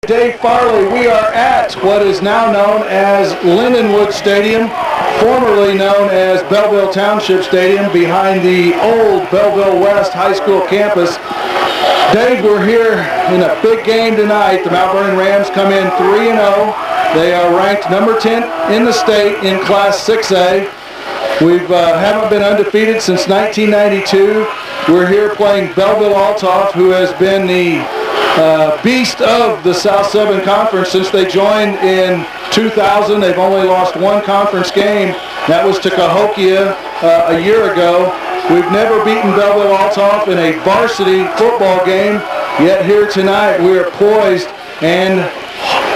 Dave Farley. We are at what is now known as Lindenwood Stadium, formerly known as Belleville Township Stadium, behind the old Belleville West High School campus. Dave, we're here in a big game tonight. The Mount Vernon Rams come in 3-0. They are ranked number 10 in the state in Class 6A. We haven't been undefeated since 1992. We're here playing Belleville Altholf, who has been the beast of the South 7 Conference since they joined in 2000. They've only lost one conference game. That was to Cahokia a year ago. We've never beaten Belleville Altholf in a varsity football game, yet here tonight we are poised and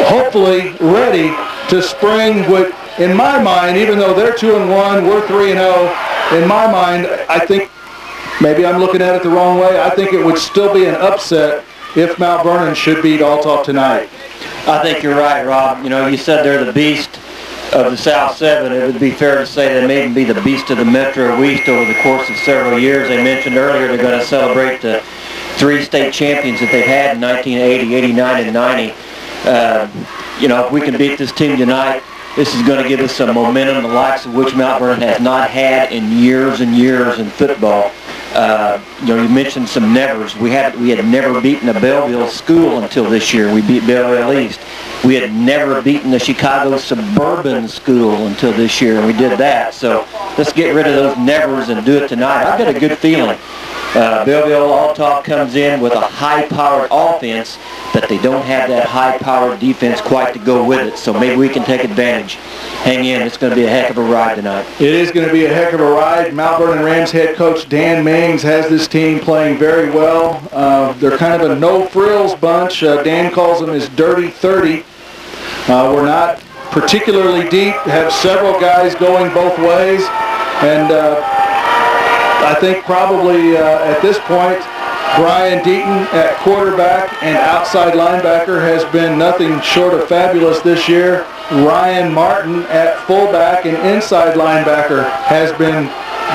hopefully ready to spring what, in my mind, even though they're 2-1, we're 3-0, in my mind, I think, maybe I'm looking at it the wrong way, I think it would still be an upset if Mount Vernon should beat Altholf tonight. I think you're right, Rob. You know, you said they're the beast of the South 7. It would be fair to say they may even be the beast of the Metro East over the course of several years. They mentioned earlier they're going to celebrate the 3 state champions that they've had in 1980, 89, and 90. You know, if we can beat this team tonight, this is going to give us some momentum, the likes of which Mount Vernon has not had in years and years in football. You know, you mentioned some nevers. We had never beaten a Belleville school until this year. We beat Belleville East. We had never beaten the Chicago Suburban School until this year, and we did that. So let's get rid of those nevers and do it tonight. I've got a good feeling. Belleville Altholf comes in with a high-powered offense, but they don't have that high-powered defense quite to go with it. So maybe we can take advantage. Hang in. It's going to be a heck of a ride tonight. It is going to be a heck of a ride. Mount Vernon Rams head coach Dan Mings has this team playing very well. They're kind of a no-frills bunch. Dan calls them his Dirty 30. We're not particularly deep. Have several guys going both ways. And I think probably at this point, Brian Deaton at quarterback and outside linebacker has been nothing short of fabulous this year. Ryan Martin at fullback and inside linebacker has been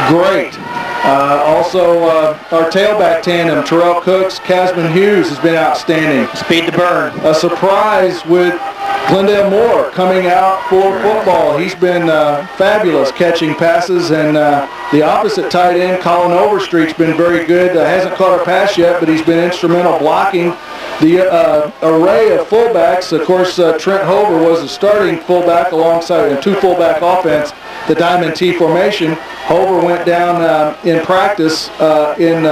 great. Also, our tailback tandem, Terrell Cooks, Casman Hughes, has been outstanding. Speed to burn. A surprise with Glendale Moore coming out for football. He's been fabulous catching passes, and the opposite tight end, Colin Overstreet's been very good. Hasn't caught a pass yet, but he's been instrumental blocking. The array of fullbacks, of course, Trent Hover was the starting fullback alongside a 2-fullback offense, the Diamond T formation. Hover went down in practice in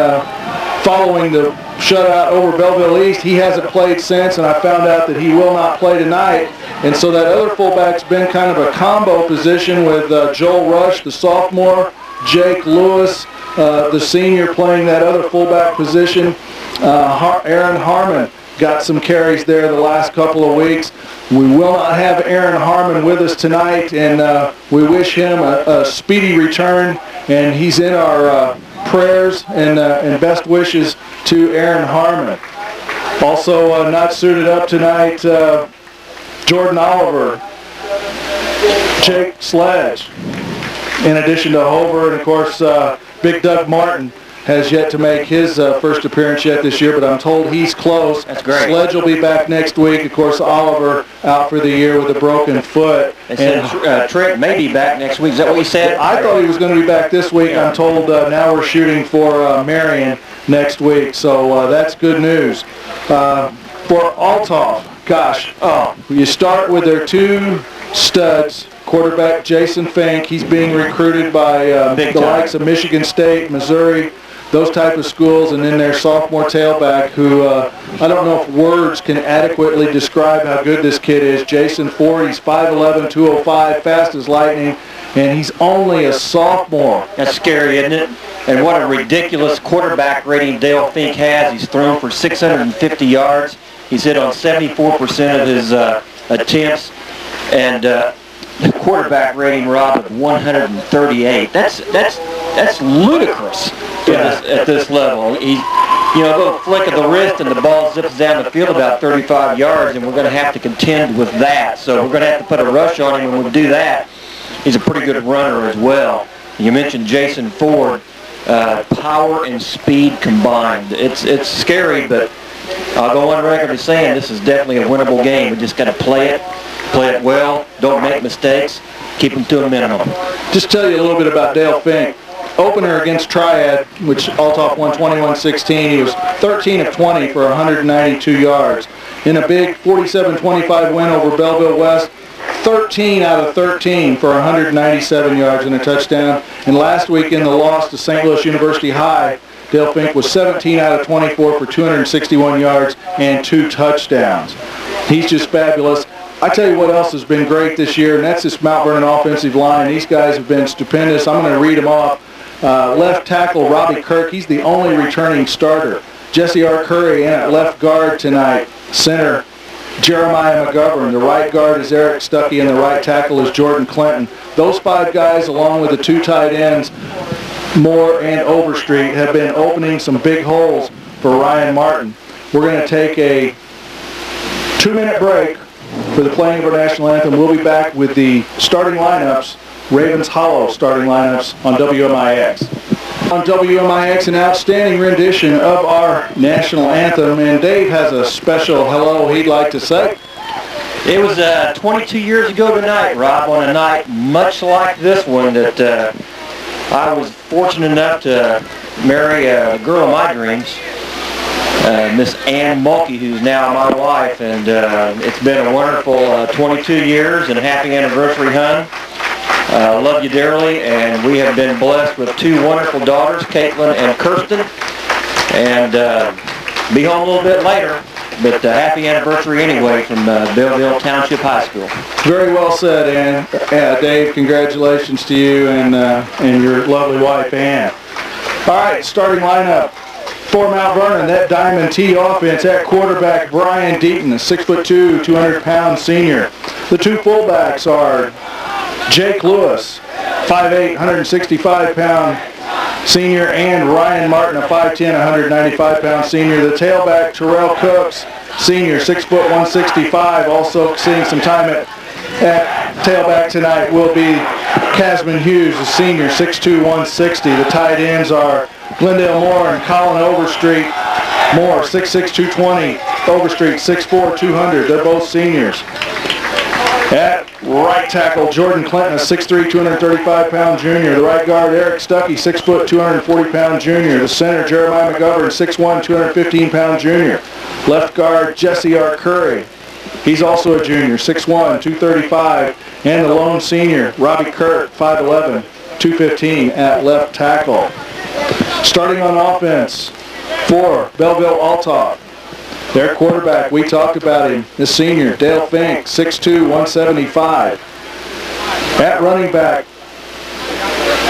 following the shutout over Belleville East. He hasn't played since, and I found out that he will not play tonight. And so that other fullback's been kind of a combo position with Joel Rush, the sophomore, Jake Lewis, the senior, playing that other fullback position. Aaron Harmon got some carries there the last couple of weeks. We will not have Aaron Harmon with us tonight, and we wish him a speedy return, and he's in our prayers and best wishes to Aaron Harmon. Also not suited up tonight, Jordan Oliver, Jake Sledge, in addition to Hover, and of course Big Doug Martin has yet to make his first appearance yet this year, but I'm told he's close. That's great. Sledge will be back next week. Of course, Oliver out for the year with a broken foot. They said Trent may be back next week. Is that what you said? I thought he was going to be back this week. I'm told now we're shooting for Marion next week, so that's good news. For Altholf, gosh, you start with their 2 studs. Quarterback Jason Fink, he's being recruited by the likes of Michigan State, Missouri, those type of schools, and then their sophomore tailback, who I don't know if words can adequately describe how good this kid is. Jason Ford, he's 5'11", 205, fast as lightning, and he's only a sophomore. That's scary, isn't it? And what a ridiculous quarterback rating Dale Fink has. He's thrown for 650 yards. He's hit on 74% of his attempts, and the quarterback rating, Rob, of 138. That's ludicrous at this level. He, you know, a little flick of the wrist and the ball zips down the field about 35 yards, and we're going to have to contend with that. So we're going to have to put a rush on him, and we'll do that. He's a pretty good runner as well. You mentioned Jason Ford, power and speed combined. It's scary, but I'll go on record as saying this is definitely a winnable game. We just got to play it well, don't make mistakes, keep them to a minimum. Just tell you a little bit about Dale Fink. Opener against Triad, which Altholf won 21-16. He was 13 of 20 for 192 yards. In a big 47-25 win over Belleville West, 13 out of 13 for 197 yards and a touchdown. And last week in the loss to St. Louis University High, Dale Fink was 17 out of 24 for 261 yards and 2 touchdowns. He's just fabulous. I tell you what else has been great this year, and that's this Mount Vernon offensive line. These guys have been stupendous. I'm going to read them off. Left tackle, Robbie Kirk. He's the only returning starter. Jesse R. Curry in at left guard tonight. Center, Jeremiah McGovern. The right guard is Eric Stuckey, and the right tackle is Jordan Clinton. Those 5 guys, along with the 2 tight ends, Moore and Overstreet, have been opening some big holes for Ryan Martin. We're going to take a 2-minute break for the playing of our national anthem. We'll be back with the starting lineups, Ravens Hollow starting lineups on WMIX. On WMIX, an outstanding rendition of our national anthem, and Dave has a special hello he'd like to say. It was 22 years ago tonight, Rob, on a night much like this one that I was fortunate enough to marry a girl of my dreams, Miss Ann Mulkey, who's now my wife, and it's been a wonderful 22 years and happy anniversary, hon. Love you dearly, and we have been blessed with 2 wonderful daughters, Caitlin and Kirsten, and be home a little bit later, but happy anniversary anyway from Belleville Township High School. Very well said, Ann. Dave, congratulations to you and your lovely wife, Ann. All right, starting lineup. For Mount Vernon, that Diamond T offense at quarterback, Brian Deaton, a 6'2", 200-pound senior. The 2 fullbacks are Jake Lewis, 5'8", 165-pound senior, and Ryan Martin, a 5'10", 195-pound senior. The tailback, Terrell Cooks, senior, 6', 165, also seeing some time at tailback tonight will be Casman Hughes, a senior, 6'2", 160. The tight ends are Glendale Moore and Colin Overstreet. Moore, 6'6", 220. Overstreet, 6'4", 200. They're both seniors. At right tackle, Jordan Clinton, a 6'3", 235-pound junior. The right guard, Eric Stuckey, 6 foot, 240-pound junior. The center, Jeremiah McGovern, 6'1", 215-pound junior. Left guard, Jesse R. Curry. He's also a junior, 6'1", 235. And the lone senior, Robbie Kirk, 5'11", 215 at left tackle. Starting on offense for Belleville Altholf. Their quarterback, we talked about him, the senior, Dale Fink, 6'2", 175. At running back,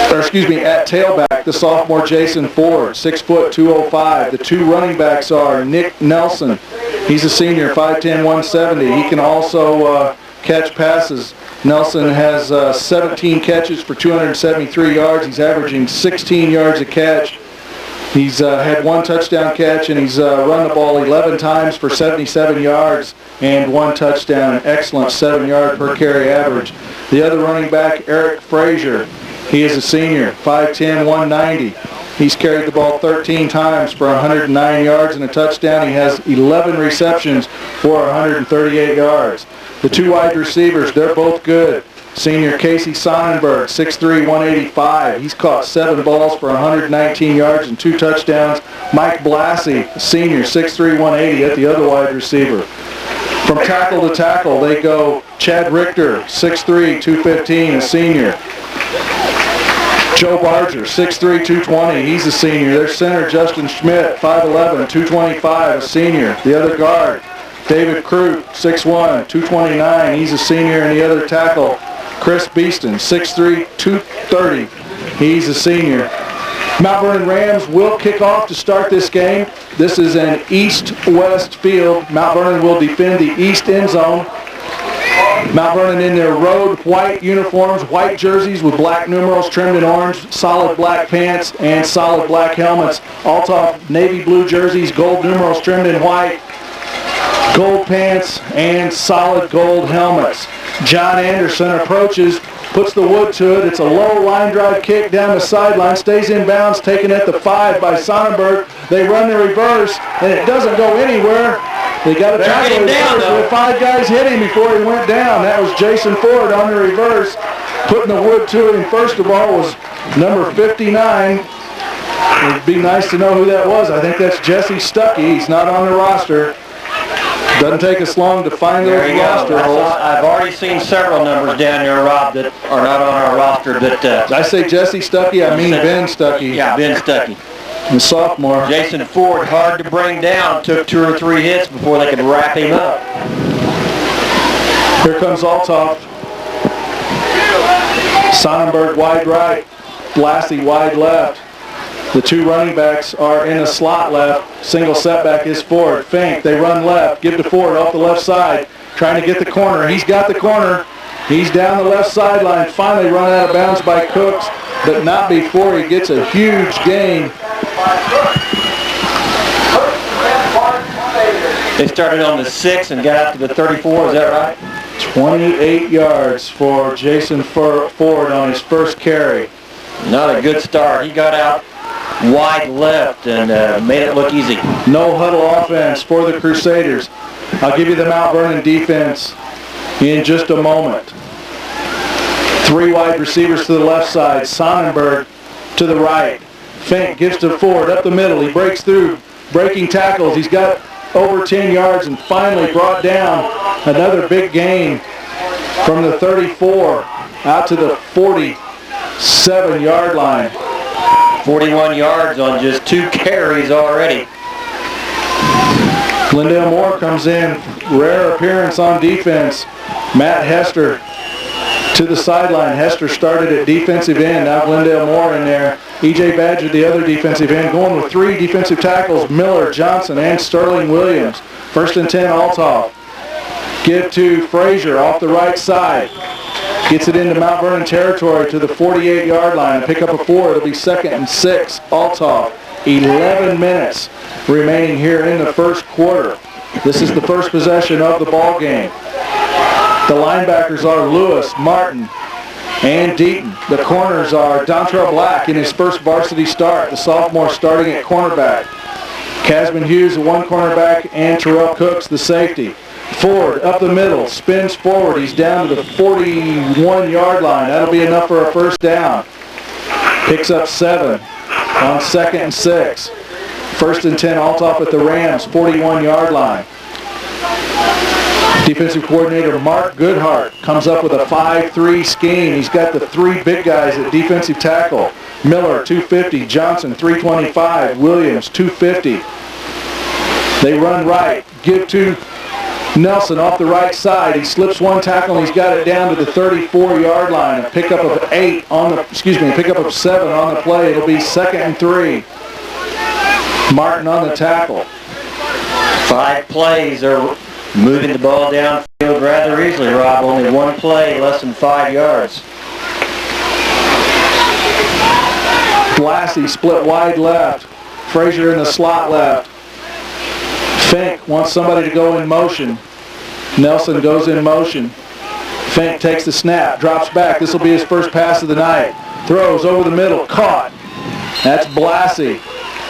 at tailback, the sophomore Jason Ford, 6 foot, 205. The 2 running backs are Nick Nelson. He's a senior, 5'10", 170. He can also catch passes. Nelson has 17 catches for 273 yards. He's averaging 16 yards a catch. He's had 1 touchdown catch, and he's run the ball 11 times for 77 yards and 1 touchdown. Excellent 7-yard per carry average. The other running back, Eric Frazier, he is a senior, 5'10", 190. He's carried the ball 13 times for 109 yards and a touchdown. He has 11 receptions for 138 yards. The 2 wide receivers, they're both good. Senior Casey Sonnenberg, 6'3", 185. He's caught 7 balls for 119 yards and 2 touchdowns. Mike Blassie, senior, 6'3", 180 at the other wide receiver. From tackle to tackle, they go Chad Richter, 6'3", 215, a senior. Joe Barger, 6'3", 220. He's a senior. Their center, Justin Schmidt, 5'11", 225, a senior. The other guard, David Crute, 6'1", 229. He's a senior. And the other tackle, Chris Beeston, 6'3", 230. He's a senior. Mount Vernon Rams will kick off to start this game. This is an east-west field. Mount Vernon will defend the east end zone. Mount Vernon in their road white uniforms, white jerseys with black numerals trimmed in orange, solid black pants, and solid black helmets. Altholf navy blue jerseys, gold numerals trimmed in white, gold pants, and solid gold helmets. John Anderson approaches, puts the wood to it. It's a low line drive kick down the sideline, stays in bounds, taken at the 5 by Sonnenberg. They run the reverse, and it doesn't go anywhere. They got a tackle him down, though. 5 guys hit him before he went down. That was Jason Ford on the reverse. Putting the wood to him, first of all, was number 59. It'd be nice to know who that was. I think that's Jesse Stuckey. He's not on the roster. Doesn't take us long to find those roster holes. I've already seen several numbers down there, Rob, that are not on our roster. But did I say Jesse Stuckey? I mean Ben Stuckey. Yeah, Ben Stuckey. The sophomore. Jason Ford, hard to bring down. Took 2 or 3 hits before they could wrap him up. Here comes Altholf. Sonnenberg wide right. Blassie wide left. The 2 running backs are in the slot left. Single setback is Ford. Fink, they run left. Give to Ford off the left side. Trying to get the corner. He's got the corner. He's down the left sideline. Finally run out of bounds by Cooks, but not before he gets a huge gain. They started on the 6 and got out to the 34. Is that right? 28 yards for Jason Ford on his first carry. Not a good start. He got out wide left and made it look easy. No huddle offense for the Crusaders. I'll give you the Mount Vernon defense in just a moment. 3 wide receivers to the left side. Sonnenberg to the right. Fink gives to Ford up the middle. He breaks through, breaking tackles. He's got over 10 yards and finally brought down another big gain from the 34 out to the 47-yard line. 41 yards on just 2 carries already. Glendale Moore comes in, rare appearance on defense. Matt Hester to the sideline. Hester started at defensive end, now Glendale Moore in there. E.J. Badger, the other defensive end, going with 3 defensive tackles, Miller, Johnson, and Sterling Williams. 1st and 10, Altholf. Give to Frazier off the right side. Gets it into Mount Vernon territory to the 48-yard line. Pick up a 4. It'll be 2nd and 6. Altholf. 11 minutes remaining here in the first quarter. This is the first possession of the ball game. The linebackers are Lewis, Martin, and Deaton. The corners are Dontrell Black in his first varsity start. The sophomore starting at cornerback. Casman Hughes, the 1 cornerback, and Terrell Cooks, the safety. Ford up the middle, spins forward. He's down to the 41-yard line. That'll be enough for a first down. Picks up 7 on 2nd and 6. 1st and 10, Altholf at the Rams, 41-yard line. Defensive coordinator Mark Goodhart comes up with a 5-3 scheme. He's got the 3 big guys at defensive tackle. Miller, 250. Johnson, 325. Williams, 250. They run right. Give to Nelson off the right side. He slips 1 tackle and he's got it down to the 34-yard line. A pickup of 7 on the play. It'll be 2nd and 3. Martin on the tackle. 5 plays are moving the ball downfield rather easily, Rob. Only 1 play, less than 5 yards. Blassie split wide left. Frazier in the slot left. Fink wants somebody to go in motion. Nelson goes in motion. Fink takes the snap, drops back. This will be his first pass of the night. Throws over the middle, caught. That's Blassie.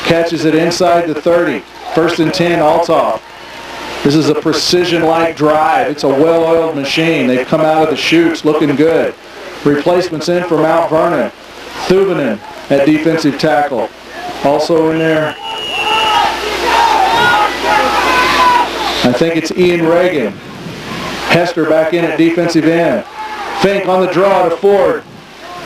Catches it inside the 30. 1st and 10, Altholf. This is a precision-like drive. It's a well-oiled machine. They've come out of the chutes looking good. Replacements in for Mount Vernon. Thuvanen at defensive tackle. Also in there, I think it's Ian Reagan. Hester back in at defensive end. Fink on the draw to Ford.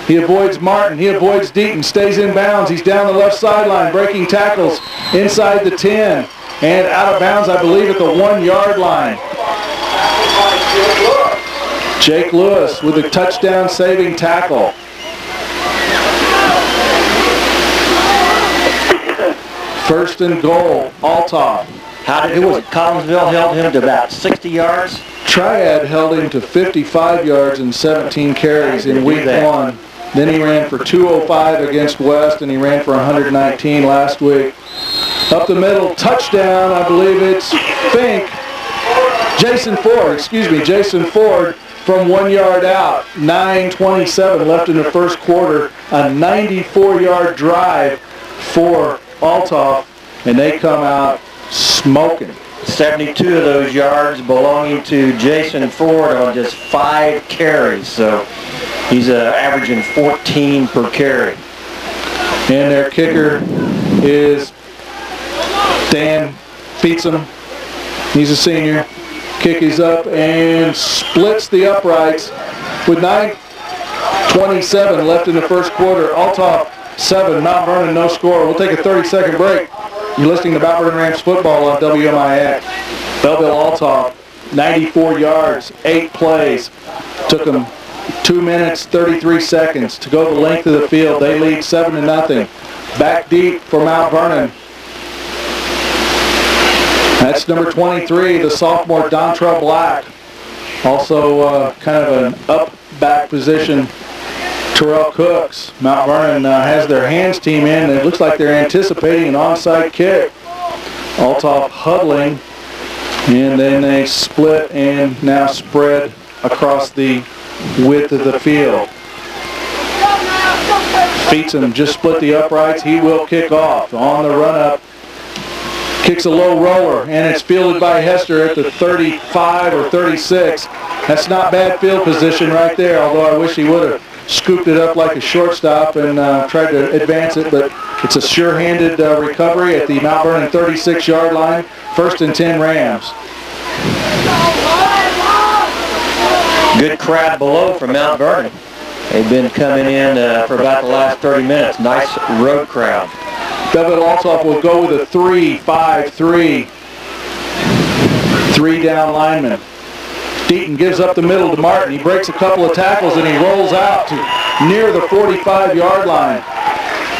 He avoids Martin. He avoids Deaton. Stays in bounds. He's down the left sideline, breaking tackles inside the 10. And out of bounds, I believe, at the 1-yard line. Jake Lewis with a touchdown-saving tackle. First and goal, Altholf. Collinsville held him to about 60 yards? Triad held him to 55 yards and 17 carries in week 1. Then he ran for 205 against West, and he ran for 119 last week. Up the middle, touchdown, I believe it's Jason Ford from 1 yard out. 9:27 left in the first quarter. A 94-yard drive for Altholf, and they come out smoking. 72 of those yards belonging to Jason Ford on just 5 carries. So he's averaging 14 per carry. And their kicker is Dan Feetsum. He's a senior. Kick is up and splits the uprights with 9:27 left in the first quarter. Altholf 7, Mount Vernon no score. We'll take a 30-second break. You're listening to Mount Vernon Rams football on WMIX. Belleville Altholf, 94 yards, 8 plays. Took them 2 minutes, 33 seconds to go the length of the field. They lead 7-0. Back deep for Mount Vernon. That's number 23, the sophomore Dontra Black. Also kind of an up back position, Terrell Cooks. Mount Vernon has their hands team in. It looks like they're anticipating an onside kick. Altholf huddling, and then they split and now spread across the width of the field. Feetsum just split the uprights. He will kick off on the run up. Kicks a low roller, and it's fielded by Hester at the 35 or 36. That's not bad field position right there, although I wish he would have scooped it up like a shortstop and tried to advance it, but it's a sure-handed recovery at the Mount Vernon 36-yard line. 1st and 10 Rams. Good crowd below from Mount Vernon. They've been coming in for about the last 30 minutes. Nice road crowd. Belleville Altholf will go with a 3-5-3. 3 down linemen. Deaton gives up the middle to Martin. He breaks a couple of tackles and he rolls out to near the 45-yard line.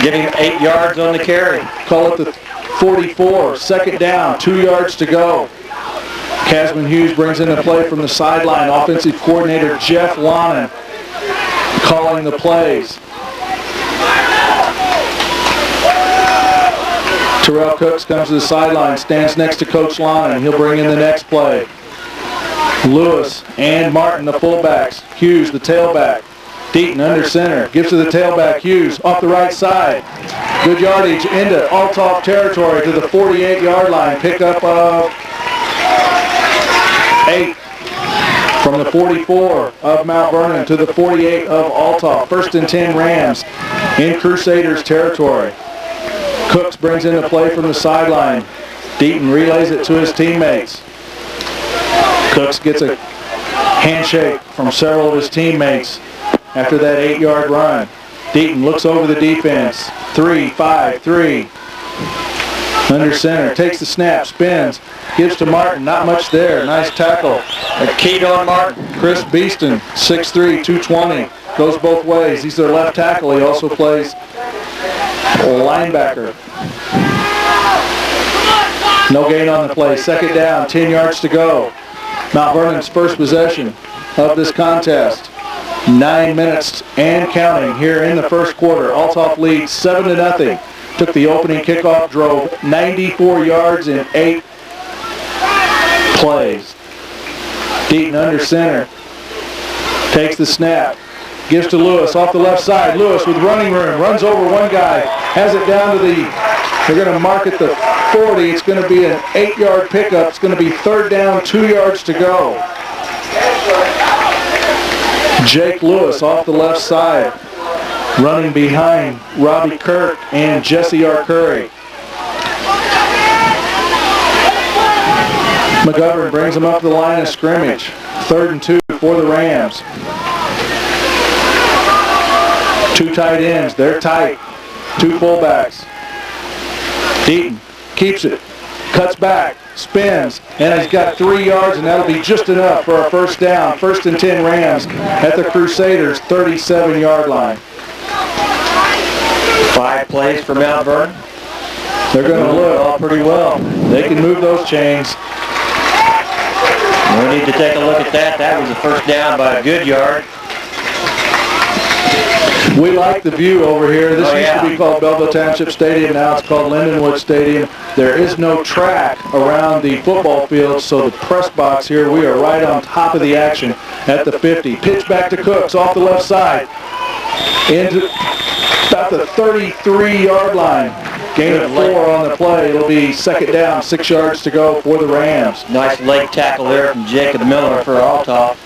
Giving him 8 yards on the carry. Call it the 44. 2nd down, 2 yards to go. Casman Hughes brings in the play from the sideline. Offensive coordinator Jeff Lonan calling the plays. Terrell Cooks comes to the sideline, stands next to Coach Lonan. He'll bring in the next play. Lewis and Martin, the fullbacks. Hughes, the tailback. Deaton under center. Gives to the tailback. Hughes off the right side. Good yardage into Altholf territory to the 48-yard line. Pickup of 8 from the 44 of Mount Vernon to the 48 of Altholf. 1st and 10 Rams in Crusaders territory. Cooks brings in the play from the sideline. Deaton relays it to his teammates. Cooks gets a handshake from several of his teammates after that 8-yard run. Deaton looks over the defense. 3-5-3. Under center. Takes the snap. Spins. Gives to Martin. Not much there. Nice tackle. A key on Martin. Chris Beeston, 6'3", 220. Goes both ways. He's their left tackle. He also plays linebacker. No gain on the play. 2nd down, 10 yards to go. Mount Vernon's first possession of this contest. 9 minutes and counting here in the first quarter. Altholf leads 7-0. Took the opening kickoff, drove 94 yards in 8 plays. Deaton under center. Takes the snap. Gives to Lewis off the left side. Lewis with running room. Runs over one guy. Has it down to the, they're going to mark it the 40. It's going to be an 8-yard pickup. It's going to be 3rd down, 2 yards to go. Jake Lewis off the left side. Running behind Robbie Kirk and Jesse R. Curry. McGovern brings him up to the line of scrimmage. 3rd and 2 for the Rams. 2 tight ends. They're tight. 2 fullbacks. Deaton keeps it. Cuts back. Spins. And he's got 3 yards, and that'll be just enough for a 1st down. 1st and 10 Rams at the Crusaders' 37-yard line. 5 plays for Mount Vernon. They're going to look all pretty well. They can move those chains. We need to take a look at that. That was a 1st down by a good yard. We like the view over here. This used to be called Belleville Township Stadium. Now it's called Lindenwood Stadium. There is no track around the football field, so the press box here, we are right on top of the action at the 50. Pitch back to Cooks off the left side. Into about the 33-yard line. Gain of 4 on the play. It'll be second down, 6 yards to go for the Rams. Nice leg tackle there from Jacob Miller for Altholf.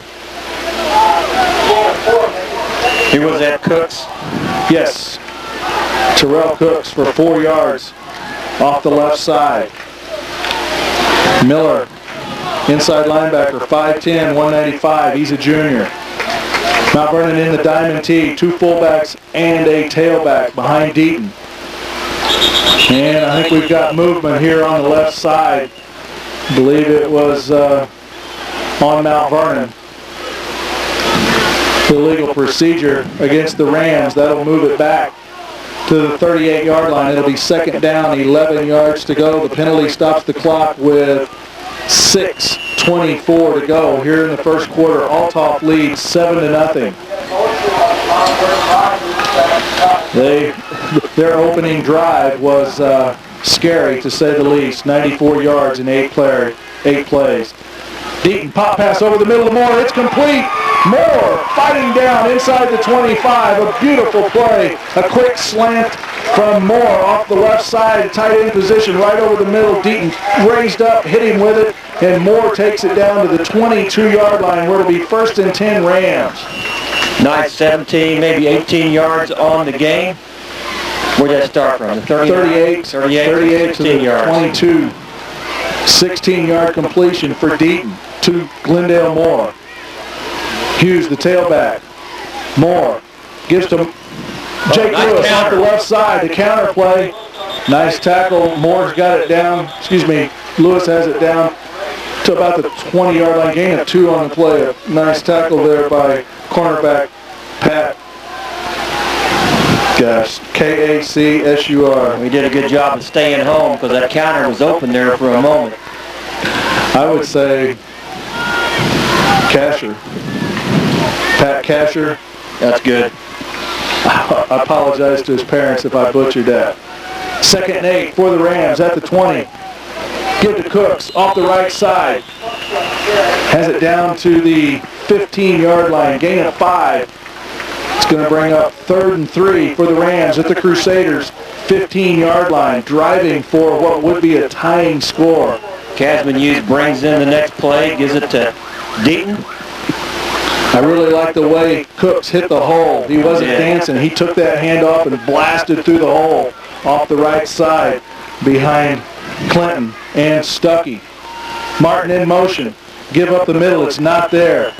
He was at Cooks. Yes. Terrell Cooks for 4 yards off the left side. Miller, inside linebacker, 5'10", 195. He's a junior. Mount Vernon in the diamond tee, 2 fullbacks and a tailback behind Deaton. And I think we've got movement here on the left side. I believe it was on Mount Vernon. Illegal procedure against the Rams. That'll move it back to the 38-yard line. It'll be second down, 11 yards to go. The penalty stops the clock with 6:24 to go here in the first quarter. Altholf leads 7-0. Their opening drive was scary, to say the least. 94 yards in 8 plays. Deaton pop pass over the middle of Moore. It's complete. Moore fighting down inside the 25. A beautiful play. A quick slant from Moore off the left side. Tight end position right over the middle. Deaton raised up, hit him with it, and Moore takes it down to the 22-yard line where it'll be 1st and 10 Rams. Nice 17, maybe 18 yards on the game. Where did that start from? The 38 to the yards. 22. 16-yard completion for Deaton to Glendale Moore. Hughes, the tailback. Moore gives to Jake Lewis off the left side. The counter play. Nice tackle. Moore's got it down. Lewis has it down to about the 20-yard line. Gain of 2 on the play. A nice tackle there by cornerback Pat. Gosh, K-A-C-S-U-R. We did a good job of staying home because that counter was open there for a moment. I would say Casher. Pat Casher. That's good. I apologize to his parents if I butchered that. 2nd and 8 for the Rams at the 20. Give to Cooks off the right side. Has it down to the 15-yard line. Gain of 5. It's going to bring up 3rd and 3 for the Rams at the Crusaders' 15-yard line, driving for what would be a tying score. Casman Hughes brings in the next play, gives it to Deaton. I really like the way Cooks hit the hole. He wasn't dancing. He took that handoff and blasted through the hole off the right side behind Clinton and Stuckey. Martin in motion. Give up the middle. It's not there.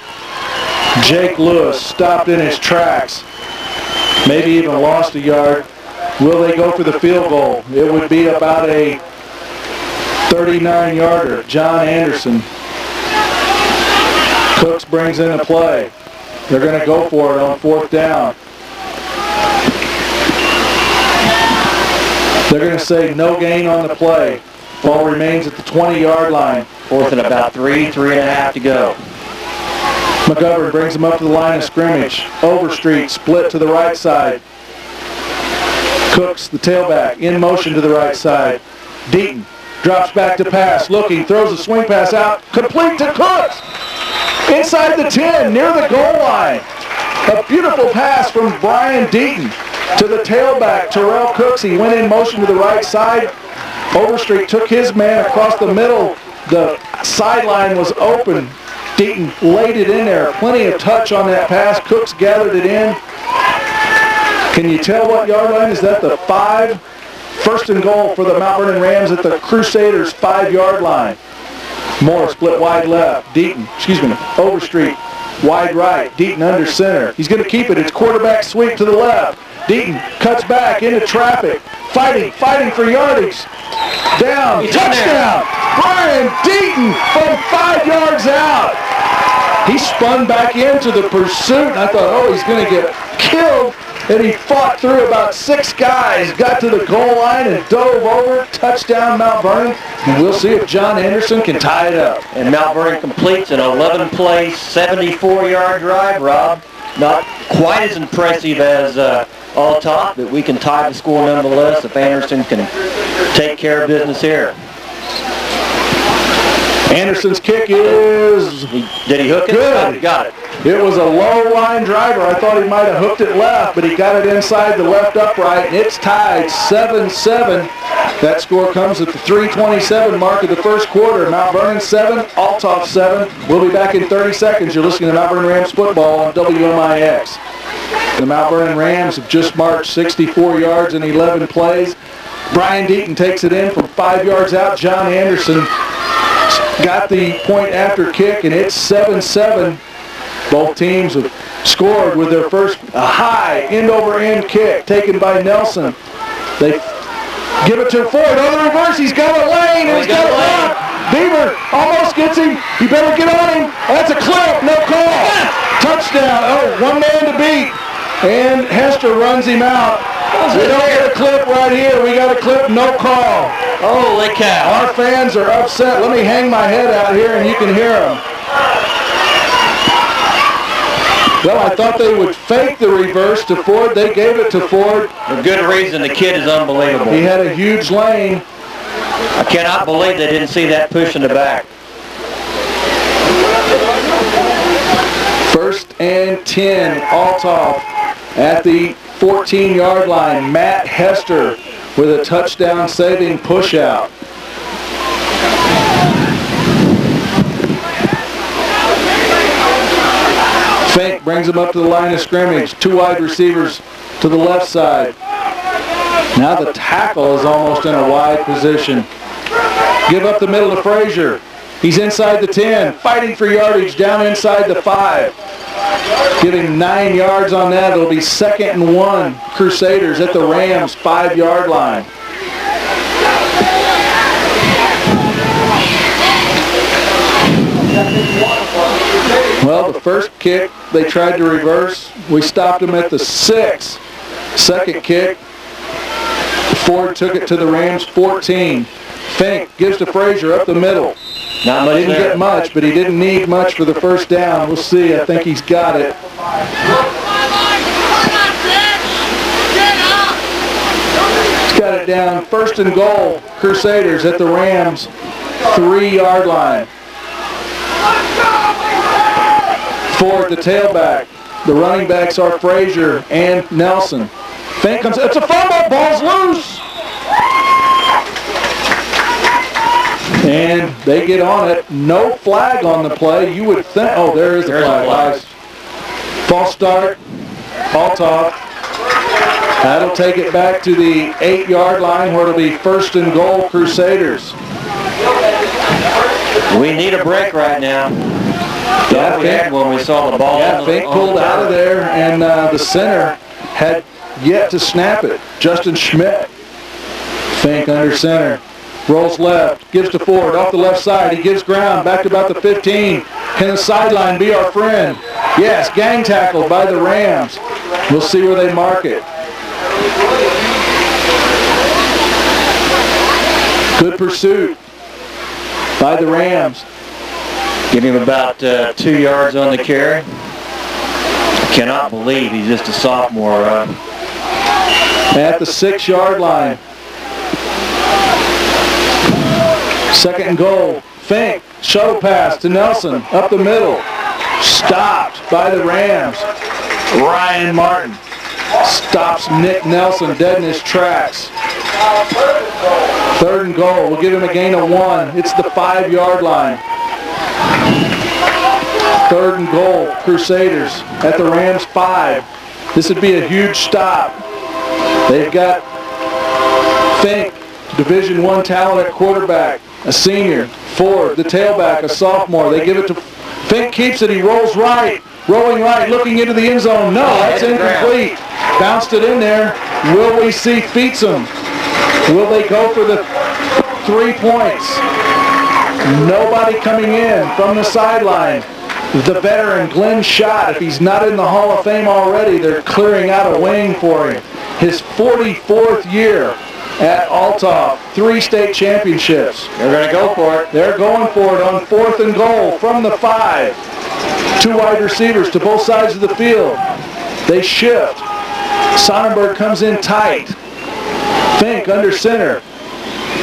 Jake Lewis stopped in his tracks. Maybe even lost a yard. Will they go for the field goal? It would be about a 39-yarder. John Anderson. Cooks brings in a play. They're going to go for it on 4th down. They're going to say no gain on the play. Ball remains at the 20-yard line. 4th and about 3.5 to go. McGovern brings him up to the line of scrimmage. Overstreet split to the right side. Cooks, the tailback, in motion to the right side. Deaton drops back to pass, looking, throws a swing pass out, complete to Cooks. Inside the 10, near the goal line. A beautiful pass from Brian Deaton to the tailback, Terrell Cooks. He went in motion to the right side. Overstreet took his man across the middle. The sideline was open. Deaton laid it in there. Plenty of touch on that pass. Cooks gathered it in. Can you tell what yard line? Is that the 5? 1st and goal for the Mount Vernon Rams at the Crusaders' 5-yard line. Moore split wide left. Overstreet wide right. Deaton under center. He's going to keep it. It's quarterback sweep to the left. Deaton cuts back into traffic. Fighting for yardage. Down. Touchdown. Brian Deaton from 5 yards out. He spun back into the pursuit. And I thought, he's going to get killed. And he fought through about 6 guys, got to the goal line and dove over. Touchdown, Mount Vernon. And we'll see if John Anderson can tie it up. And Mount Vernon completes an 11-play, 74-yard drive, Rob. Not quite as impressive as Altholf, but we can tie the score nonetheless if Anderson can take care of business here. Anderson's kick is... Did he hook it? Good. Got it. It was a low line driver. I thought he might have hooked it left, but he got it inside the left upright, and it's tied 7-7. That score comes at the 3:27 mark of the first quarter. Mount Vernon 7, Altholf 7. We'll be back in 30 seconds. You're listening to Mount Vernon Rams football on WMIX. The Mount Vernon Rams have just marched 64 yards in 11 plays. Brian Deaton takes it in from 5 yards out. John Anderson got the point after kick, and it's 7-7. Both teams have scored with their first high end-over-end kick taken by Nelson. They give it to Ford on the reverse. He's got a lane. He's got a lane. Beaver almost gets him. You better get on him. That's a clip. No call. Touchdown. Oh, one man to beat. And Hester runs him out. We don't get a clip right here. We got a clip, no call. Holy cow. Our fans are upset. Let me hang my head out here and you can hear them. Well, I thought they would fake the reverse to Ford. They gave it to Ford. For good reason. The kid is unbelievable. He had a huge lane. I cannot believe they didn't see that push in the back. 1st and 10, Altholf at the 14-yard line. Matt Hester with a touchdown-saving push-out. Fink brings him up to the line of scrimmage. 2 wide receivers to the left side. Now the tackle is almost in a wide position. Give up the middle to Frazier. He's inside the 10, fighting for yardage down inside the 5. Giving 9 yards on that. It'll be 2nd and 1. Crusaders at the Rams 5-yard line. Well, the first kick they tried to reverse. We stopped them at the 6. Second kick, Ford took it to the Rams 14. Fink gives to Frazier up the middle. Not much. Didn't get much, but he didn't need much for the first down. We'll see. I think he's got it. He's got it down. 1st and goal. Crusaders at the Rams 3-yard line. Ford, the tailback. The running backs are Frazier and Nelson. Fink comes. It's a fumble. Ball's loose. And they get on it. No flag on the play. You would think. Oh, there is a flag. False start. Altholf. That'll take it back to the 8-yard line where it'll be 1st and goal, Crusaders. We need a break right now. Yeah, we had when we saw the ball. Yeah, Fink pulled out of there, and the center had yet to snap it. Justin Schmidt. Fink under center. Rolls left, gives to Ford off the left side. He gives ground back to about the 15. Can the sideline be our friend? Yes, gang tackled by the Rams. We'll see where they mark it. Good pursuit by the Rams. Give him about 2 yards on the carry. I cannot believe he's just a sophomore. At the 6-yard line. 2nd and goal. Fink, shuttle pass to Nelson, up the middle. Stopped by the Rams. Ryan Martin stops Nick Nelson dead in his tracks. 3rd and goal. We'll give him a gain of 1. It's the 5-yard line. 3rd and goal. Crusaders at the Rams 5. This would be a huge stop. They've got Fink, Division I talent at quarterback, a senior. Ford, the tailback, a sophomore. They give it to Fink, keeps it. He rolls right, rolling right, looking into the end zone. No, that's incomplete. Bounced it in there. Will we see Feetsum? Will they go for the 3 points? Nobody coming in from the sideline. The veteran Glenn Schott, if he's not in the Hall of Fame already, they're clearing out a wing for him. His 44th year at Altholf, 3 state championships. They're going to go for it. They're going for it on 4th and goal from the 5. 2 wide receivers to both sides of the field. They shift. Sonnenberg comes in tight. Fink under center.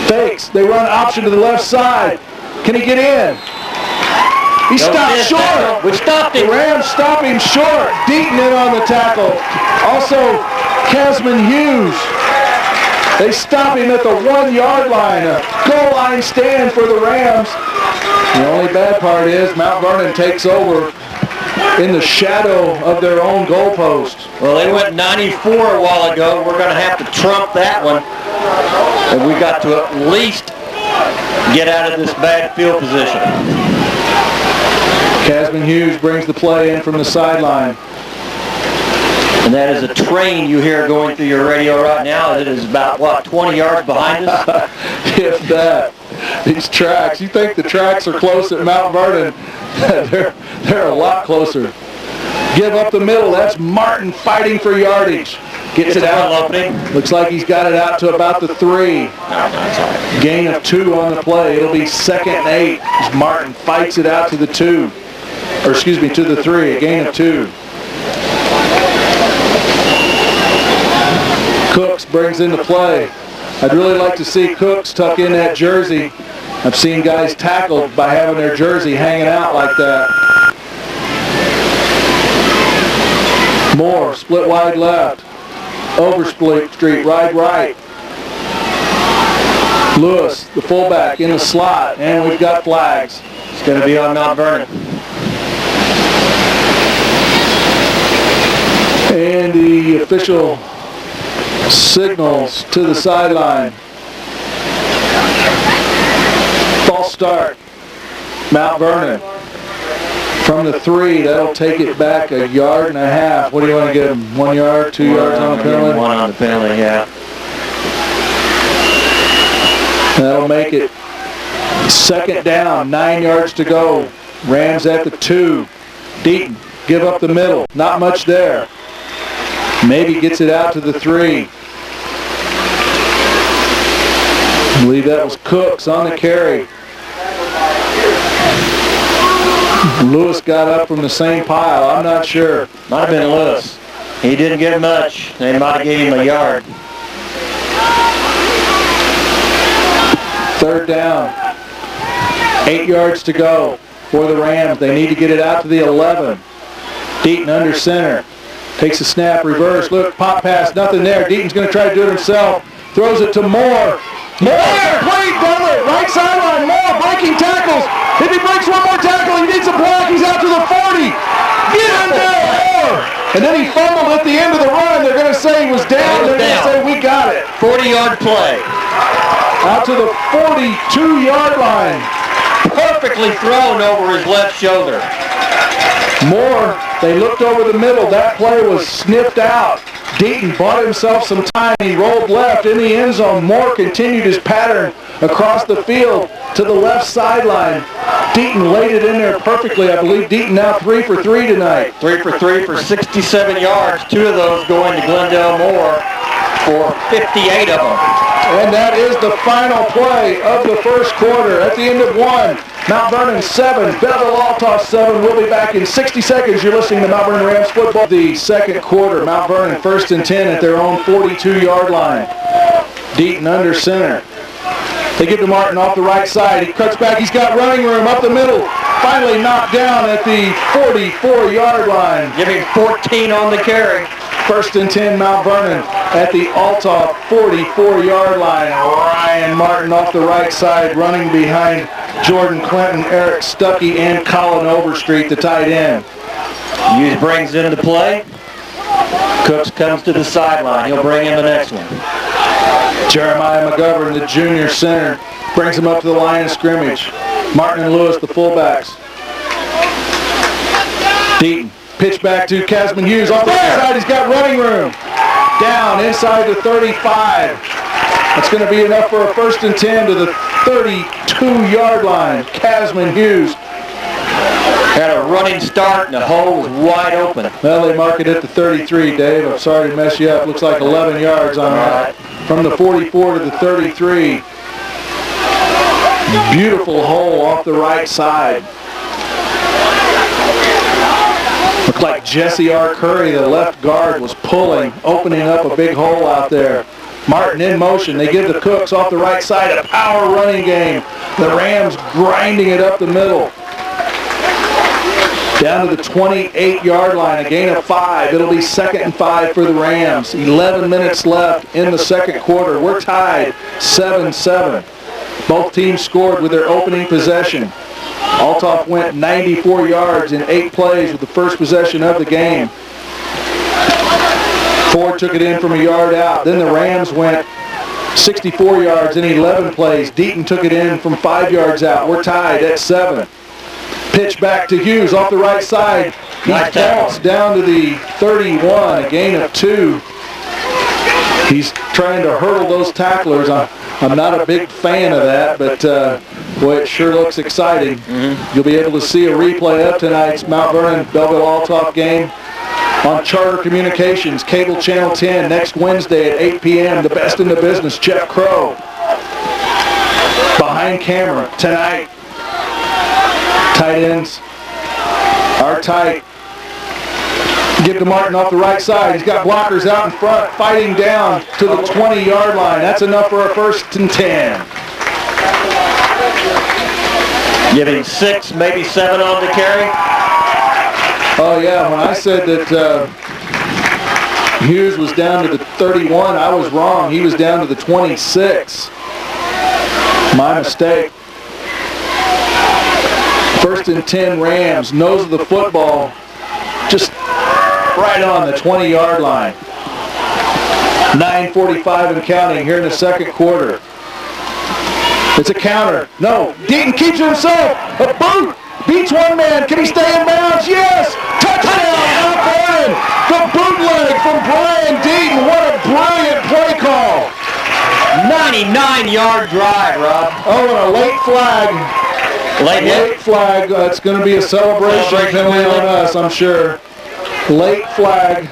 Fakes. They run option to the left side. Can he get in? He stopped short. We stopped him. The Rams stop him short. Deaton in on the tackle. Also, Casman Hughes. They stop him at the 1 yard line. A goal line stand for the Rams. The only bad part is Mount Vernon takes over in the shadow of their own goalpost. Well, they went 94 a while ago. We're going to have to trump that one. And we got to at least get out of this bad field position. Casman Hughes brings the play in from the sideline. And that is a train you hear going through your radio right now. It is about, what, 20 yards behind us? If that. These tracks, you think the tracks are close at Mount Vernon. they're a lot closer. Give up the middle. That's Martin fighting for yardage. Gets it out. Looks like he's got it out to about the 3. Gain of 2 on the play. It'll be 2nd and 8 as Martin fights it out to the 2. Or excuse me, to the 3. A gain of 2. Cooks brings into play. I'd really like to see Cooks tuck in that jersey. I've seen guys tackled by having their jersey hanging out like that. Moore, split wide left. Oversplit street, right. Lewis, the fullback, in the slot, and we've got flags. It's going to be on Mount Vernon. And the official signals to the sideline. False start. Mount Vernon. From the 3, that'll take it back 1.5 yards. What do you want to give him? 1 yard, 2 yards on the penalty? 1 on the penalty, yeah. That'll make it 2nd down, 9 yards to go. Rams at the 2. Deaton, give up the middle. Not much there. Maybe gets it out to the 3. I believe that was Cooks on the carry. Lewis got up from the same pile. I'm not sure. Might have been Lewis. He didn't get much. They might have gave him a yard. 3rd down. 8 yards to go for the Rams. They need to get it out to the 11. Deaton under center. Takes a snap, reverse, look, pop pass, nothing there. Deaton's going to try to do it himself. Throws it to Moore. Moore, complete, down the right sideline. Moore breaking tackles. If he breaks one more tackle, he needs a block. He's out to the 40. Get him there, Moore. And then he fumbled at the end of the run. They're going to say he was down. They're going to say we got it. 40-yard play. Out to the 42-yard line. Perfectly thrown over his left shoulder. Moore, they looked over the middle. That play was sniffed out. Deaton bought himself some time. He rolled left in the end zone. Moore continued his pattern across the field to the left sideline. Deaton laid it in there perfectly. I believe Deaton now 3 for 3 tonight. 3 for 3 for 67 yards. 2 of those going to Glendale Moore for 58 of them. And that is the final play of the first quarter. At the end of 1, Mount Vernon 7, Belleville Altholf 7. We'll be back in 60 seconds. You're listening to Mount Vernon Rams football. The second quarter, Mount Vernon 1st and 10 at their own 42-yard line. Deaton under center. They get to Martin off the right side. He cuts back. He's got running room up the middle. Finally knocked down at the 44-yard line. Give him 14 on the carry. 1st and 10, Mount Vernon at the Altholf 44-yard line. Ryan Martin off the right side, running behind Jordan Clinton, Eric Stuckey, and Colin Overstreet, the tight end. Hughes brings it into play. Cooks comes to the sideline. He'll bring in the next one. Jeremiah McGovern, the junior center, brings him up to the line of scrimmage. Martin and Lewis, the fullbacks. Deaton. Pitch back to Casman Hughes off the side. He's got running room. Down inside the 35. That's going to be enough for a 1st and 10 to the 32-yard line. Casman Hughes had a running start and the hole was wide open. Well, they mark it at the 33, Dave. I'm sorry to mess you up. Looks like 11 yards on that. From the 44 to the 33. Beautiful hole off the right side. Looked like Jesse R. Curry, the left guard, was pulling, opening up a big hole out there. Martin in motion. They give the Cooks off the right side a power running game. The Rams grinding it up the middle. Down to the 28-yard line, a gain of 5. It'll be 2nd and 5 for the Rams. 11 minutes left in the second quarter. We're tied 7-7. Both teams scored with their opening possession. Altholf went 94 yards in 8 plays with the first possession of the game. Ford took it in from a yard out. Then the Rams went 64 yards in 11 plays. Deaton took it in from 5 yards out. We're tied at 7. Pitch back to Hughes off the right side. He falls down to the 31, a gain of 2. He's trying to hurdle those tacklers. I'm not a big fan of that, but boy, it sure looks exciting. You'll be able to see a replay of tonight's Mount Vernon Belleville Altholf game on Charter Communications, Cable Channel 10, next Wednesday at 8 p.m. The best in the business, Jeff Crow. Behind camera tonight. Tight ends are tight. Give to Martin off the right side. He's got blockers out in front, fighting down to the 20-yard line. That's enough for a 1st and 10. Giving 6, maybe 7 on the carry. Oh, yeah, when I said that Hughes was down to the 31, I was wrong. He was down to the 26. My mistake. 1st and 10 Rams, nose of the football, just right on the 20-yard line. 9:45 and counting here in the second quarter. It's a counter. No, Deaton keeps it himself. A boot, beats one man. Can he stay in bounds? Yes! Touchdown, Mount Vernon! The bootleg from Brian Deaton. What a brilliant play call. 99-yard drive, Rob. Oh, and a late flag. Late flag. It's going to be a celebration penalty on us, I'm sure. Late flag.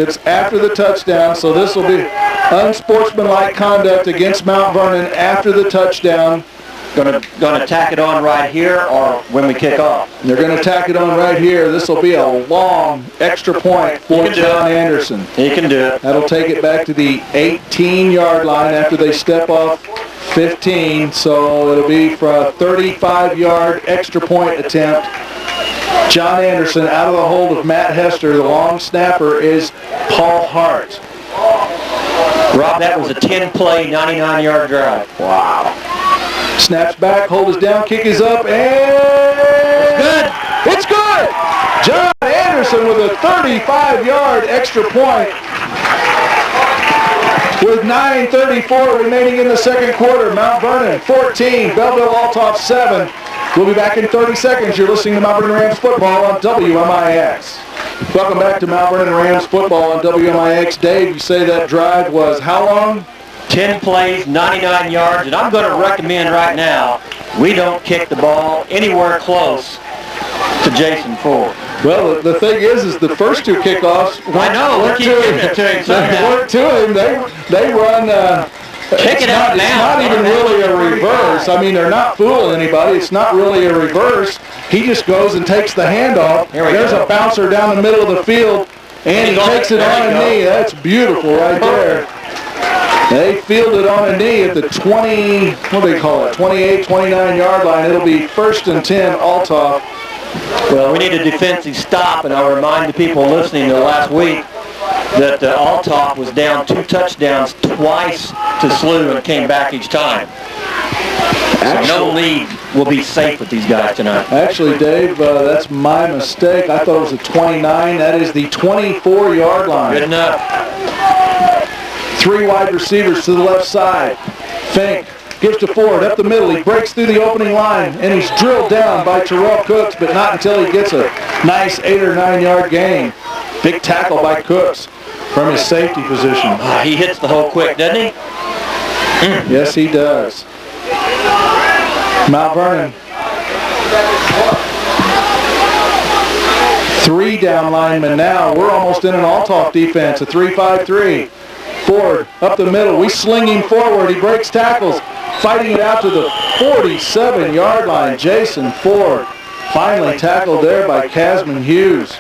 It's after the touchdown, so this will be unsportsmanlike conduct against Mount Vernon after the touchdown. Going to tack it on right here or when we kick off? They're going to tack it on right here. This will be a long extra point for John Anderson. He can do it. That'll take it back to the 18-yard line after they step off 15. So it'll be for a 35-yard extra point attempt. John Anderson out of the hold of Matt Hester. The long snapper is Paul Hart. Rob, that was a 10-play, 99-yard drive. Wow. Snaps back, hold is down, kick is up, and it's good! John Anderson with a 35-yard extra point. With 9:34 remaining in the second quarter, Mount Vernon 14, Belleville Altholf 7. We'll be back in 30 seconds. You're listening to Mount Vernon Rams football on WMIX. Welcome back to Mount Vernon Rams football on WMIX. Dave, you say that drive was how long? 10 plays, 99 yards, and I'm going to recommend right now we don't kick the ball anywhere close to Jason Ford. Well, the thing is the first 2 kickoffs weren't to him. They run. It's not even really a reverse. I mean, they're not fooling anybody. It's not really a reverse. He just goes and takes the handoff. There's a bouncer down the middle of the field, and he takes it on a knee. That's beautiful right there. They field it on a knee at the 20, what do they call it, 28, 29-yard line. It'll be 1st and 10, Altholf. Well, we need a defensive stop, and I'll remind the people listening to last week that Altholf was down 2 touchdowns twice to SLU and came back each time. So no lead will be safe with these guys tonight. Actually, Dave, that's my mistake. I thought it was a 29. That is the 24-yard line. Good enough. 3 wide receivers to the left side. Fink gives to Ford up the middle. He breaks through the opening line, and he's drilled down by Terrell Cooks, but not until he gets a nice 8 or 9 yard gain. Big tackle by Cooks from his safety position. He hits the hole quick, doesn't he? Yes, he does. Mount Vernon. 3 down linemen now. We're almost in an Altholf defense, a 3-5-3. Ford up the middle. We sling him forward. He breaks tackles, fighting it out to the 47-yard line. Jason Ford finally tackled there by Casman Hughes.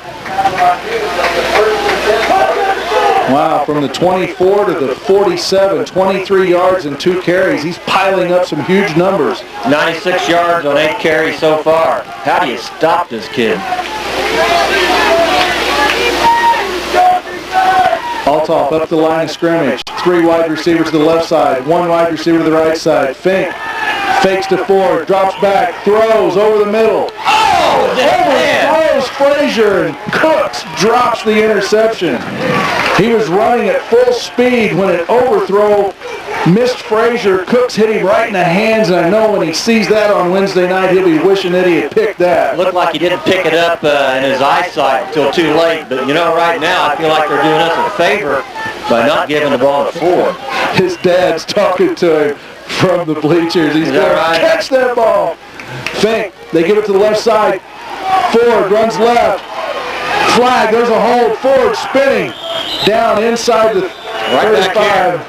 Wow, from the 24 to the 47, 23 yards and 2 carries. He's piling up some huge numbers. 96 yards on 8 carries so far. How do you stop this kid? Altholf up the line of scrimmage. 3 wide receivers to the left side, 1 wide receiver to the right side. Fink fakes to Ford, drops back, throws over the middle. Oh, Overthrows Frazier, and Cooks drops the interception. He was running at full speed when an overthrow missed Frazier. Cooks hit him right in the hands, and I know when he sees that on Wednesday night, he'll be wishing that he had picked that. Looked like he didn't pick it up in his eyesight until too late, but you know, right now I feel like they're doing us a favor by not giving the ball to Ford. His dad's talking to him from the bleachers. He's going, catch that ball. Fink, they give it to the left side. Ford runs left. Flag, there's a hold. Ford spinning down inside the 35.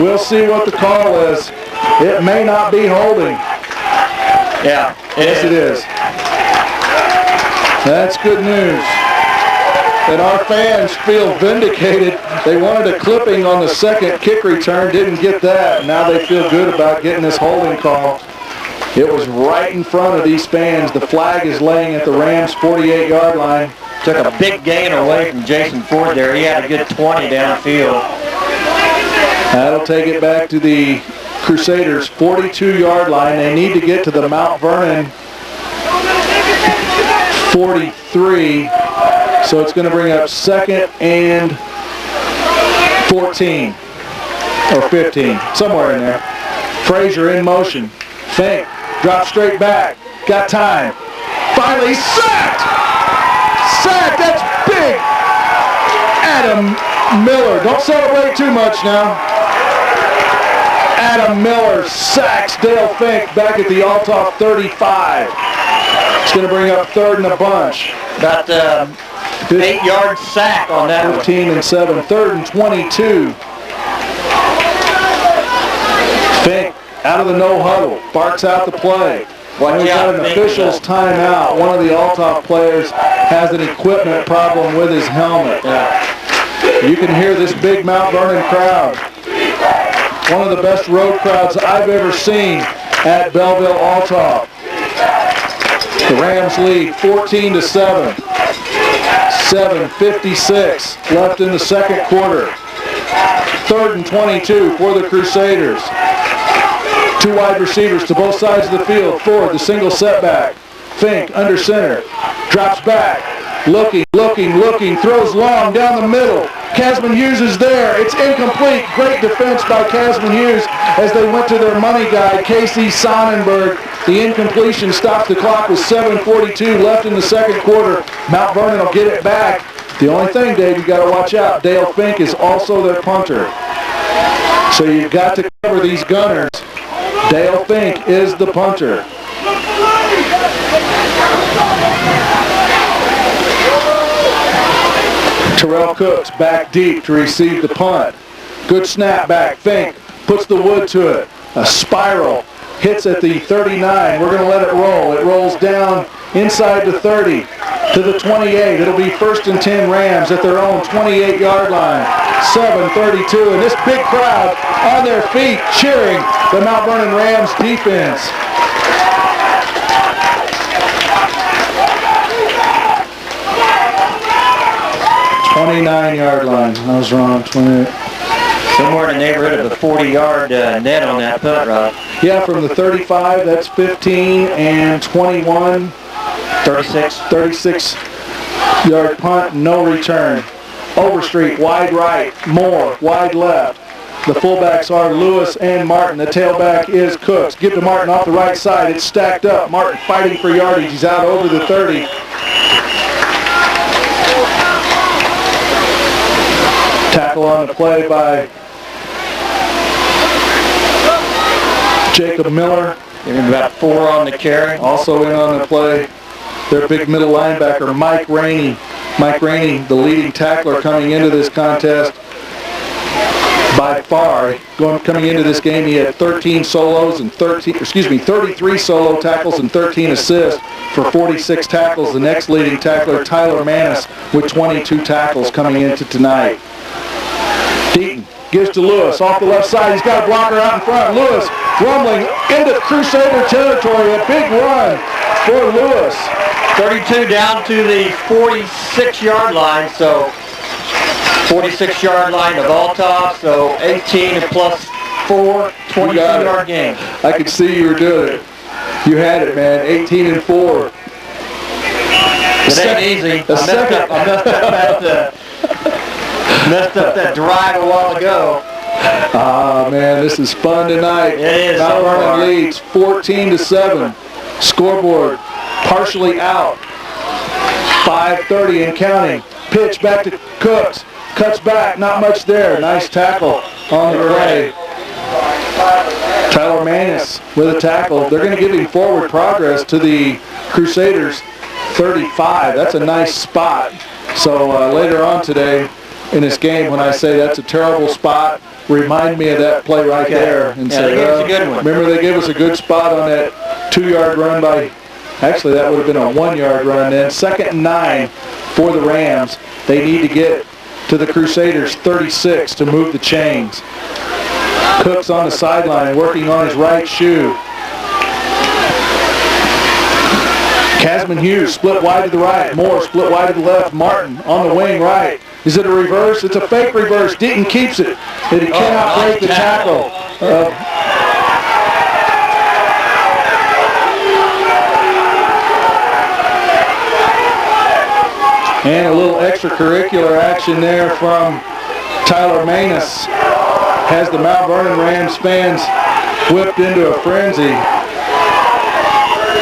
We'll see what the call is. It may not be holding. Yeah. Yes, it is. That's good news. And our fans feel vindicated. They wanted a clipping on the second kick return, didn't get that. Now they feel good about getting this holding call. It was right in front of these fans. The flag is laying at the Rams' 48-yard line. Took a big gain away from Jason Ford there. He had a good 20 downfield. That'll take it back to the Crusaders' 42-yard line. They need to get to the Mount Vernon 43. So it's going to bring up 2nd and 14 or 15, somewhere in there. Frazier in motion. Fink, drop straight back. Got time. Finally sacked! Sacked, that's big! Adam Miller. Don't celebrate too much now. Adam Miller sacks Dale Fink back at the Altholf 35. It's going to bring up 3rd and a bunch. About 8-yard sack on that 15 and 7, 3rd and 22. Fink out of the no huddle, barks out the play. We've got an official's timeout. One of the Altholf players has an equipment problem with his helmet. You can hear this big Mount Vernon crowd. One of the best road crowds I've ever seen at Belleville Altholf. The Rams lead 14-7. 7:56 left in the second quarter. 3rd and 22 for the Crusaders. 2 wide receivers to both sides of the field. Ford, the single setback. Fink under center. Drops back. Looking, throws long down the middle. Casman Hughes is there. It's incomplete. Great defense by Casman Hughes as they went to their money guy, Casey Sonnenberg. The incompletion stops the clock with 7:42 left in the second quarter. Mount Vernon will get it back. The only thing, Dave, you got to watch out. Dale Fink is also their punter. So you've got to cover these gunners. Dale Fink is the punter. Terrell Cooks back deep to receive the punt. Good snap back. Fink puts the wood to it. A spiral. Hits at the 39. We're going to let it roll. It rolls down inside the 30 to the 28. It'll be 1st and 10 Rams at their own 28-yard line. 7:32. And this big crowd on their feet cheering the Mount Vernon Rams defense. .29-yard line. I was wrong. 28. Somewhere in the neighborhood of a 40-yard net on that punt, Rob. Yeah, from the 35, that's 15 and 21. 36-yard punt, no return. Overstreet, wide right. Moore, wide left. The fullbacks are Lewis and Martin. The tailback is Cooks. Give to Martin off the right side. It's stacked up. Martin fighting for yardage. He's out over the 30. Tackle on the play by Jacob Miller. About 4 on the carry. Also in on the play, their big middle linebacker, Mike Rainey. Mike Rainey, the leading tackler coming into this contest by far. Coming into this game, he had 33 solo tackles and 13 assists for 46 tackles. The next leading tackler, Tyler Manis, with 22 tackles coming into tonight. Deaton gives to Lewis off the left side. He's got a blocker out in front. Lewis rumbling into Crusader territory. A big run for Lewis. 32 down to the 46-yard line, so 46-yard line of Altholf, so 18 plus 4, 22-yard game. I could see you were doing it. You had it, man. 18 and 4. It ain't easy. I messed up that drive a while ago. Ah, man, this is fun tonight. It is. Mount Vernon leads 14-7. Scoreboard partially out. 5:30 and counting. Pitch back to Cooks. Cuts back. Not much there. Nice tackle on the play. Tyler Manus with a tackle. They're going to give him forward progress to the Crusaders 35. That's a nice spot. So later on today in this game, when I say that's a terrible spot, remind me of that play right there. And yeah, say, they gave us a good one. Remember they gave us a good spot on that 2-yard run by, actually that would have been a 1-yard run then. 2nd and 9 for the Rams. They need to get to the Crusaders 36 to move the chains. Cooks on the sideline working on his right shoe. Casman Hughes split wide to the right. Moore split wide to the left. Martin on the wing right. Is it a reverse? It's a fake reverse. Deaton keeps it. And he cannot break the tackle. And a little extracurricular action there from Tyler Manus has the Mount Vernon Rams fans whipped into a frenzy.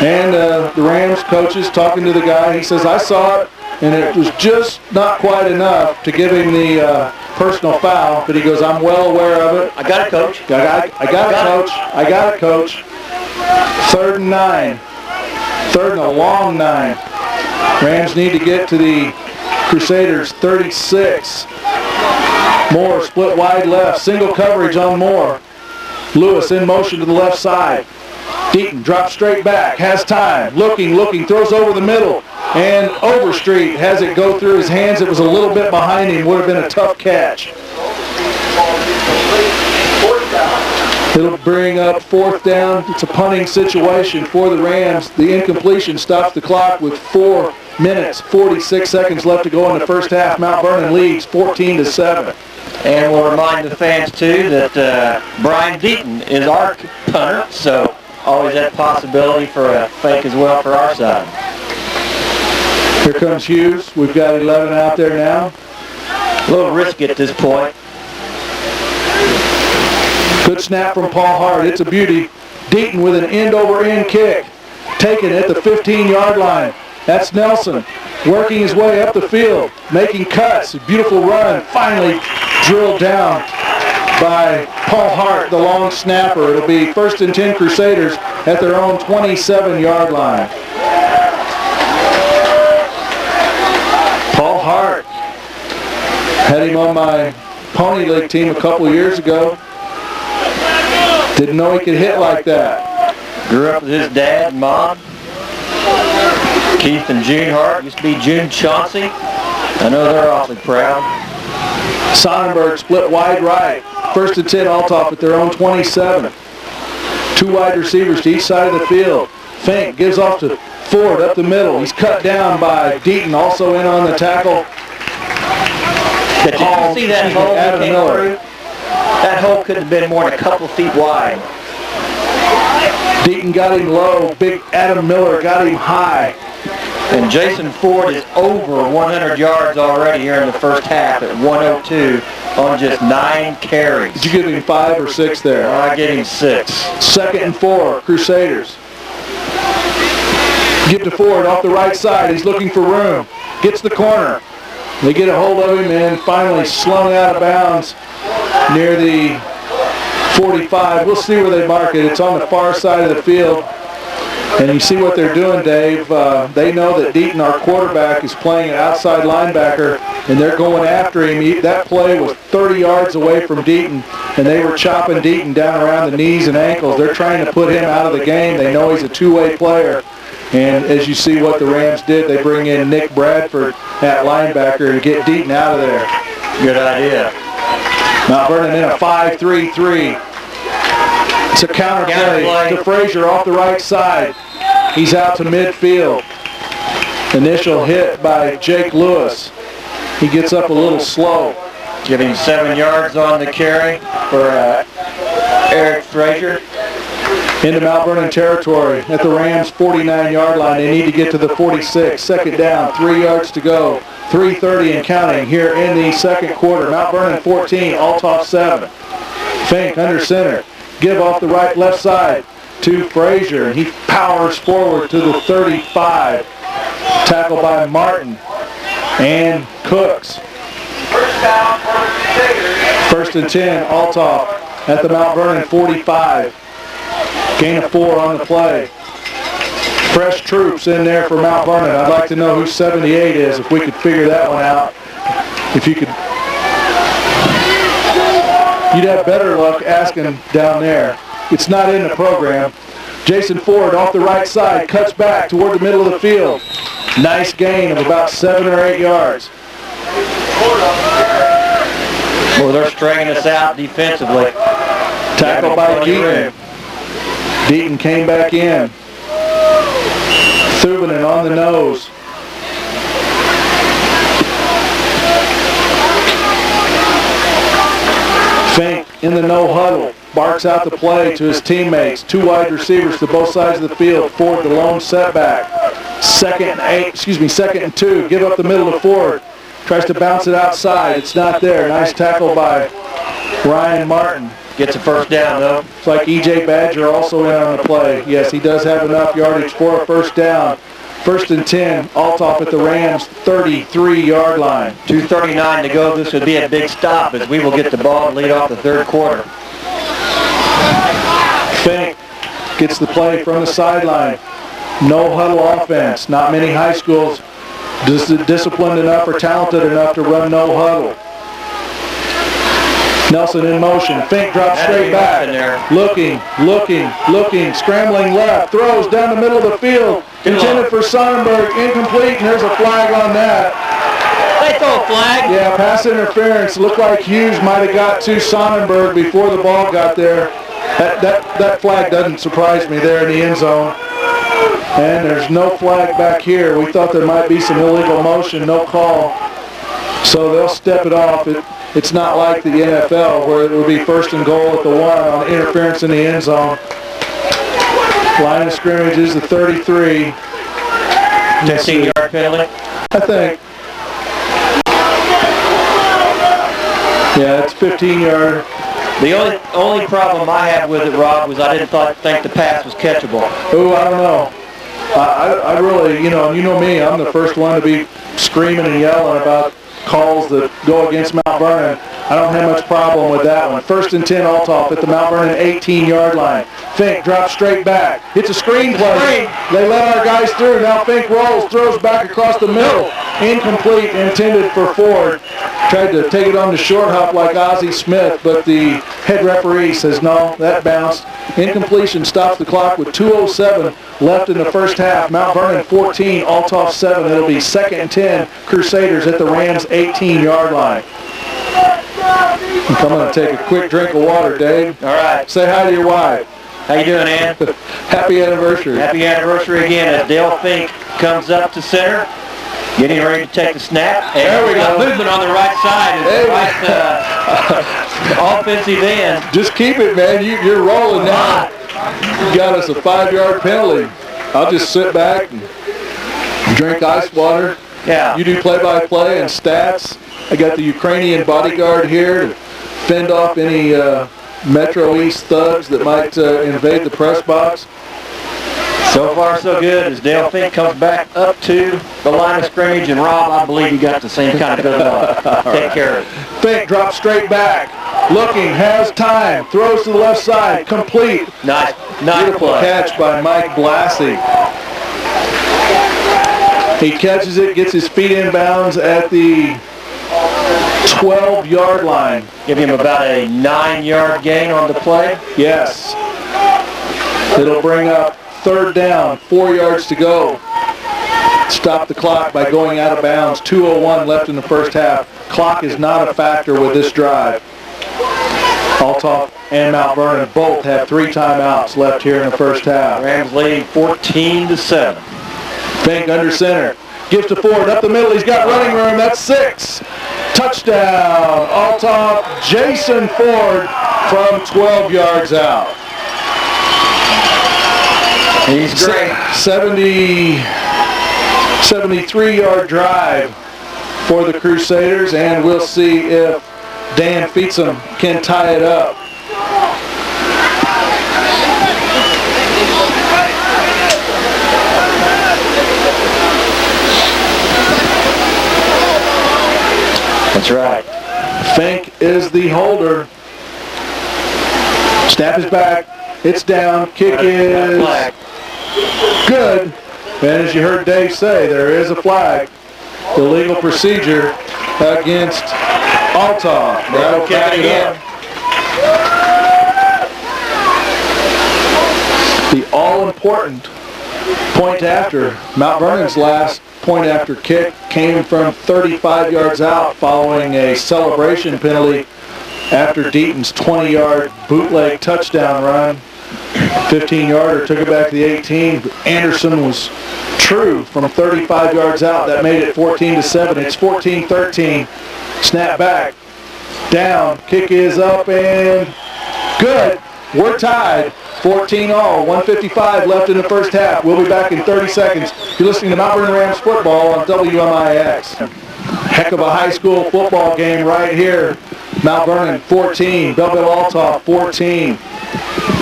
And the Rams coaches talking to the guy. He says, I saw it, and it was just not quite enough to give him the personal foul. But he goes, I'm well aware of it. I got it, Coach. I got it, Coach. I got it, Coach. 3rd and 9. 3rd and a long 9. Rams need to get to the Crusaders 36. Moore split wide left. Single coverage on Moore. Lewis in motion to the left side. Deaton drops straight back, has time, looking, throws over the middle, and Overstreet has it go through his hands. It was a little bit behind him, would have been a tough catch. It'll bring up 4th down. It's a punting situation for the Rams. The incompletion stops the clock with 4 minutes, 46 seconds left to go in the first half. Mount Vernon leads 14-7. And we'll remind the fans, too, that Brian Deaton is our punter, so always that possibility for a fake as well for our side. Here comes Hughes. We've got 11 out there now. A little risky at this point. Good snap from Paul Hart. It's a beauty. Deaton with an end-over-end kick. Taken at the 15-yard line. That's Nelson working his way up the field, making cuts. A beautiful run. Finally drilled down by Paul Hart, the long snapper. It'll be 1st and 10 Crusaders at their own 27-yard line. Paul Hart. Had him on my Pony League team a couple years ago. Didn't know he could hit like that. Grew up with his dad and mom. Keith and June Hart. Used to be June Chauncey. I know they're awfully proud. Sonnenberg split wide right. 1st and 10 Altholf at their own 27. 2 wide receivers to each side of the field. Fink gives off to Ford up the middle. He's cut down by Deaton, also in on the tackle. Did you see that hole that came through? That hole could have been more than a couple feet wide. Deaton got him low. Big Adam Miller got him high. And Jason Ford is over 100 yards already here in the first half at 102 on just 9 carries. Did you give him 5 or 6 there? I gave him 6. 2nd and 4, Crusaders. Give to Ford off the right side. He's looking for room. Gets the corner. They get a hold of him and finally slung out of bounds near the 45. We'll see where they mark it. It's on the far side of the field. And you see what they're doing, Dave. They know that Deaton, our quarterback, is playing an outside linebacker, and they're going after him. That play was 30 yards away from Deaton, and they were chopping Deaton down around the knees and ankles. They're trying to put him out of the game. They know he's a two-way player. And as you see what the Rams did, they bring in Nick Bradford at linebacker and get Deaton out of there. Good idea. Mount Vernon in a 5-3-3. It's a counter play to Frazier off the right side. He's out to midfield. Initial hit by Jake Lewis. He gets up a little slow. Giving 7 yards on the carry for Eric Frazier. Into Mount Vernon territory at the Rams' 49-yard line. They need to get to the 46. Second down, 3 yards to go. 3:30 and counting here in the second quarter. Mount Vernon 14, Altholf 7. Fink under center. Give off the left side to Frazier. He powers forward to the 35. Tackled by Martin and Cooks. First and 10, Altholf at the Mount Vernon 45. Gain of 4 on the play. Fresh troops in there for Mount Vernon. I'd like to know who 78 is, if we could figure that one out. If you could, you'd have better luck asking down there. It's not in the program. Jason Ford off the right side, cuts back toward the middle of the field. Nice gain of about 7 or 8 yards. Well, they're straightening us out defensively. Tackled by Deaton. Deaton came back in. Thubanen on the nose. Fink in the no huddle. Barks out the play to his teammates. 2 wide receivers to both sides of the field. Ford the lone setback. Second and 2. Give up the middle to Ford. Tries to bounce it outside. It's not there. Nice tackle by Ryan Martin. Gets a first down, though. It's like E.J. Badger also in on the play. Yes, he does have enough yardage for a first down. First and 10, Altholf at the Rams' 33-yard line. 2:39 to go. This would be a big stop as we will get the ball and lead off the third quarter. Fink gets the play from the sideline. No huddle offense. Not many high schools disciplined enough or talented enough to run no huddle. Nelson in motion. Fink drops straight back. Looking, scrambling left. Throws down the middle of the field. Intended for Sonnenberg. Incomplete, and there's a flag on that. They throw a flag? Yeah, pass interference. Looked like Hughes might have got to Sonnenberg before the ball got there. That flag doesn't surprise me there in the end zone. And there's no flag back here. We thought there might be some illegal motion, no call. So they'll step it off. It's not like the NFL where it would be first and goal at the 1 on interference in the end zone. Line of scrimmage is the 33. 15-yard penalty? I think. Yeah, it's 15-yard. The only problem I have with it, Rob, was I didn't think the pass was catchable. Oh, I don't know. I really, you know me, I'm the first one to be screaming and yelling about calls that go against Mount Vernon. I don't have much problem with that one. First and 10, Altholf at the Mount Vernon 18-yard line. Fink drops straight back. Hits a screen play. They let our guys through. Now Fink rolls, throws back across the middle. Incomplete, intended for Ford. Tried to take it on the short hop like Ozzie Smith, but the head referee says no, that bounced. Incompletion stops the clock with 2:07 left in the first half. Mount Vernon 14, Altholf 7. It'll be second and 10, Crusaders at the Rams 18-yard line. I'm coming to take a quick drink of water, Dave. All right. Say hi to your wife. How you doing, Ann? Happy anniversary. Happy anniversary again as Dale Fink comes up to center. Getting ready to take the snap. And there we go. Movement on the right side. Offensive end. Just keep it, man. You're rolling now. You got us a 5-yard penalty. I'll just sit back and drink ice water. Yeah. You do play-by-play and stats. I got the Ukrainian bodyguard here to fend off any Metro East thugs that might invade the press box. So far, so good as Dale Fink comes back up to the line of scrimmage. And Rob, I believe you got the same kind of good ball. Take care of it. Fink drops straight back. Looking, has time. Throws to the left side. Complete. Nice Beautiful play. Catch by Mike Blassie. He catches it, gets his feet in bounds at the 12-yard line. Give him about a 9-yard gain on the play. Yes. It'll bring up third down, 4 yards to go. Stop the clock by going out of bounds. 2:01 left in the first half. Clock is not a factor with this drive. Altholf and Mount Vernon both have 3 timeouts left here in the first half. Rams leading 14-7. Fink under center. Gives to Ford. Up the middle. He's got running room. That's 6. Touchdown. Altholf. Jason Ford from 12 yards out. He's great. 73-yard drive for the Crusaders, and we'll see if Dan Feetsum can tie it up. That's right. Fink is the holder. Snap is back. It's down. Kick is good. And as you heard Dave say, there is a flag. Illegal procedure against Altholf. That'll kick it again. The all-important point after. Mount Vernon's last point after kick came from 35 yards out following a celebration penalty after Deaton's 20-yard bootleg touchdown run. 15-yarder took it back to the 18. Anderson was true from 35 yards out. That made it 14-7. It's 14-13. Snap back. Down. Kick is up and good. We're tied. 14-all. 1:55 left in the first half. We'll be back in 30 seconds. You're listening to Mount Vernon Rams football on WMIX. Heck of a high school football game right here. Mount Vernon 14. Belleville Altholf 14.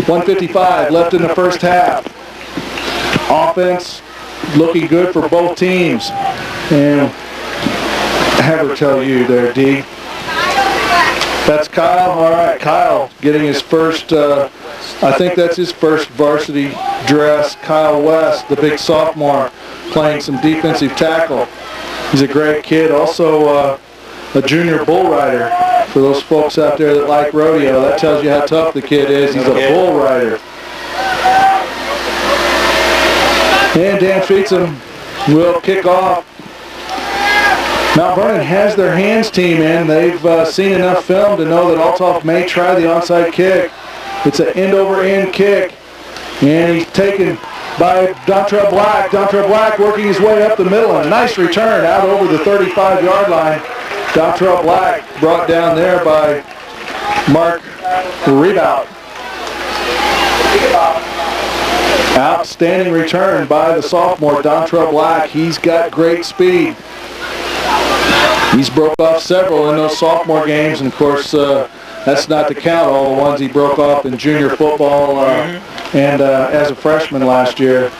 1:55 left in the first half. Offense looking good for both teams. And have her tell you there, D. That's Kyle. All right, Kyle getting his first, I think that's his first varsity dress. Kyle West, the big sophomore, playing some defensive tackle. He's a great kid. Also a junior bull rider. For those folks out there that like rodeo, that tells you how tough the kid is. He's a bull rider. And Dan Feetsum will kick off. Mount Vernon has their hands team in. They've seen enough film to know that Altholf may try the onside kick. It's an end-over-end kick. And he's taken by Dontrell Black. Dontrell Black working his way up the middle. A nice return out over the 35-yard line. Dontrell Black brought down there by Mark Rebout. Outstanding return by the sophomore, Dontrell Black. He's got great speed. He's broke off several in those sophomore games, and of course, that's not to count all the ones he broke off in junior football and as a freshman last year.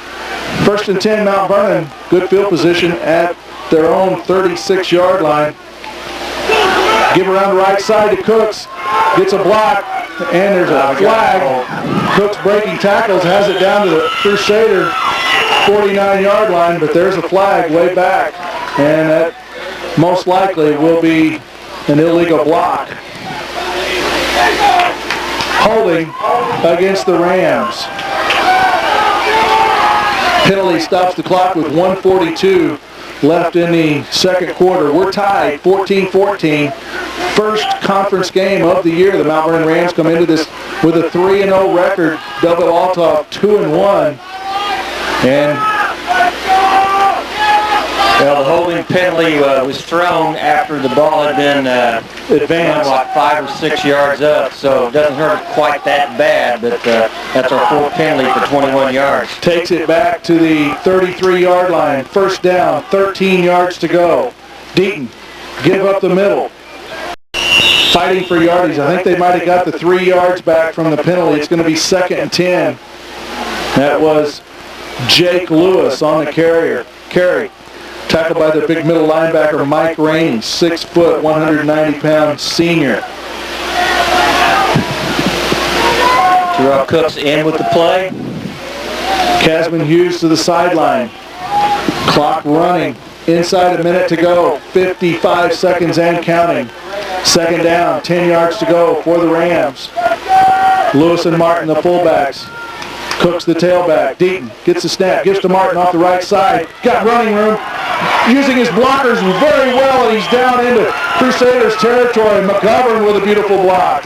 1st and 10, Mount Vernon. Good field position at their own 36-yard line. Give around the right side to Cooks. Gets a block, and there's a flag. Cooks breaking tackles, has it down to the Crusader 49-yard line, but there's a flag way back, and that most likely will be an illegal block. Holding against the Rams. Penalty stops the clock with 1:42 left in the second quarter. We're tied 14-14. First conference game of the year. The Mount Vernon Rams come into this with a 3-0 record. Belleville Altholf 2-1. And well, the holding penalty was thrown after the ball had been advanced like 5 or 6 yards up, so it doesn't hurt quite that bad, but that's our 4th penalty for 21 yards. Takes it back to the 33-yard line. First down, 13 yards to go. Deaton, give up the middle. Fighting for yardage. I think they might have got the 3 yards back from the penalty. It's going to be 2nd and 10. That was Jake Lewis on the carry. Tackled by the big middle linebacker, Mike Rainey, 6 foot, 190-pound senior. Terrell Cooks in with the play. Casman Hughes to the sideline. Clock running. Inside a minute to go. 55 seconds and counting. Second down, 10 yards to go for the Rams. Lewis and Martin, the fullbacks. Cooks the tailback. Deaton gets the snap, gives to Martin off the right side. Got running room. Using his blockers very well, and he's down into Crusaders territory. McGovern with a beautiful block.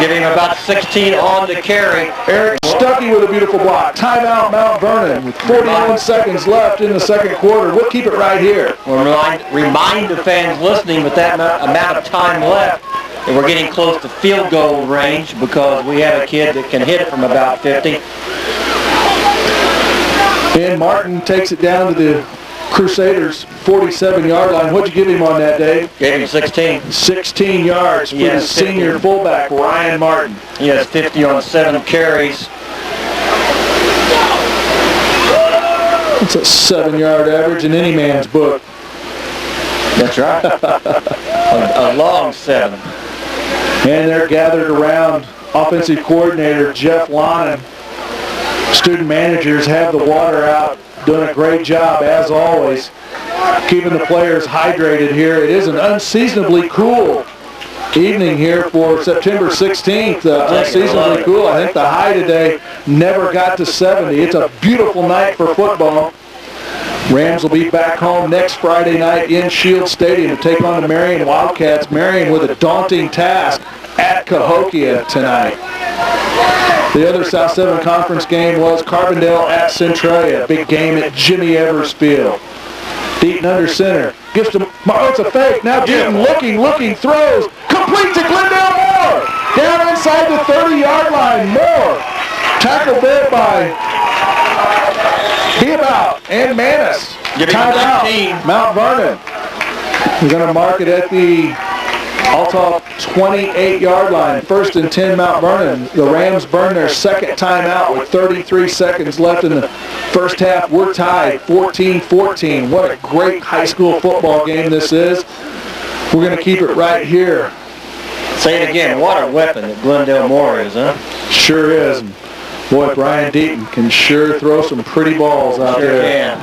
giving him about 16 on the carry. Eric Stuckey with a beautiful block. Timeout, Mount Vernon, with 41 seconds left in the second quarter. We'll keep it right here. We'll remind the fans listening with that amount of time left that we're getting close to field goal range because we have a kid that can hit it from about 50. And Martin takes it down to the Crusaders' 47-yard line. What'd you give him on that, Dave? Gave him 16. 16 yards for the senior fullback, Ryan Martin. He has 50 on 7 carries. It's a 7-yard average in any man's book. That's right. a long 7. And they're gathered around offensive coordinator Jeff Lonnan. Student managers have the water out, doing a great job, as always, keeping the players hydrated here. It is an unseasonably cool evening here for September 16th. Unseasonably cool. I think the high today never got to 70. It's a beautiful night for football. Rams will be back home next Friday night in Shield Stadium to take on the Marion Wildcats. Marion with a daunting task at Cahokia tonight. The other South 7 Conference game was Carbondale at Centralia. Big game at Jimmy Evers Field. Deaton under center. Gives to, oh, it's a fake. Now Deaton looking, throws. Complete to Glendale Moore. Down inside the 30-yard line. Moore. Tackled there by Beabout and Manis. Timeout. Mount Vernon. We're going to mark it at the Altholf 28-yard line. 1st and 10 Mount Vernon. The Rams burn their second timeout with 33 seconds left in the first half. We're tied 14-14. What a great high school football game this is. We're going to keep it right here. Say it again. What a weapon that Glendale Moore is, huh? Sure is. Boy, Brian Deaton can sure throw some pretty balls out there. Can.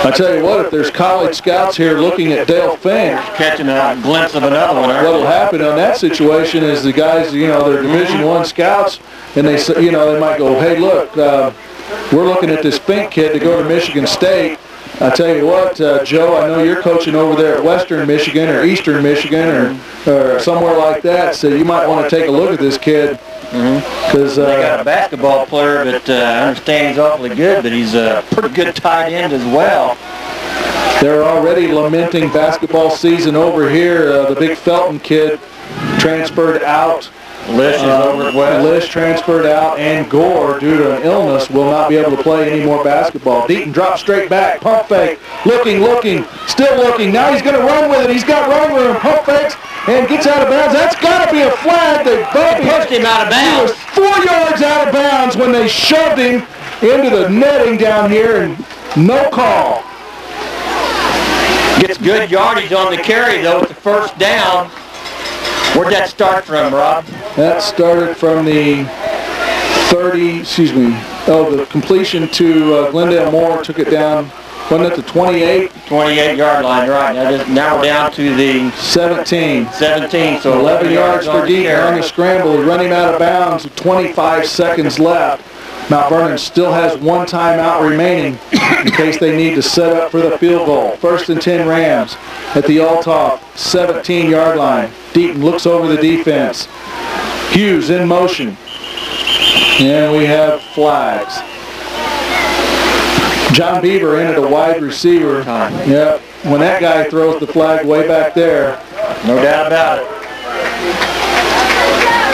I tell you what, if there's college scouts here looking at Dale Fink, catching a glimpse of another one. What'll happen on that situation is the guys, they're Division I scouts, and they might go, hey, look, we're looking at this Fink kid to go to Michigan State. I tell you what, Joe, I know you're coaching over there at Western Michigan or Eastern Michigan or somewhere like that, so you might want to take a look at this kid. Because they got a basketball player that I understand he's awfully good, but he's a pretty good tight end as well. They're already lamenting basketball season over here. The big Felton kid transferred out. Lish is over as well. Lish transferred out, and Gore, due to an illness, will not be able to play any more basketball. Deaton drops straight back, pump fake, looking, still looking. Now he's going to run with it. He's got running room, pump fakes, and gets out of bounds. That's got to be a flag. They pushed him out of bounds. He was 4 yards out of bounds when they shoved him into the netting down here, and no call. Gets good yardage on the carry, though, with the first down. Where'd that start from, Rob? That started from the 30, the completion to Glendale Moore took it down, wasn't it the 28? 28-yard line, right. Now we're down to the 17. 17, so 11 yards for Deaton on the scramble. Running out of bounds with 25 seconds left. Mount Vernon still has one timeout remaining in case they need to set up for the field goal. 1st and 10 Rams at the Altholf 17-yard line. Deaton looks over the defense. Hughes in motion. And we have flags. John Beaver in at a wide receiver. Yep. When that guy throws the flag way back there. No doubt about it.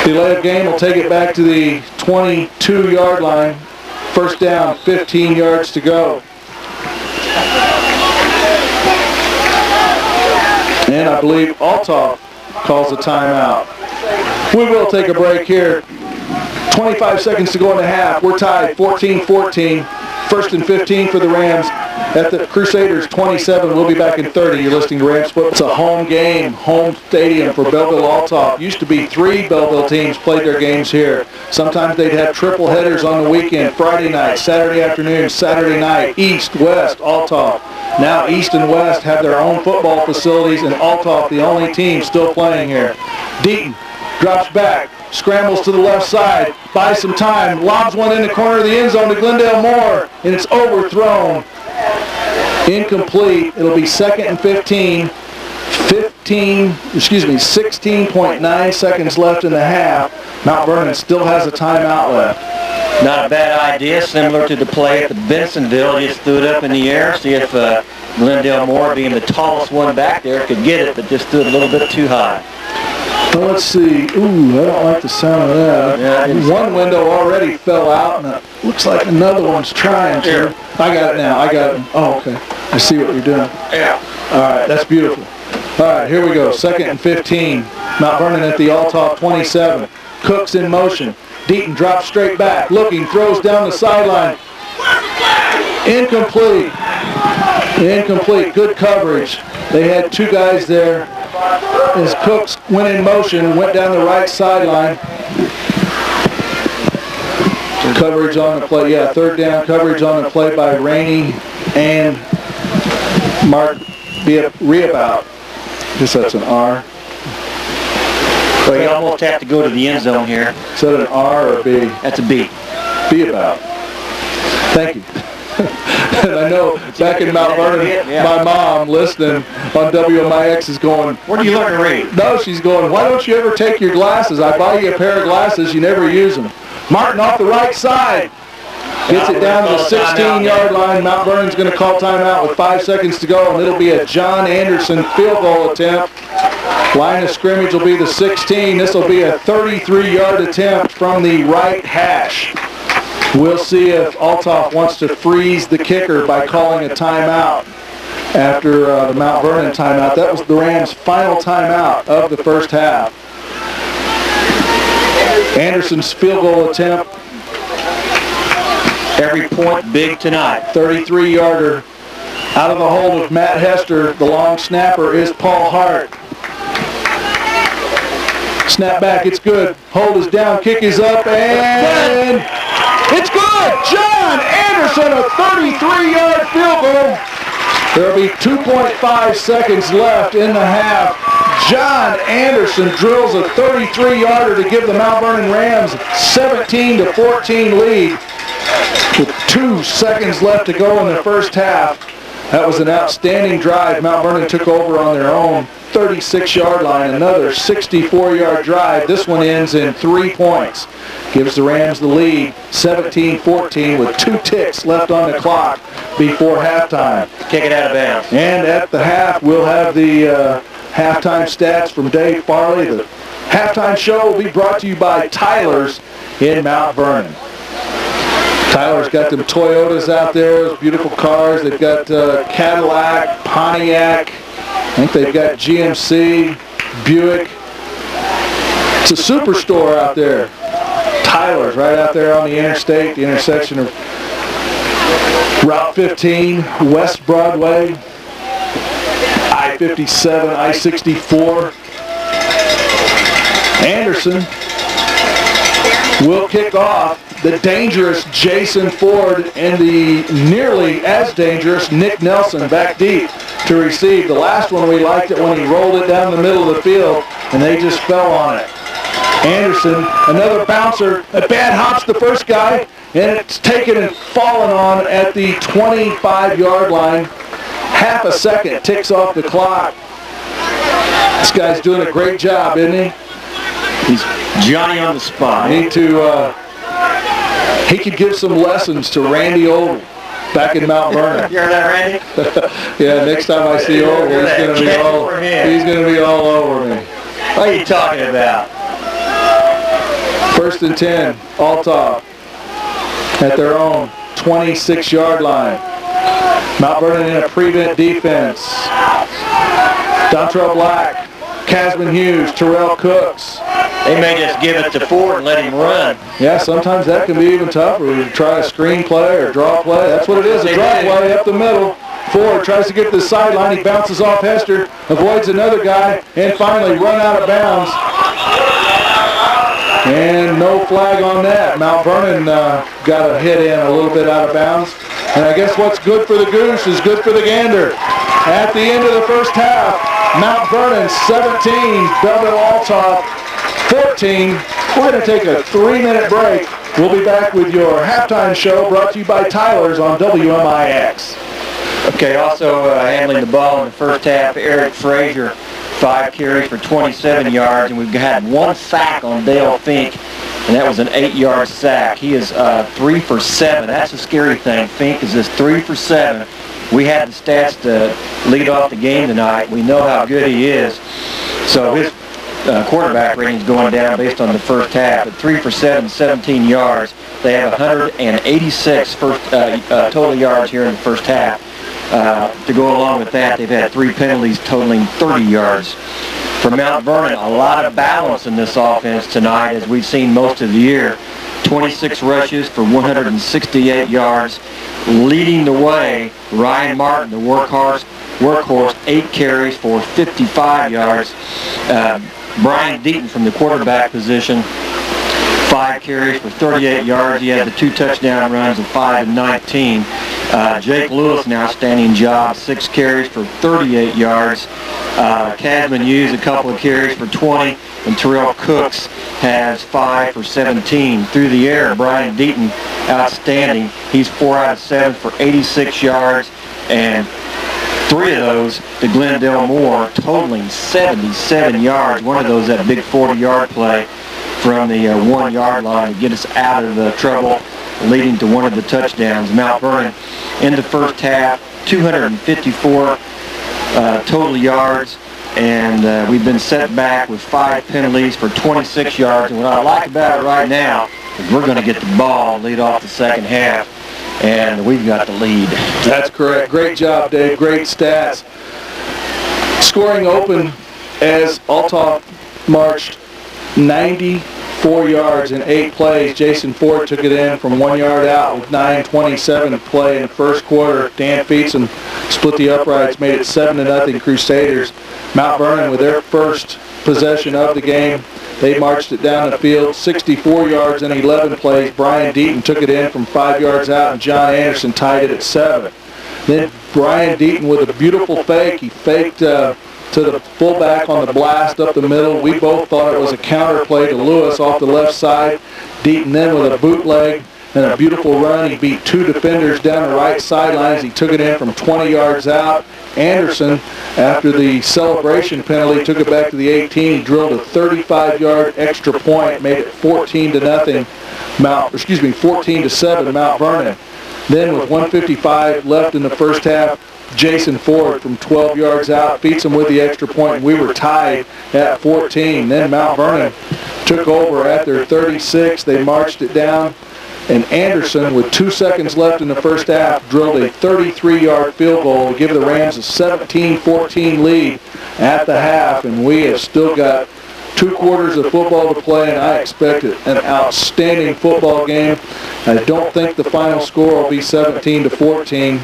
Delay of game will take it back to the 22-yard line. First down, 15 yards to go. And I believe Altholf calls a timeout. We will take a break here. 25 seconds to go in the half. We're tied 14-14. 1st and 15 for the Rams at the Crusaders 27. We'll be back in 30. You're listening to Rams Football. It's a home game, home stadium for Belleville Altholf. Used to be 3 Belleville teams played their games here. Sometimes they'd have triple headers on the weekend, Friday night, Saturday afternoon, Saturday night, East, West, Altholf. Now East and West have their own football facilities, and Altholf, the only team still playing here. Deaton drops back, scrambles to the left side, buys some time, lobs one in the corner of the end zone to Glendale Moore, and it's overthrown. Incomplete. It'll be 2nd and 15. 16.9 seconds left in the half. Mount Vernon still has a timeout left. Not a bad idea, similar to the play at the Bensonville. Just threw it up in the air, see if Glendale Moore, being the tallest one back there, could get it, but just threw it a little bit too high. Well, let's see. Ooh, I don't like the sound of that. Yeah, one window already fell out, and it looks like another one's trying to. Here. I got it now. I got it. Oh, okay. I see what you're doing. Yeah. All right, that's beautiful. All right, here we go. 2nd and 15. Mount Vernon at the Altholf 27. Cooks in motion. Deaton drops straight back. Looking, throws down the sideline. Incomplete. Incomplete. Good coverage. They had two guys there. As Cooks went in motion, went down the right sideline. Coverage on the play. Yeah, 3rd down coverage on the play by Rainey and Mark Reabout. I guess that's an R. Well, you almost have to go to the end zone here. Is that an R or a B? That's a B. Be about. Thank you. And I know back in Mount Vernon, my mom listening on WMIX is going, where do you learn to read? No, she's going, why don't you ever take your glasses? I buy you a pair of glasses, you never use them. Martin off the right side. Gets it down to the 16-yard line. Mount Vernon's going to call timeout with 5 seconds to go, and it'll be a John Anderson field goal attempt. Line of scrimmage will be the 16. This will be a 33-yard attempt from the right hash. We'll see if Altholf wants to freeze the kicker by calling a timeout after the Mount Vernon timeout. That was the Rams' final timeout of the first half. Anderson's field goal attempt. Every point big tonight. 33-yarder out of the hold of Matt Hester. The long snapper is Paul Hart. Snap back, it's good. Hold is down, kick is up, and it's good! John Anderson, a 33-yard field goal. There'll be 2.5 seconds left in the half. John Anderson drills a 33-yarder to give the Mount Vernon Rams 17-14 lead. With 2 seconds left to go in the first half. That was an outstanding drive. Mount Vernon took over on their own 36-yard line. Another 64-yard drive. This one ends in 3 points. Gives the Rams the lead, 17-14, with 2 ticks left on the clock before halftime. Kick it out of bounds. And at the half, we'll have the halftime stats from Dave Farley. The halftime show will be brought to you by Tyler's in Mount Vernon. Tyler's got them Toyotas out there, those beautiful cars. They've got Cadillac, Pontiac. I think they've got GMC, Buick. It's a superstore out there. Tyler's right out there on the interstate, the intersection of Route 15, West Broadway, I-57, I-64. Anderson will kick off. The dangerous Jason Ford and the nearly as dangerous Nick Nelson back deep to receive. The last one we liked it when he rolled it down the middle of the field and they just fell on it. Anderson, another bouncer, a bad hops the first guy, and it's taken and fallen on at the 25-yard line. Half a second ticks off the clock. This guy's doing a great job, isn't he? He's Johnny on the spot. Need to, he could give some lessons to Randy Oval back in Mount Vernon. You heard that, Randy? Yeah, next time I see Oval, he's going to be all over me. What are you talking about? 1st and 10, Altholf at their own 26-yard line. Mount Vernon in a prevent defense. Dontrell Black, Casman Hughes, Terrell Cooks. They may just give it to Ford and let him run. Yeah, sometimes that can be even tougher. We try a screen play or draw play. That's what it is, a draw play up the middle. Ford tries to get to the sideline. He bounces off Hester, avoids another guy, and finally run out of bounds. And no flag on that. Mount Vernon got a hit in a little bit out of bounds. And I guess what's good for the goose is good for the gander. At the end of the first half, Mount Vernon 17, Belleville Altholf 14. We're going to take a 3-minute break. We'll be back with your halftime show brought to you by Tyler's on WMIX. Okay, also handling the ball in the first half, Eric Frazier 5 carries for 27 yards, and we've had 1 sack on Dale Fink, and that was an 8-yard sack. He is 3 for 7. That's a scary thing. Fink is just 3 for 7. We had the stats to lead off the game tonight. We know how good he is. So his quarterback rating is going down based on the first half. But 3 for 7, 17 yards. They have 186 total yards here in the first half. To go along with that, they've had 3 penalties totaling 30 yards. For Mount Vernon, a lot of balance in this offense tonight, as we've seen most of the year. 26 rushes for 168 yards. Leading the way, Ryan Martin, the workhorse, 8 carries for 55 yards. Brian Deaton from the quarterback position, 5 carries for 38 yards. He had the 2 touchdown runs of 5 and 19. Jake Lewis, an outstanding job, 6 carries for 38 yards. Casman used a couple of carries for 20, and Terrell Cooks has 5 for 17. Through the air, Brian Deaton, outstanding. He's 4 out of 7 for 86 yards, and 3 of those to Glendale Moore, totaling 77 yards. One of those, that big 40-yard play from the 1-yard line to get us out of the trouble, leading to one of the touchdowns. Mount Vernon in the first half, 254 total yards, and we've been set back with 5 penalties for 26 yards. And what I like about it right now is we're going to get the ball, lead off the second half, and we've got the lead. That's correct. Great job, Dave. Great stats. Scoring open as Altholf marched 94 yards in 8 plays. Jason Ford took it in from 1 yard out with 9:27 to play in the first quarter. Dan Feetson split the uprights, made it 7-0 Crusaders. Mount Vernon with their first possession of the game. They marched it down the field, 64 yards in 11 plays. Brian Deaton took it in from 5 yards out, and John Anderson tied it at 7. Then Brian Deaton with a beautiful fake. He faked to the fullback on the blast up the middle. We both thought it was a counter play to Lewis off the left side. Deaton then with a bootleg and a beautiful run. He beat 2 defenders down the right sidelines. He took it in from 20 yards out. Anderson, after the celebration penalty, took it back to the 18. He drilled a 35-yard extra point, made it 14-7 Mount Vernon. Then with 1:55 left in the first half, Jason Ford from 12 yards out beats him with the extra point, and we were tied at 14. Then Mount Vernon took over at their 36. They marched it down, and Anderson, with 2 seconds left in the first half, drilled a 33-yard field goal to give the Rams a 17-14 lead at the half, and we have still got 2 quarters of football to play, and I expect an outstanding football game. I don't think the final score will be 17-14.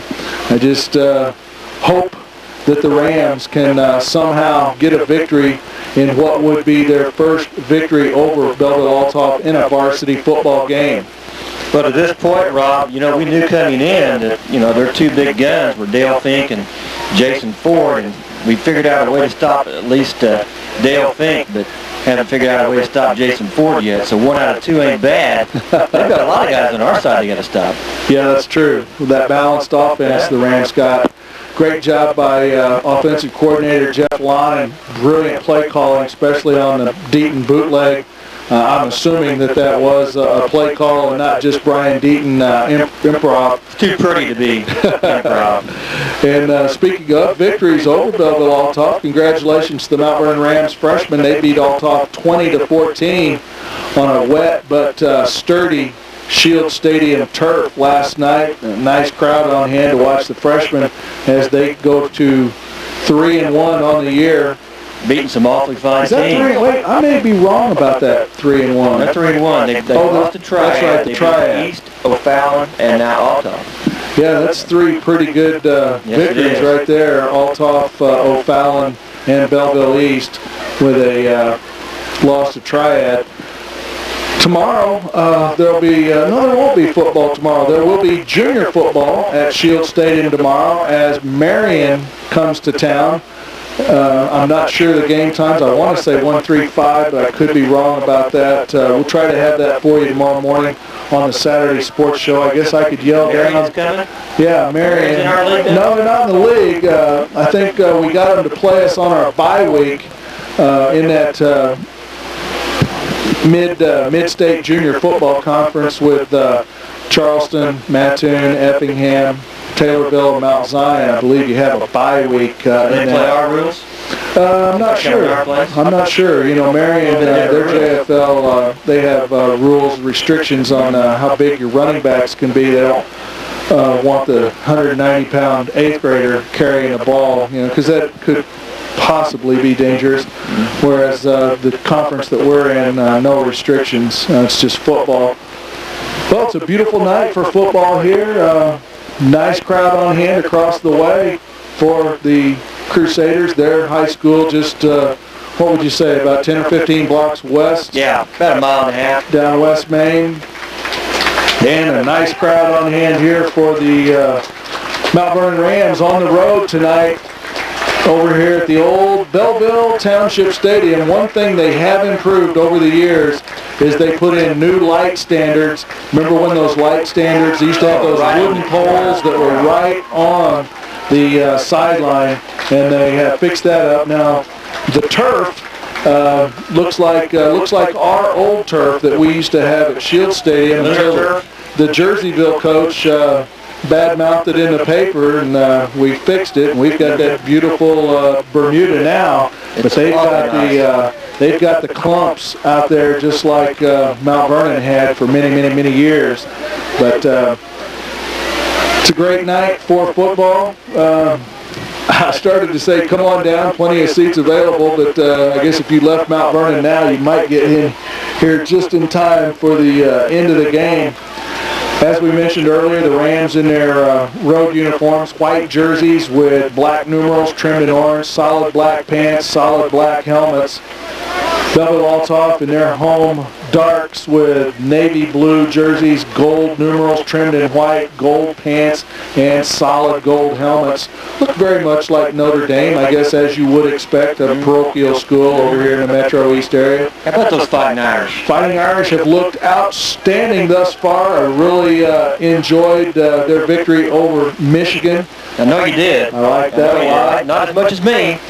I just hope that the Rams can somehow get a victory in what would be their first victory over Belleville Altholf in a varsity football game. But at this point, Rob, we knew coming in that, their 2 big guns were Dale Fink and Jason Ford, and we figured out a way to stop at least Dale Fink, but haven't figured out a way to stop Jason Ford yet. So 1 out of 2 ain't bad. They've got a lot of guys on our side they got to stop. Yeah, that's true. With that balanced offense the Rams got. Great job by offensive coordinator Jeff Lon, brilliant play calling, especially on the Deaton bootleg. I'm assuming that was a play call and not just Brian Deaton improv. It's too pretty to be improv. And speaking of victories over Belleville Altholf, congratulations to the Mount Vernon Rams freshmen. They beat Altholf 20-14 on a wet but sturdy Shield Stadium turf last night. A nice crowd on hand to watch the freshmen as they go to 3-1 on the year. Beating some awfully fine teams. Wait, I may be wrong about that 3-1. They're 3-1. They lost to Triad. That's right, the Triad. East, O'Fallon, and now Altholf. Yeah, that's 3 pretty good victories right there. Altholf, O'Fallon, and Belleville East with a loss to Triad. Tomorrow, there'll be, there won't be football tomorrow. There will be junior football at Shield Stadium tomorrow as Marion comes to town. I'm not sure the game times. I want to say 1:35, but I could be wrong about that. We'll try to have that for you tomorrow morning on the Saturday Sports Show. I guess I could yell Marion's down. coming? Yeah, Marion. In our league then? No, they're not in the league. I think we got them to play us on our bye week in that mid-state junior football conference with Charleston, Mattoon, Effingham, Taylorville, and Mount Zion. I believe you have a bye week. Do they play our rules? I'm not sure. I'm not sure. You know, Marion, their JFL, they have rules, restrictions on how big your running backs can be. They don't want the 190-pound 8th grader carrying a ball, you know, because that could possibly be dangerous. Whereas the conference that we're in, no restrictions. It's just football. Well, it's a beautiful night for football here. Nice crowd on hand across the way for the Crusaders. Their high school just, what would you say, about 10 or 15 blocks west? Yeah, about a mile and a half. Down West Main. And a nice crowd on hand here for the Mount Vernon Rams on the road tonight over here at the old Belleville Township Stadium. One thing they have improved over the years is they put in new light standards. Remember when those light standards, they used to have those wooden poles that were right on the sideline, and they have fixed that up. Now, the turf looks like our old turf that we used to have at Shield Stadium until the Jerseyville coach bad-mouthed it in the paper, and we fixed it, and we've got that beautiful Bermuda now. But they've got the clumps out there just like Mount Vernon had for many years. But it's a great night for football. I started to say, come on down, plenty of seats available, but I guess if you left Mount Vernon now, you might get in here just in time for the end of the game. As we mentioned earlier, the Rams in their road uniforms, white jerseys with black numerals trimmed in orange, solid black pants, solid black helmets. Belleville Altholf in their home darks with navy blue jerseys, gold numerals trimmed in white, gold pants, and solid gold helmets. Look very much like Notre Dame, I guess, as you would expect, a parochial school over here in the Metro East area. How about those Fighting Irish? Fighting Irish have looked outstanding thus far. I really enjoyed their victory over Michigan. I know you did. I like that a lot. Not as much as me.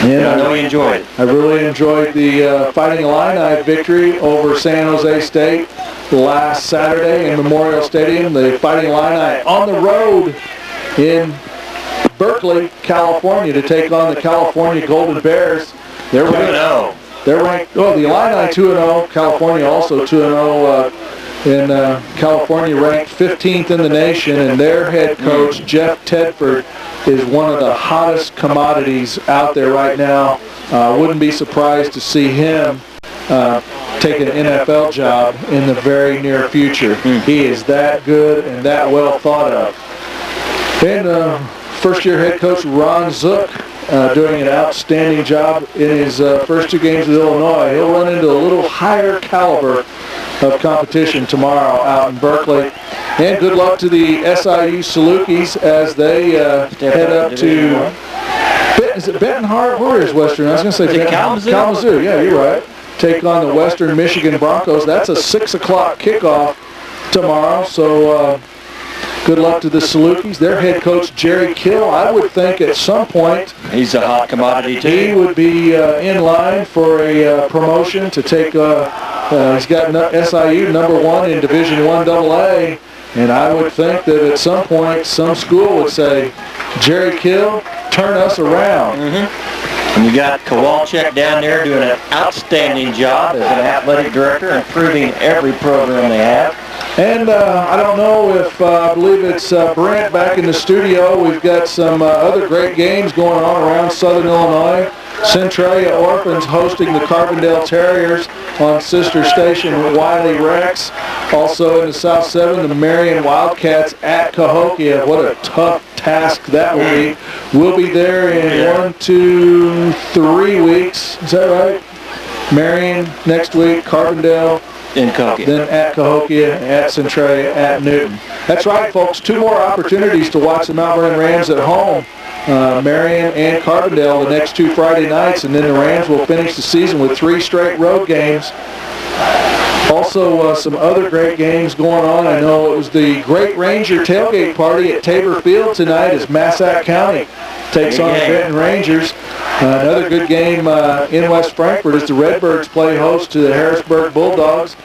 Yeah, I know you enjoyed it. I really enjoyed the Fighting Illini victory over San Jose State last Saturday in Memorial Stadium. The Fighting Illini on the road in Berkeley, California, to take on the California Golden Bears. They're ranked. They're ranked. Oh, the Illini 2-0. California also 2-0. In California, ranked 15th in the nation, and their head coach, Jeff Tedford, is one of the hottest commodities out there right now. Wouldn't be surprised to see him take an NFL job in the very near future. He is that good and that well thought of. And first-year head coach Ron Zook doing an outstanding job in his first 2 games with Illinois. He'll run into a little higher caliber of competition tomorrow out in Berkeley. And good luck to the SIU Salukis as they head up to, is it Benton Harbor? Where is Western? I was going to say Kalamazoo. Yeah, you're right. Take on the Western Michigan Broncos. That's a 6 o'clock kickoff tomorrow. So good luck to the Salukis. Their head coach, Jerry Kill, I would think at some point, he's a hot commodity too. He would be in line for a promotion to take, he's got SIU #1 in Division I AA, and I would think that at some point some school would say, Jerry Kill, turn us around. And you got Kowalczyk down there doing an outstanding job as an athletic director, improving every program they have. And I don't know if, I believe it's Brent back in the studio. We've got some other great games going on around Southern Illinois. Centralia Orphans hosting the Carbondale Terriers on sister station Wiley Rex. Also in the South 7, the Marion Wildcats at Cahokia. What a tough task that will be. We'll be there in 1, 2, 3 weeks. Is that right? Marion next week, Carbondale. In Cahokia. Then at Cahokia, at Centralia, at Newton. That's right, folks. 2 more opportunities to watch the Mount Vernon Rams at home Marion, and Carbondale the next 2 Friday nights, and then the Rams will finish the season with 3 straight road games. Also, some other great games going on. I know it was the Great Ranger Tailgate Party at Tabor Field tonight as Massac County takes on the Benton Rangers. Another good game in West Frankfort as the Redbirds play host to the Harrisburg Bulldogs.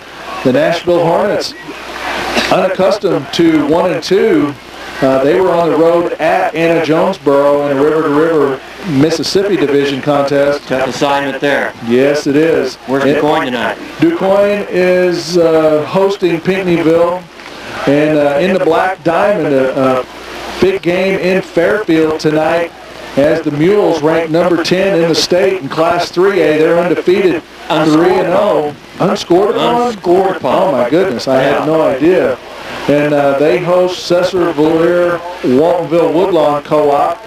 The Nashville Hornets, unaccustomed to 1-2, they were on the road at Anna Jonesboro in a river-to-river Mississippi division contest. Tough assignment there. Yes, it is. Where's DuQuoin tonight? DuQuoin is hosting Pinckneyville, and in the Black Diamond, a big game in Fairfield tonight as the Mules rank number 10 in the state in Class 3A. They're undefeated, 3-0. Unscored upon? Unscored upon. Oh my goodness, I had no idea. And they host Cesar Valier Waltonville Woodlawn Co-op.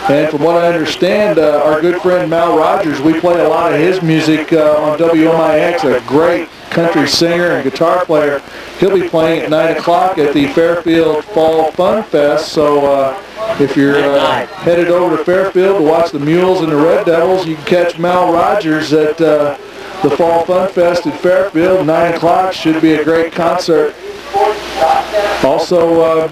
And from what I understand, our good friend Mal Rogers, we play a lot of his music on WMIX, a great country singer and guitar player. He'll be playing at 9 o'clock at the Fairfield Fall Fun Fest. So if you're headed over to Fairfield to watch the Mules and the Red Devils, you can catch Mal Rogers at the Fall Fun Fest at Fairfield. 9 o'clock should be a great concert. Also,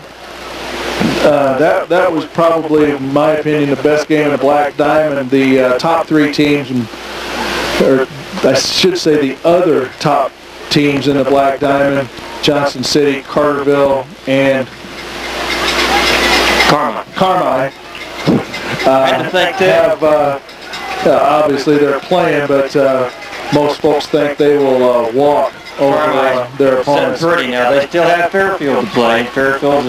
that was probably, in my opinion, the best game in the Black Diamond. The top 3 teams, or I should say the other top teams in the Black Diamond, Johnson City, Carterville, and Carmine. Have, obviously they're playing, but most folks think they will walk over their opponents. Pretty now. They still have Fairfield to play. Fairfield's,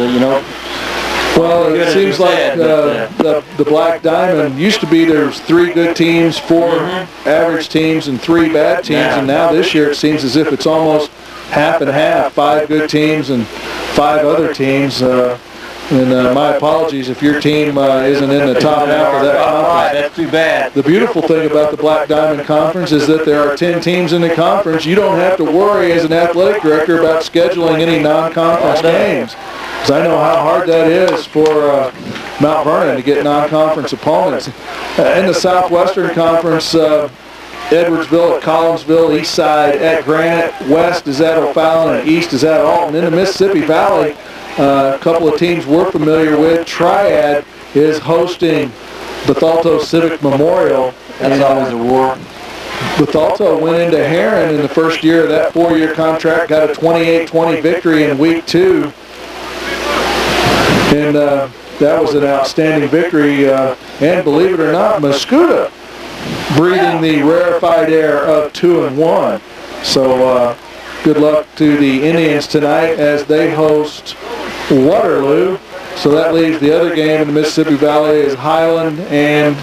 well, it seems like the Black Diamond used to be there's 3 good teams, 4 average teams, and 3 bad teams, and now this year it seems as if it's almost half and half, 5 good teams and 5 other teams. And my apologies if your team isn't in the top half of that conference. That's too bad. The beautiful thing about the Black Diamond Conference is that there are 10 teams in the conference. You don't have to worry as an athletic director about scheduling any non-conference games. Because I know how hard that is for Mount Vernon to get non-conference opponents. In the Southwestern Conference, Edwardsville at Collinsville, East Side at Granite, West is at O'Fallon, and East is at Alton. In the Mississippi Valley, a couple of teams we're familiar with. Triad is hosting Bethalto Civic Memorial. That's always a war. Bethalto went into Heron in the first year of that 4-year contract, got a 28-20 victory in week 2. And that was an outstanding victory. And believe it or not, Mascoutah breathing the rarefied air of 2-1. So good luck to the Indians tonight as they host Waterloo. So that leaves the other game in the Mississippi Valley is Highland and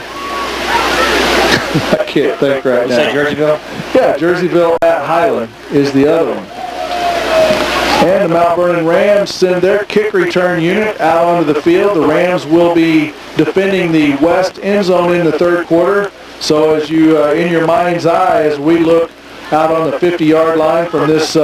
I can't think right now. Is that Jerseyville? Yeah, Jerseyville at Highland is the other one. And the Mount Vernon Rams send their kick return unit out onto the field. The Rams will be defending the west end zone in the 3rd quarter. So as you, in your mind's eye, as we look out on the 50-yard line from this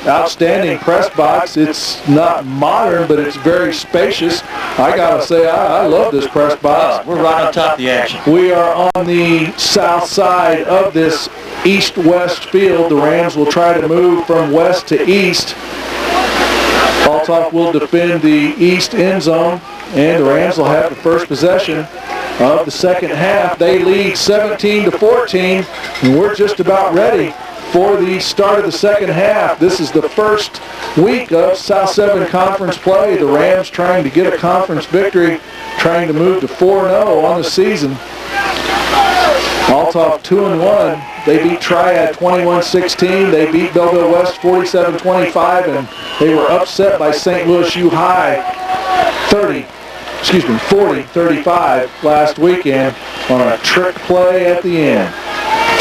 outstanding press box, it's not modern, but it's very spacious. I gotta say, I love this press box. We're right on top of the action. We are on the south side of this east-west field. The Rams will try to move from west to east. Altholf will defend the east end zone, and the Rams will have the first possession of the second half. They lead 17-14, and we're just about ready for the start of the second half. This is the first week of South 7 Conference play. The Rams trying to get a conference victory, trying to move to 4-0 on the season. Altholf 2-1. They beat Triad 21-16. They beat Belleville West 47-25, and they were upset by St. Louis U High 40-35 last weekend on a trick play at the end.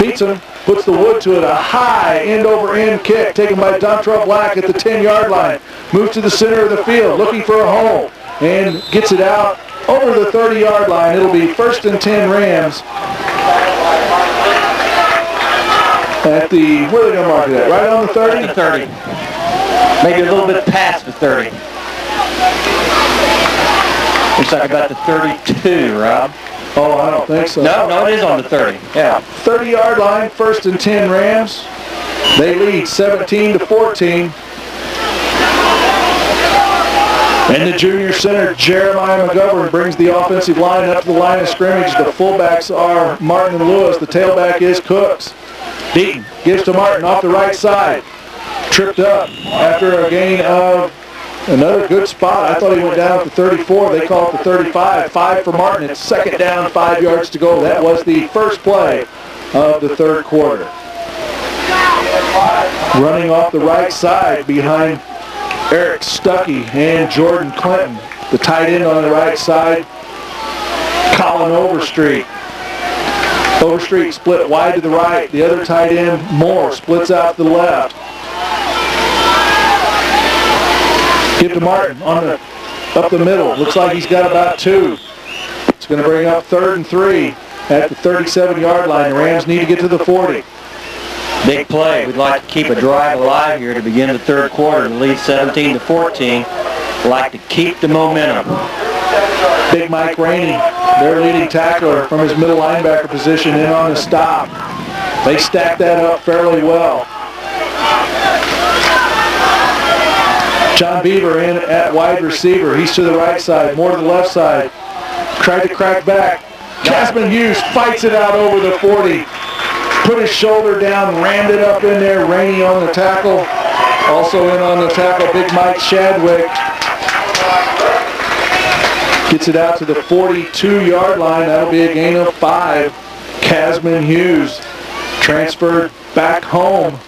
Beats them, puts the wood to it, a high end-over-end kick taken by Dontrell Black at the 10-yard line. Moves to the center of the field, looking for a hole, and gets it out over the 30-yard line. It'll be 1st and 10 Rams. At the, where are they going to mark it at? Right on the 30? At the 30. Maybe a little bit past the 30. Looks like about the 32, Rob. Oh, I don't think so. No, it is on the 30. Yeah. 30-yard line, 1st and 10 Rams. They lead 17-14. And the junior center, Jeremiah McGovern, brings the offensive line up to the line of scrimmage. The fullbacks are Martin and Lewis. The tailback is Cooks. Deaton gives to Martin off the right side. Tripped up after a gain of another good spot. I thought he went down at the 34. They call it the 35. 5 for Martin. It's 2nd down, 5 yards to go. That was the first play of the 3rd quarter. Running off the right side behind Eric Stuckey and Jordan Clinton. The tight end on the right side, Colin Overstreet. Overstreet split wide to the right. The other tight end, Moore, splits out to the left. Give to Martin on the up the middle. Looks like he's got about 2. It's going to bring up 3rd and 3 at the 37-yard line. The Rams need to get to the 40. Big play. We'd like to keep a drive alive here to begin the 3rd quarter and lead 17-14. Like to keep the momentum. Big Mike Rainey, their leading tackler from his middle linebacker position, in on the stop. They stack that up fairly well. John Beaver in at wide receiver. He's to the right side, more to the left side. Tried to crack back. Casman Hughes fights it out over the 40. Put his shoulder down, rammed it up in there. Rainey on the tackle. Also in on the tackle, Big Mike Shadwick. Gets it out to the 42-yard line. That'll be a gain of 5. Casman Hughes transferred back home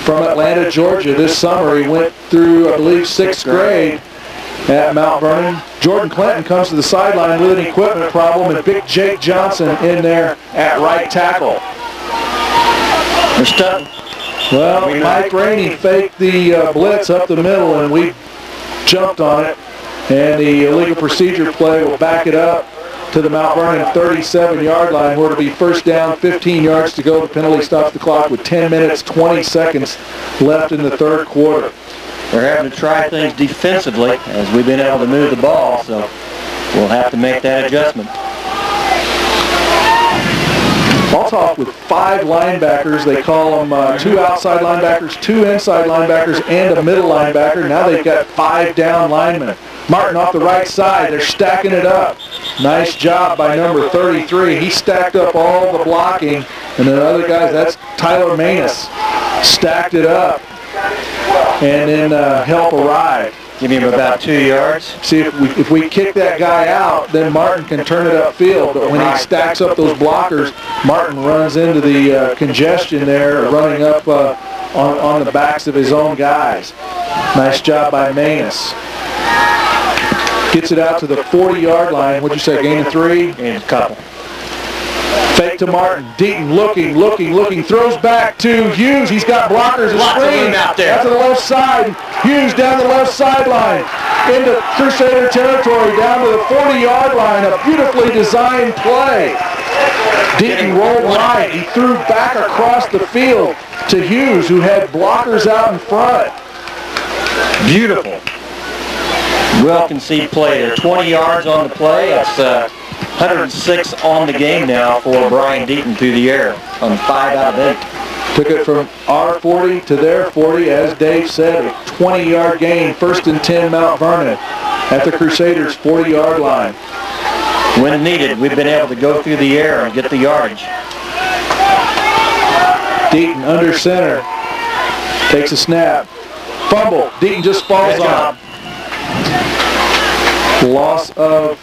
from Atlanta, Georgia this summer. He went through, I believe, 6th grade at Mount Vernon. Jordan Clinton comes to the sideline with an equipment problem, and Big Jake Johnson in there at right tackle. We're stuck. Well, Mike Rainey faked the blitz up the middle, and we jumped on it. And the illegal procedure play will back it up to the Mount Vernon 37-yard line, where it'll be 1st down, 15 yards to go. The penalty stops the clock with 10 minutes, 20 seconds left in the 3rd quarter. We're having to try things defensively as we've been able to move the ball, so we'll have to make that adjustment. Altholf with 5 linebackers. They call them 2 outside linebackers, 2 inside linebackers, and a middle linebacker. Now they've got 5 down linemen. Martin off the right side. They're stacking it up. Nice job by number 33. He stacked up all the blocking. And then other guys, that's Tyler Manus, stacked it up. And then help arrive. Give him about 2 yards. See, if we kick that guy out, then Martin can turn it upfield. But when he stacks up those blockers, Martin runs into the congestion there, running up on the backs of his own guys. Nice job by Manus. Gets it out to the 40-yard line. What'd you say, gain of 3? Gain a couple. Fake to Martin. Deaton looking. Throws back to Hughes. He's got blockers. Lots of room out there. Out to the left side. Hughes down the left sideline. Into Crusader territory. Down to the 40-yard line. A beautifully designed play. Deaton rolled right. He threw back across the field to Hughes, who had blockers out in front. Beautiful. Well-conceived play there. 20 yards on the play. That's 106 on the game now for Brian Deaton through the air on 5 out of 8. Took it from our 40 to their 40. As Dave said, a 20-yard gain. 1st and 10 Mount Vernon at the Crusaders' 40-yard line. When needed, we've been able to go through the air and get the yardage. Deaton under center. Takes a snap. Fumble. Deaton just falls on it. Loss of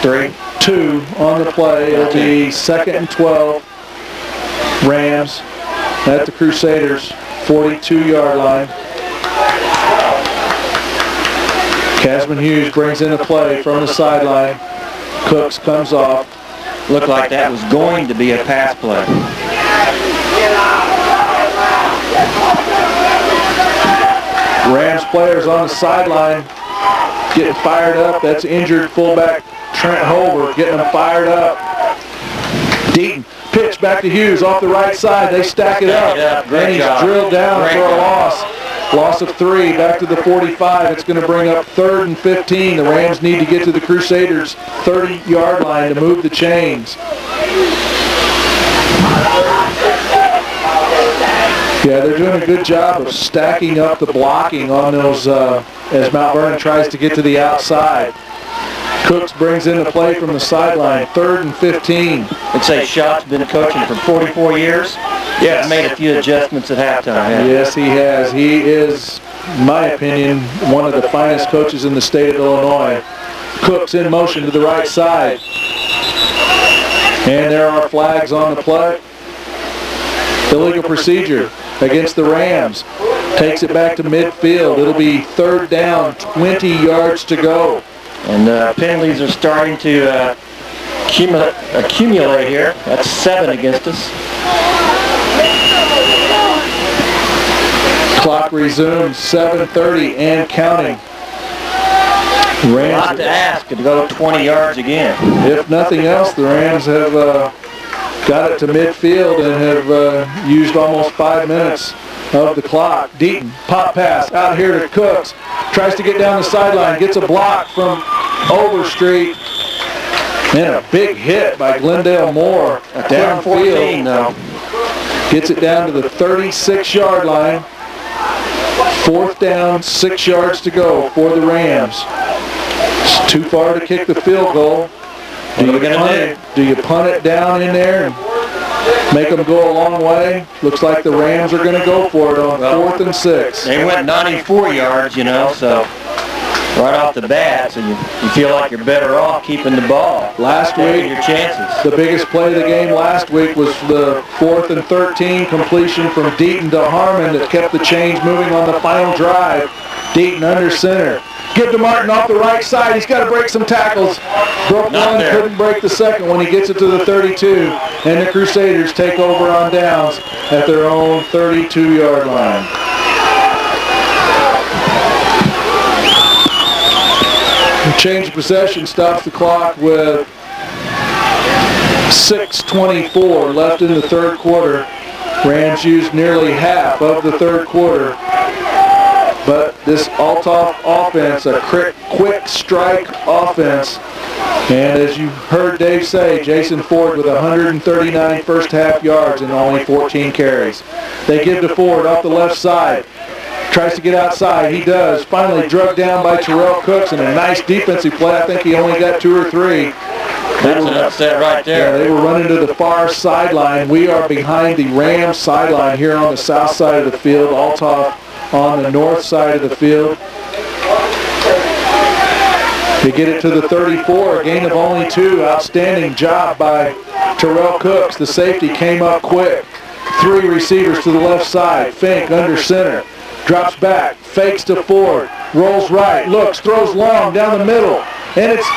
2 on the play. It'll be 2nd and 12. Rams at the Crusaders' 42-yard line. Casman Hughes brings in a play from the sideline. Cooks comes off. Looked like that was going to be a pass play. Rams players on the sideline getting fired up. That's injured fullback Trent Holbert getting them fired up. Deaton pitch back to Hughes off the right side. They stack it up. Great and he's job. drilled down for a loss. Loss of 3, back to the 45. It's going to bring up 3rd and 15. The Rams need to get to the Crusaders' 30-yard line to move the chains. Yeah, they're doing a good job of stacking up the blocking on those as Mount Vernon tries to get to the outside. Cooks brings in the play from the sideline, 3rd and 15. I'd say Schott's been coaching for 44 years. Yes. Made a few adjustments at halftime. Yes, he has. He is, in my opinion, one of the finest coaches in the state of Illinois. Cooks in motion to the right side. And there are flags on the play. Illegal procedure against the Rams. Takes it back to midfield. It'll be 3rd down, 20 yards to go. And penalties are starting to accumulate here. That's 7 against us. Clock resumes, 7:30 and counting. Rams, a lot to ask to go 20 yards again. If nothing else, the Rams have got it to midfield and have used almost 5 minutes of the clock. Deaton, pop pass out here to Cooks. Tries to get down the sideline, gets a block from Overstreet. And a big hit by Glendale Moore downfield. Though. Gets it down to the 36-yard line. 4th down, 6 yards to go for the Rams. It's too far to kick the field goal. Do you punt it down in there and make them go a long way? Looks like the Rams are going to go for it on 4th and 6. They went 94 yards, so right off the bat, so you feel like you're better off keeping the ball. Last week, your chances. The biggest play of the game last week was the 4th and 13 completion from Deaton to Harmon that kept the chains moving on the final drive. Deaton under center. Give to Martin off the right side. He's got to break some tackles. Broke one, couldn't break the second when he gets it to the 32. And the Crusaders take over on downs at their own 32-yard line. Change of possession stops the clock with 6:24 left in the 3rd quarter. Rams used nearly half of the 3rd quarter. But this Altholf offense, a quick strike offense. And as you heard Dave say, Jason Ford with 139 first half yards and only 14 carries. They give to Ford off the left side. Tries to get outside. He does. Finally drugged down by Terrell Cooks in a nice defensive play. I think he only got 2 or 3. That's an upset right there. Yeah, they were running to the far sideline. We are behind the Rams sideline here on the south side of the field. Altholf on the north side of the field. They get it to the 34, a gain of only 2. Outstanding job by Terrell Cooks. The safety came up quick. 3 receivers to the left side. Fink under center. Drops back, fakes to Ford, rolls right, looks, throws long down the middle, and it's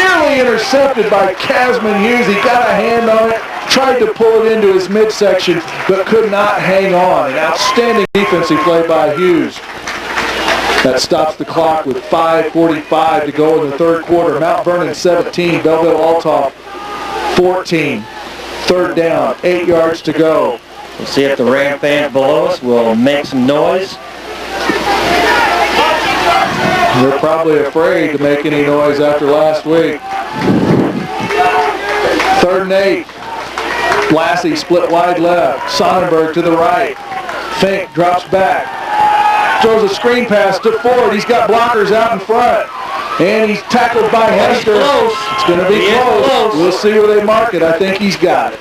nearly intercepted by Casman Hughes. He got a hand on it, tried to pull it into his midsection, but could not hang on. An outstanding defensive play by Hughes. That stops the clock with 5:45 to go in the 3rd quarter. Mount Vernon 17, Belleville Altholf 14. 3rd down, 8 yards to go. We'll see if the Ram fans below us will make some noise. They're probably afraid to make any noise after last week. 3rd and 8. Lassie split wide left. Sonnenberg to the right. Fink drops back. Throws a screen pass to Ford. He's got blockers out in front. And he's tackled by Hester. It's going to be close. We'll see where they mark it. I think he's got it.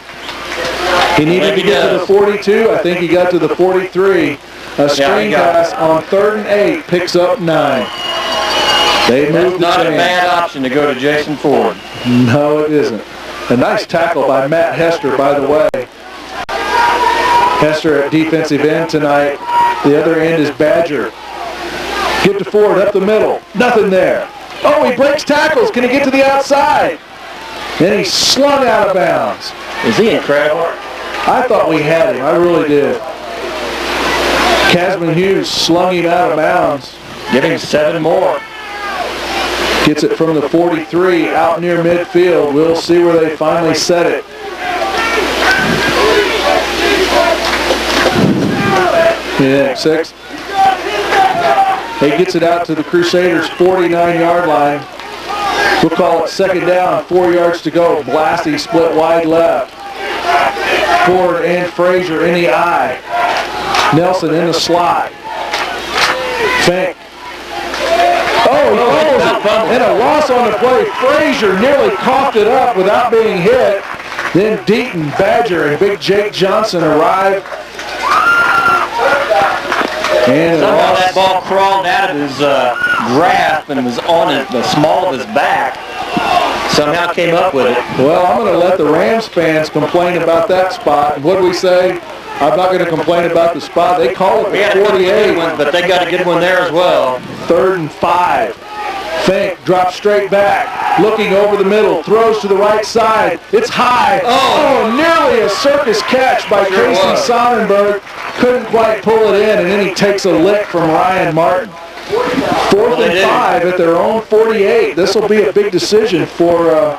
He needed to get to the 42. I think he got to the 43. A screen pass on 3rd and 8 picks up 9. They moved the chains. Not a bad option to go to Jason Ford. No, it isn't. A nice tackle by Matt Hester, by the way. Hester at defensive end tonight. The other end is Badger. Get to Ford up the middle. Nothing there. Oh, he breaks tackles. Can he get to the outside? Then he's slung out of bounds. Is he incredible? I thought we had him. I really did. Casman Hughes slung him out of bounds. Giving 7 more. Gets it from the 43 out near midfield. We'll see where they finally set it. Yeah, 6. He gets it out to the Crusaders' 49-yard line. We'll call it second down, 4 yards to go. Blasty split wide left. Ford and Frazier in the eye. Nelson in the slot. Fink. Oh, he fumbles it. And a loss on the play. Frazier nearly coughed it up without being hit. Then Deaton, Badger, and Big Jake Johnson arrive. And somehow that ball crawled out of his grasp and was on the small of his back. Somehow came up with it. Well, I'm going to let the Rams fans complain about that spot. What do we say? I'm not going to complain about the spot. They call it the 48. But they got a good one there as well. 3rd and 5. Fink drops straight back, looking over the middle, throws to the right side. It's high. Oh, nearly a circus catch by Casey Sonnenberg. Couldn't quite pull it in, and then he takes a lick from Ryan Martin. 4th and 5 at their own 48. This will be a big decision for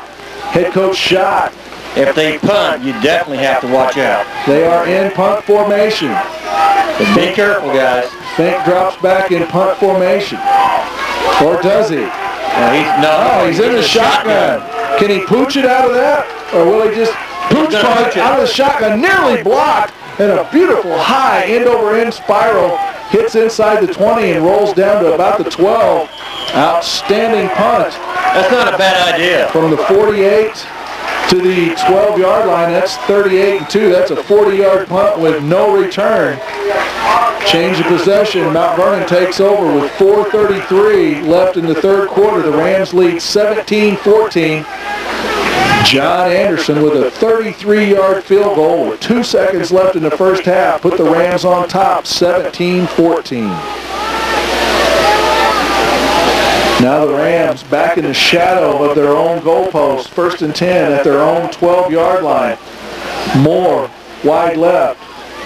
head coach Schott. If they punt, you definitely have to watch out. They are in punt formation. But be careful, guys. Fink drops back in punt formation. Or does he? No, he's in the shotgun. Can he pooch it out of that? Or will he just pooch punt out of the shotgun? Nearly blocked. And a beautiful high end-over-end spiral hits inside the 20 and rolls down to about the 12. Outstanding punt. That's not a bad idea. From the 48 to the 12-yard line, that's 38-2. That's a 40-yard punt with no return. Change of possession. Mount Vernon takes over with 4:33 left in the third quarter. The Rams lead 17-14. John Anderson with a 33-yard field goal with 2 seconds left in the first half. Put the Rams on top, 17-14. Now the Rams back in the shadow of their own goalpost. 1st and 10 at their own 12-yard line. Moore, wide left.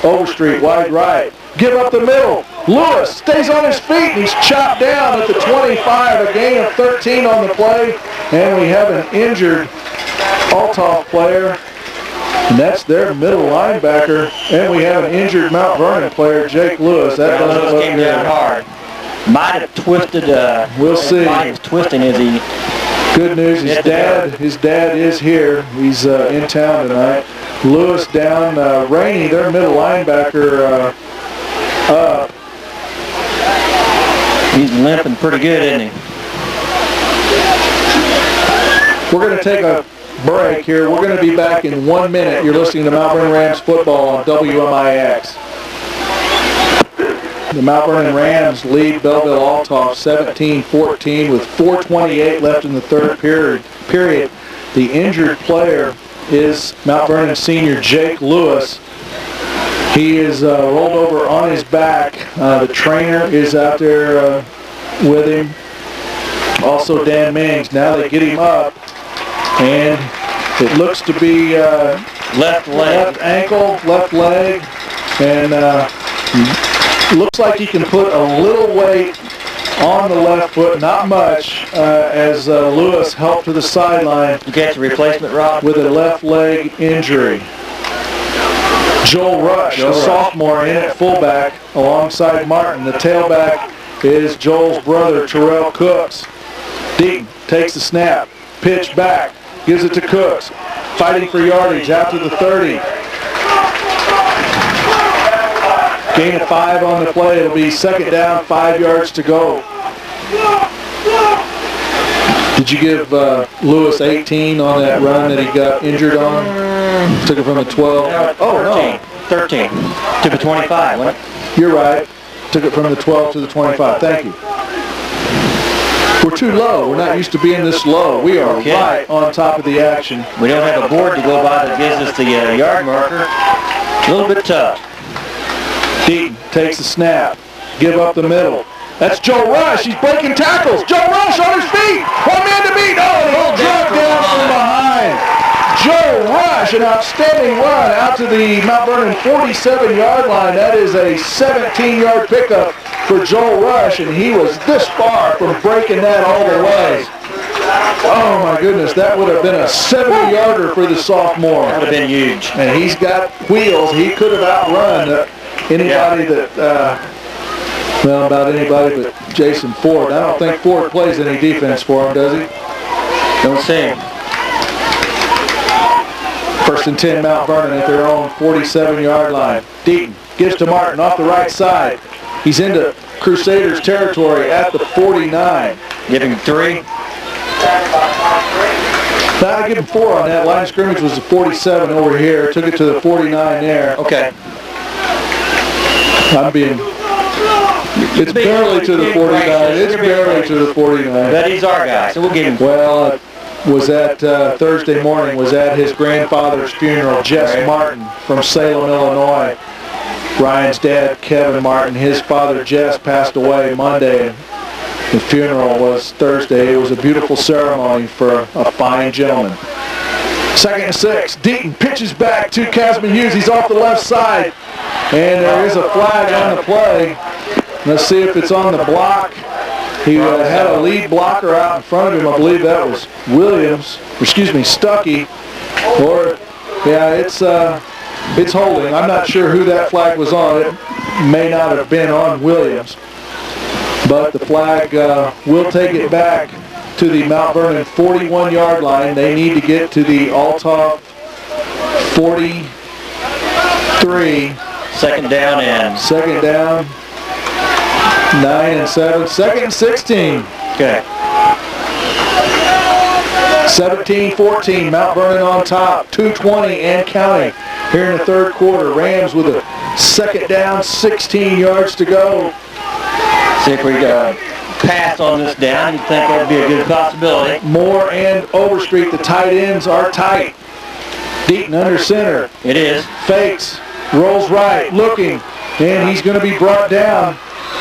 Overstreet, wide right. Give up the middle. Lewis stays on his feet and he's chopped down at the 25. A gain of 13 on the play. And we have an injured Altholf player. And that's their middle linebacker. And we have an injured Mount Vernon player, Jake Lewis. That doesn't look came down hard. Might have twisted. We'll see. Might have twisting as he. Good news, his dad is here. He's in town tonight. Lewis down. Rainey, their middle linebacker, up. He's limping pretty good, isn't he? We're going to take a break here. We're going to be back in 1 minute. You're listening to Mount Vernon Rams football on WMIX. The Mount Vernon Rams lead Belleville Altholf 17-14 with 4:28 left in the third period. The injured player is Mount Vernon senior Jake Lewis. He is rolled over on his back. The trainer is out there with him. Also Dan Mings. Now they get him up, and it looks to be left ankle, left leg, and looks like he can put a little weight on the left foot, not much, as Lewis helped to the sideline. You get the replacement, Rob? With a left leg injury. Joel Rush, a sophomore, in at fullback alongside Martin. The tailback is Joel's brother, Terrell Cooks. Deaton takes the snap, pitch back, gives it to Cooks. Fighting for yardage out to the 30. Gain of 5 on the play. It'll be second down, 5 yards to go. Did you give Lewis 18 on that run that he got injured on? Took it from the 12. Oh, no. 13 to the 25, wasn't it? You're right. Took it from the 12 to the 25. Thank you. We're too low. We're not used to being this low. We are right on top of the action. We don't have a board to go by that gives us the yard marker. A little bit tough. Deaton takes the snap. Give up the middle. That's Joe Rush. He's breaking tackles. Joe Rush on his feet. One man to beat. Oh, he'll drop down from behind. Joe Rush, an outstanding run out to the Mount Vernon 47-yard line. That is a 17-yard pickup for Joel Rush, and he was this far from breaking that all the way. Oh, my goodness. That would have been a 70-yarder for the sophomore. That would have been huge. And he's got wheels. He could have outrun anybody that Well, about anybody but Jason Ford. I don't think Ford plays any defense for him, does he? Don't see him. 1st and 10, Mount Vernon at their own 47-yard line. Deaton gives to Martin off the right side. He's into Crusaders territory at the 49. Give him 3. I give him 4 on that. Line of scrimmage was the 47 over here. Took it to the 49 there. Okay. It's barely to the 49. It's barely to the 49. But he's our guy, so we'll give him. Well, was at Thursday morning, was at his grandfather's funeral. Jess Martin from Salem, Illinois. Ryan's dad, Kevin Martin, his father, Jess, passed away Monday. The funeral was Thursday. It was a beautiful ceremony for a fine gentleman. 2nd and 6. Deaton pitches back to Casman Hughes. He's off the left side. And there is a flag on the play. Let's see if it's on the block. He had a lead blocker out in front of him. I believe that was Stuckey. Or, yeah, it's holding. I'm not sure who that flag was on. It may not have been on Williams. But the flag will take it back to the Mount Vernon 41-yard line. They need to get to the Altholf 43. Second down and. 9 and 7. 2nd and 16. Okay. 17-14. Mount Vernon on top. 2:20 and counting here in the 3rd quarter. Rams with a 2nd down, 16 yards to go. See if we pass on this down. You'd think that would be a good possibility. Moore and Overstreet, the tight ends are tight. Deaton under center. It is. Fakes. Rolls right. Looking. And he's going to be brought down.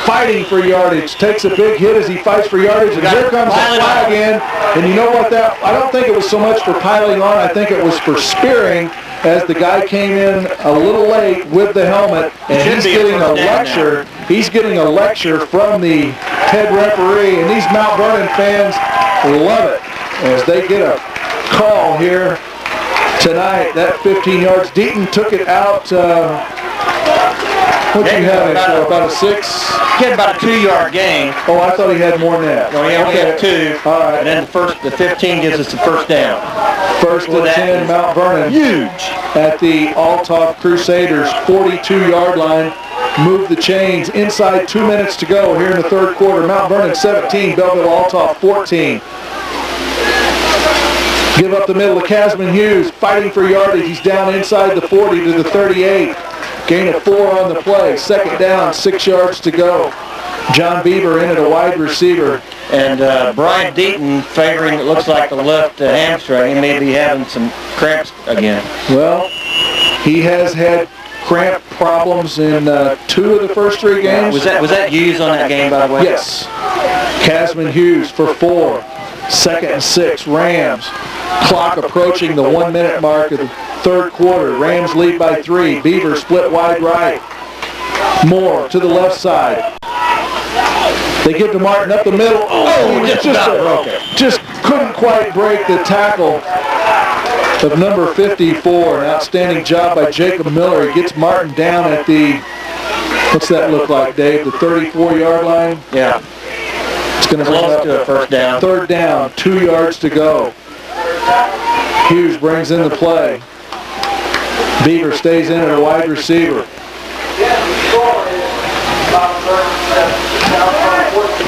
Fighting for yardage. Takes a big hit as he fights for yardage. And here comes the flag in. And you know what I don't think it was so much for piling on. I think it was for spearing as the guy came in a little late with the helmet. And he's getting a lecture. He's getting a lecture from the head referee. And these Mount Vernon fans love it as they get a call here tonight. That 15 yards. Deaton took it out. What do you have it for? About a 6? He had about a 2-yard gain. Oh, I thought he had more than that. No, he only had 2. All right. And then the 15 gives us the 1st down. 1st and 10, Mount Vernon. Huge. At the Altholf Crusaders 42-yard line. Move the chains. Inside 2 minutes to go here in the 3rd quarter. Mount Vernon 17, Belleville Altholf 14. Give up the middle to Casman Hughes. Fighting for yardage. He's down inside the 40 to the 38. Gain of 4 on the play. 2nd down, 6 yards to go. John Bieber in at a wide receiver. And Brian Deaton favoring, it looks like, the left hamstring. He may be having some cramps again. Well, he has had cramp problems in 2 of the first 3 games. Was that used on that game, by the way? Yes. Casman Hughes for 4. 2nd and 6, Rams. Clock approaching the 1-minute mark of the 3rd quarter. Rams lead by 3. Beaver split wide right. Moore to the left side. They give to Martin up the middle. Just couldn't quite break the tackle of number 54. An outstanding job by Jacob Miller. He gets Martin down at the, what's that look like, Dave? The 34-yard line? Yeah. It's going to bring up to a 1st down. 3rd down, 2 yards to go. Hughes brings in the play. Beaver stays in at a wide receiver.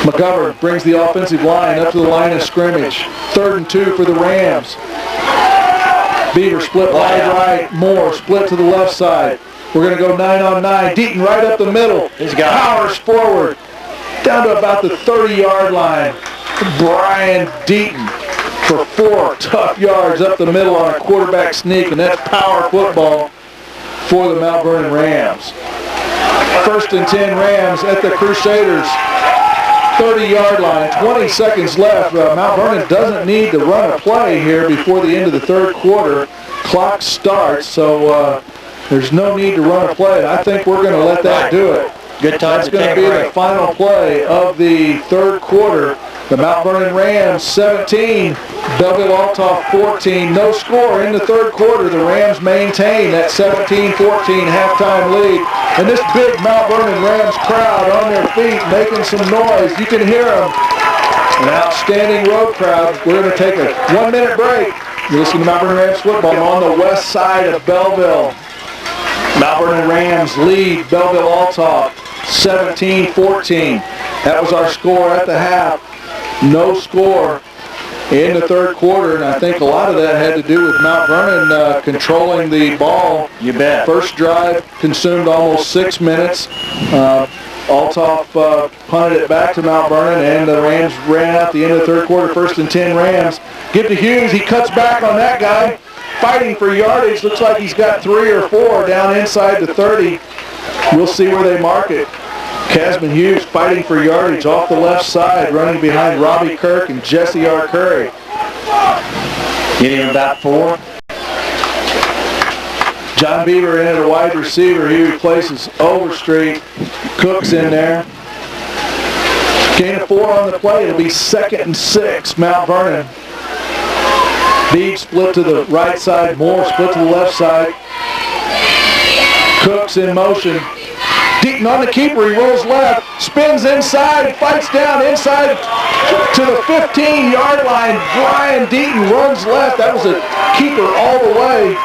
McGovern brings the offensive line up to the line of scrimmage. 3rd and 2 for the Rams. Beaver split wide right. Moore split to the left side. We're going to go 9 on 9. Deaton right up the middle. He's got powers forward. Down to about the 30-yard line. Brian Deaton for 4 tough yards up the middle on a quarterback sneak, and that's power football for the Mount Vernon Rams. 1st and 10 Rams at the Crusaders 30-yard line. 20 seconds left. Mount Vernon doesn't need to run a play here before the end of the 3rd quarter. Clock starts, so there's no need to run a play. I think we're going to let that do it. Good time That's going to be the final play of the 3rd quarter. The Mount Vernon Rams 17, Belleville Altholf 14. No score in the third quarter. The Rams maintain that 17-14 halftime lead. And this big Mount Vernon Rams crowd on their feet making some noise. You can hear them. An outstanding road crowd. We're going to take a 1-minute break. You're listening to Mount Vernon Rams football on the west side of Belleville. Mount Vernon Rams lead Belleville Altholf 17-14. That was our score at the half. No score in the third quarter, and I think a lot of that had to do with Mount Vernon controlling the ball. You bet. First drive consumed almost 6 minutes. Altholf punted it back to Mount Vernon, and the Rams ran out the end of the third quarter, 1st and 10 Rams. Give to Hughes, he cuts back on that guy, fighting for yardage. Looks like he's got 3 or 4 down inside the 30. We'll see where they mark it. Casman Hughes fighting for yardage off the left side, running behind Robbie Kirk and Jesse R. Curry. Getting about 4. John Beaver in at a wide receiver. He replaces Overstreet. Cook's in there. Gain of 4 on the play. It'll be 2nd and 6. Mount Vernon. Beebe split to the right side. Moore split to the left side. Cook's in motion. Deaton on the keeper. He rolls left. Spins inside. Fights down inside to the 15-yard line. Brian Deaton runs left. That was a keeper all the way.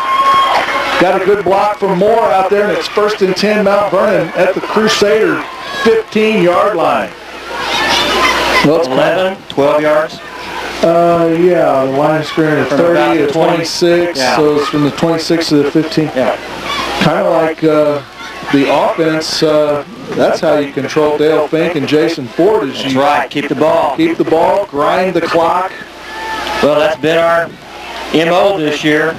Got a good block from Moore out there, and it's 1st and 10 Mount Vernon at the Crusader 15-yard line. Well, it's 11, 12 yards? Yeah, the line of scrimmage, 30 to 26, yeah. So it's from the 26 to the 15. Yeah. Kind of like the offense, that's how you control Dale Fink and Jason Ford. Is That's you right, keep the ball. Keep the ball, grind the clock. Well, that's been our MO this year.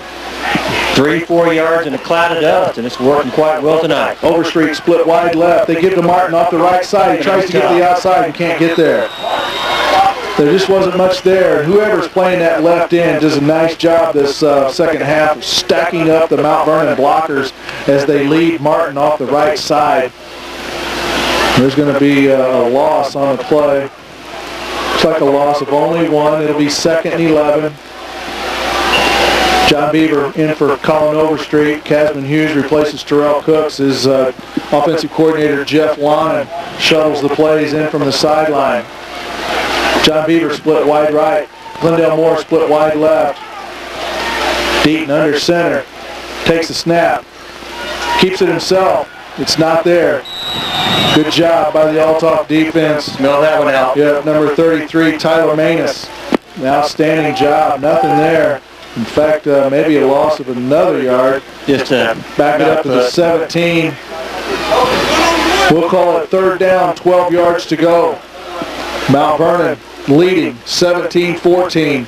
3-4 yards in a cloud of dust, and it's working quite well tonight. Overstreet split wide left. They give to Martin off the right side. He tries to get to the outside and can't get there. There just wasn't much there. Whoever's playing that left end does a nice job this second half of stacking up the Mount Vernon blockers as they lead Martin off the right side. There's going to be a loss on the play. Looks like a loss of only 1. It'll be 2nd and 11. John Beaver in for Colin Overstreet. Casman Hughes replaces Terrell Cooks. His offensive coordinator, Jeff Lonan, shuttles the plays in from the sideline. John Beaver split wide right. Glendale Moore split wide left. Deaton under center. Takes the snap. Keeps it himself. It's not there. Good job by the Altholf defense. Smell that one out. Yep, number 33, Tyler Manus. An outstanding job. Nothing there. In fact, maybe a loss of another yard. Just to back it up to the 17. We'll call it 3rd down, 12 yards to go. Mount Vernon leading 17-14.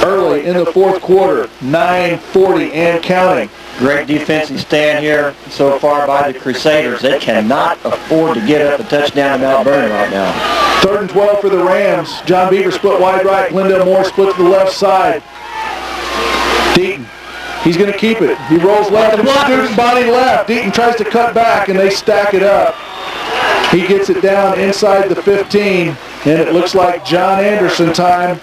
Early in the fourth quarter, 9:40 and counting. Great defensive stand here so far by the Crusaders. They cannot afford to get up a touchdown to Mount Vernon right now. 3rd and 12 for the Rams. John Beaver split wide right. Glendale Moore split to the left side. Deaton, he's going to keep it. He rolls left and student body left. Deaton tries to cut back, and they stack it up. He gets it down inside the 15, and it looks like John Anderson time.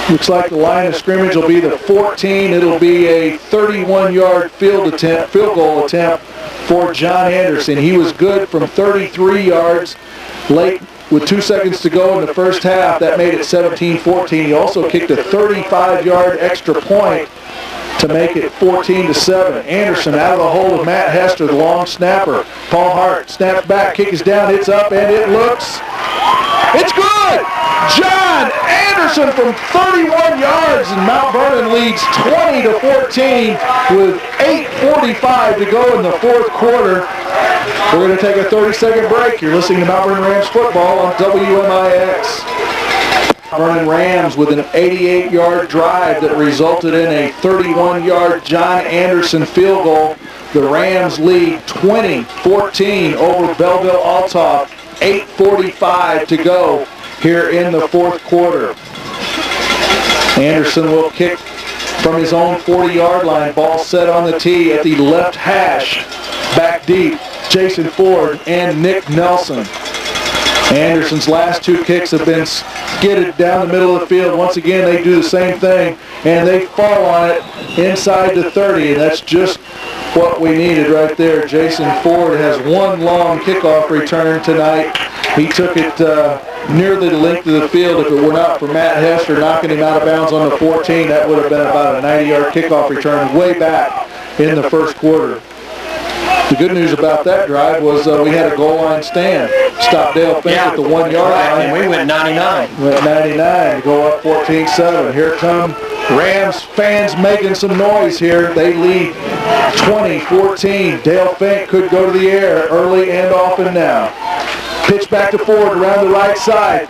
Looks like the line of scrimmage will be the 14. It'll be a 31-yard field goal attempt for John Anderson. He was good from 33 yards late with 2 seconds to go in the first half. That made it 17-14. He also kicked a 35-yard extra point to make it 14-7. Anderson out of the hole of Matt Hester, the long snapper. Paul Hart snaps back, kick is down, it's up, and it looks, it's good! John Anderson from 31 yards, and Mount Vernon leads 20-14 with 8:45 to go in the fourth quarter. We're going to take a 30-second break. You're listening to Mount Vernon Rams football on WMIX. Vernon Rams with an 88-yard drive that resulted in a 31-yard John Anderson field goal. The Rams lead 20-14 over Belleville Altholf. 8:45 to go here in the fourth quarter. Anderson will kick from his own 40-yard line. Ball set on the tee at the left hash. Back deep, Jason Ford and Nick Nelson. Anderson's last 2 kicks have been skidded down the middle of the field. Once again, they do the same thing, and they fall on it inside the 30, and that's just what we needed right there. Jason Ford has 1 long kickoff return tonight. He took it nearly the length of the field. If it were not for Matt Hester knocking him out of bounds on the 14, that would have been about a 90-yard kickoff return way back in the first quarter. The good news about that drive was we had a goal line stand. Stopped Dale Fink at the 1 yard line. And we went 99. Went 99 to go up 14-7. Here come Rams fans making some noise here. They lead 20-14. Dale Fink could go to the air early and often now. Pitch back to Ford around the right side.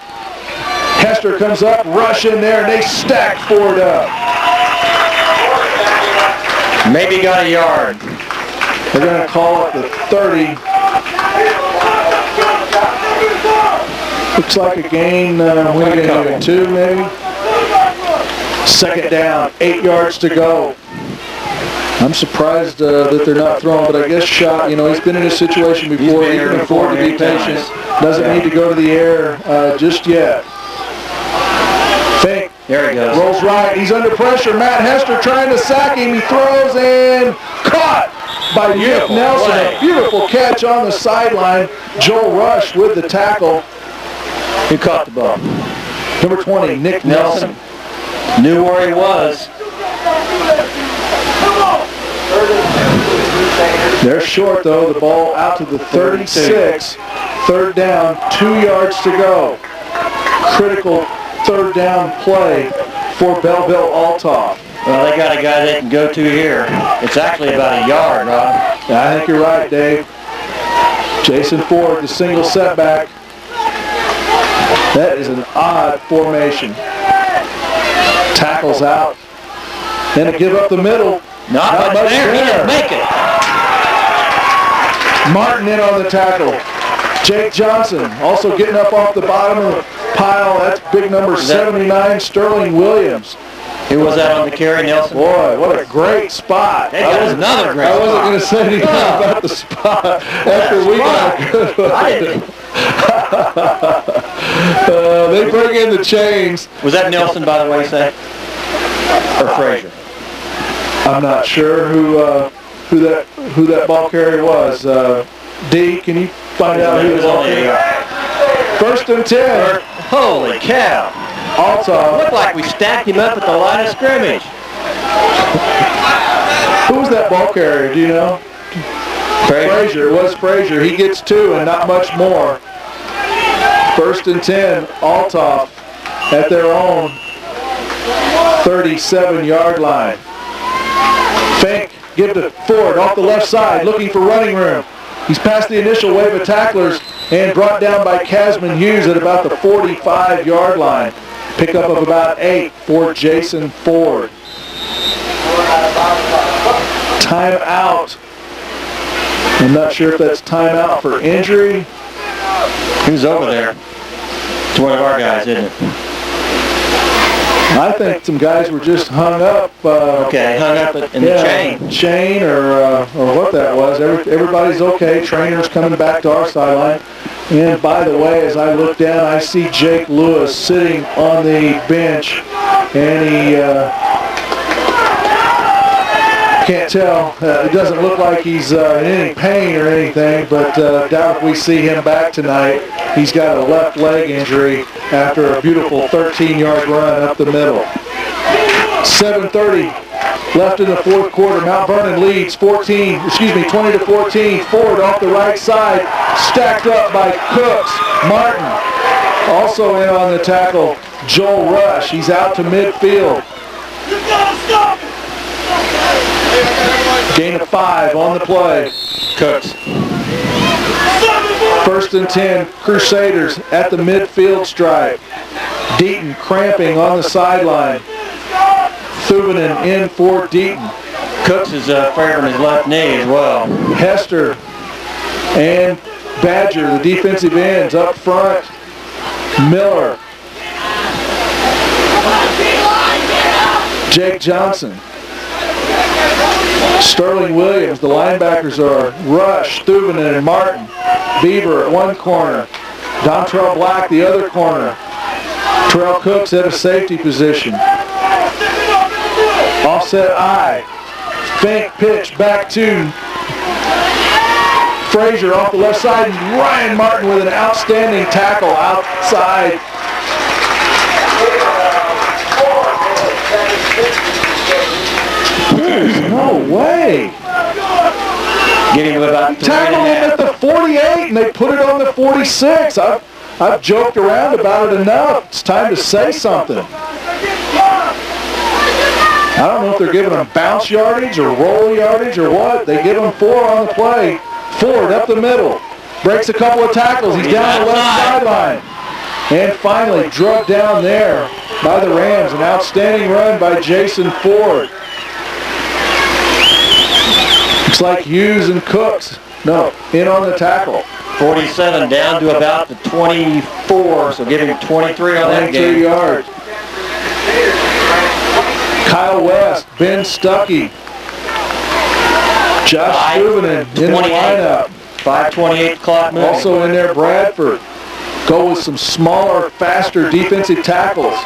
Hester comes up, rush in there, and they stack Ford up. Maybe got a yard. They're going to call it the 30. Looks like a gain, what are you going to do, 2 maybe? Second down, 8 yards to go. I'm surprised that they're not throwing, but I guess Schott, you know, he's been in this situation before. He can afford to be patient. Doesn't need to go to the air just yet. Fink. There he goes. Rolls right. He's under pressure. Matt Hester trying to sack him. He throws and caught by Nick Nelson. A beautiful catch on the sideline. Joel Rush with the tackle. Who caught the ball? Number 20, Nick Nelson. Knew where he was. They're short, though. The ball out to the 36. Third down, 2 yards to go. Critical third down play for Belleville Altholf. Well, they got a guy they can go to here. It's actually about a yard, Rob. I think you're right, Dave. Jason Ford, the single setback. That is an odd formation. Tackles out. Then to give up the middle. Not much there. He didn't make it. Martin in on the tackle. Jake Johnson also getting up off the bottom of the pile. That's big number 79, Sterling Williams. Who was that on the carry, Nelson? Boy, what a great spot. That was another great spot. I wasn't spot. going to say anything about the spot after we got a good one. I didn't. They bring in the chains. Was that Nelson, by the way, say? Or Frazier? I'm not sure who that ball carrier was. D, can you find out who was on there? 1st and 10. Holy cow. Altholf. Looked like we stacked him up at the line of scrimmage. Who was that ball carrier? Do you know? Frazier. It was Frazier. He gets 2 and not much more. 1st and 10. Altholf at their own 37-yard line. Fink, give to Ford off the left side, looking for running room. He's past the initial wave of tacklers and brought down by Casman Hughes at about the 45-yard line. Pickup of about 8 for Jason Ford. Timeout. I'm not sure if that's timeout for injury. Who's over there? It's one of our guys, isn't it? I think some guys were just hung up. Okay, hung up in the chain. Chain or what that was. Everybody's okay. Trainer's coming back to our sideline. And by the way, as I look down, I see Jake Lewis sitting on the bench, and he can't tell. It doesn't look like he's in any pain or anything, but doubt if we see him back tonight. He's got a left leg injury after a beautiful 13-yard run up the middle. 7:30 left in the fourth quarter. Mount Vernon leads 20-14. Ford off the right side, stacked up by Cooks. Martin also in on the tackle. Joel Rush, he's out to midfield. Gain of 5 on the play. Cooks. 1st and 10, Crusaders at the midfield stripe. Deaton cramping on the sideline. Thuvanen in for Deaton. Cooks is favoring his left knee as well. Hester and Badger, the defensive ends up front. Miller. Jake Johnson. Sterling Williams. The linebackers are Rush, Thuvanen, and Martin. Beaver at one corner. Dontrell Black, the other corner. Terrell Cooks at a safety position. Offset I. Fake pitch back to Frazier off the left side. And Ryan Martin with an outstanding tackle outside. There's no way. Getting about Tackled him at the 48 and they put it on the 46. I've joked around about it enough. It's time to say something. I don't know if they're giving them bounce yardage or roll yardage or what. They give them 4 on the play. Ford up the middle. Breaks a couple of tackles. He's down the left sideline. And finally drugged down there by the Rams. An outstanding run by Jason Ford. Looks like Hughes and Cooks. No, in on the tackle. 47 down to about the 24, so give him 23 on that game. 22 yards. Kyle West, Ben Stuckey, Josh Stubinen in the lineup. 5:28 clock moving. Also in there, Bradford. Go with some smaller, faster defensive tackles.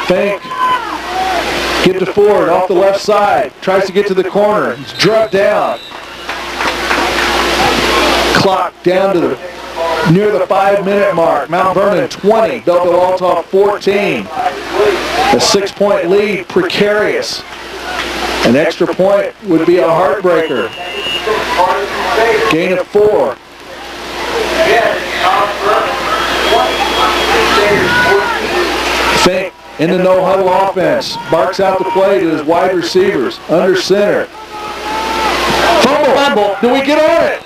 Fink. Get to Ford off the left side. Tries to get to the corner. He's drugged down. Clock down to near the 5-minute mark. Mount Vernon 20. Belleville Altholf 14. A 6-point lead, precarious. An extra point would be a heartbreaker. Gain of 4. Fink in the no-huddle offense. Barks out the play to his wide receivers. Under center. Fumble. Do we get on it?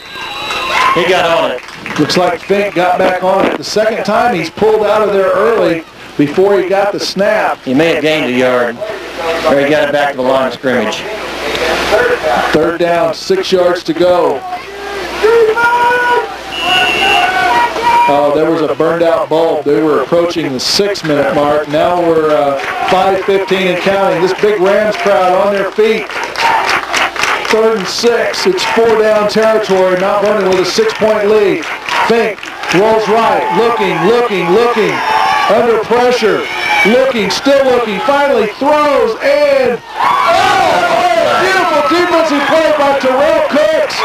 He got on it. Looks like Fink got back on it. The second time he's pulled out of there early before he got the snap. He may have gained a yard. Or he got it back to the line of scrimmage. 3rd down, 6 yards to go. Oh, there was a burned out bulb. They were approaching the 6-minute mark. Now we're 5:15 and counting. This big Rams crowd on their feet. 3rd and 6. It's 4-down territory. Mount Vernon with a 6-point lead. Fink rolls right. Looking. Under pressure. Still looking. Finally throws and... beautiful defensive play by Terrell Cooks.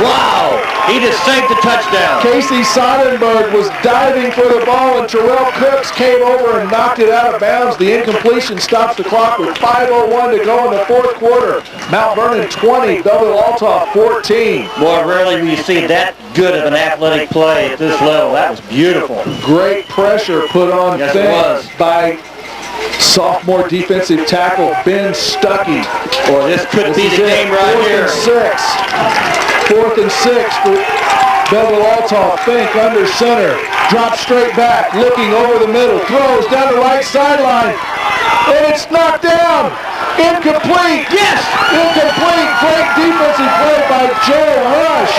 Wow! He just saved the touchdown. Casey Sonnenberg was diving for the ball and Terrell Cooks came over and knocked it out of bounds. The incompletion stops the clock with 5:01 to go in the 4th quarter. Mount Vernon 20, Belleville Altholf 14. Boy, rarely will you see that good of an athletic play at this level. That was beautiful. Great pressure put on Yes, it was. by sophomore defensive tackle Ben Stuckey. Boy, this could be the game right here. 4th and 6 for Belleville Altholf. Fink under center. Drops straight back. Looking over the middle. Throws down the right sideline. And it's knocked down. Incomplete. Yes! Incomplete. Great defensive play by Joe Rush.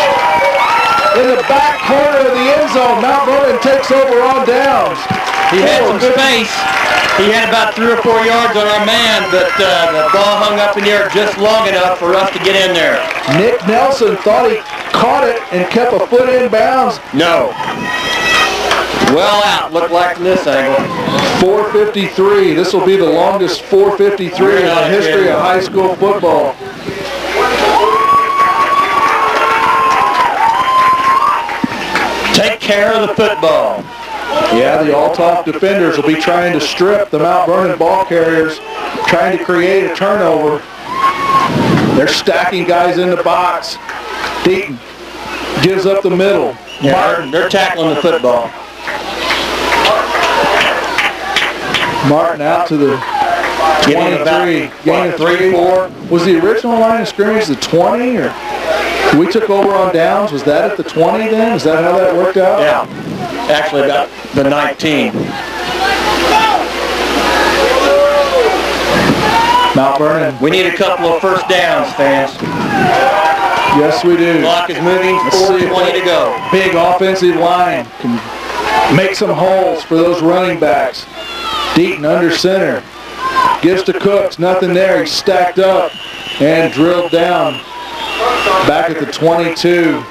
In the back corner of the end zone. Mount Vernon takes over on downs. He had some space. He had about 3 or 4 yards on our man, but the ball hung up in the air just long enough for us to get in there. Nick Nelson thought he caught it and kept a foot in bounds. No. Well out, looked like from this angle. 4:53. This will be the longest 4:53 in the history of high school football. Take care of the football. Yeah, the Altholf defenders will be trying to strip the Mount Vernon ball carriers, trying to create a turnover. They're stacking guys in the box. Deaton gives up the middle. Yeah, they're tackling the football. Martin out to the 23. Gain of 3-4. Was the original line of scrimmage the 20 or we took over on downs? Was that at the 20 then? Is that how that worked out? Yeah, actually about the 19. Mount Vernon. We need a couple of first downs, fans. Yes, we do. Clock is moving, 4:20 to go. Big offensive line can make some holes for those running backs. Deaton under center. Gives to Cooks. Nothing there. He's stacked up and drilled down. Back at the 22.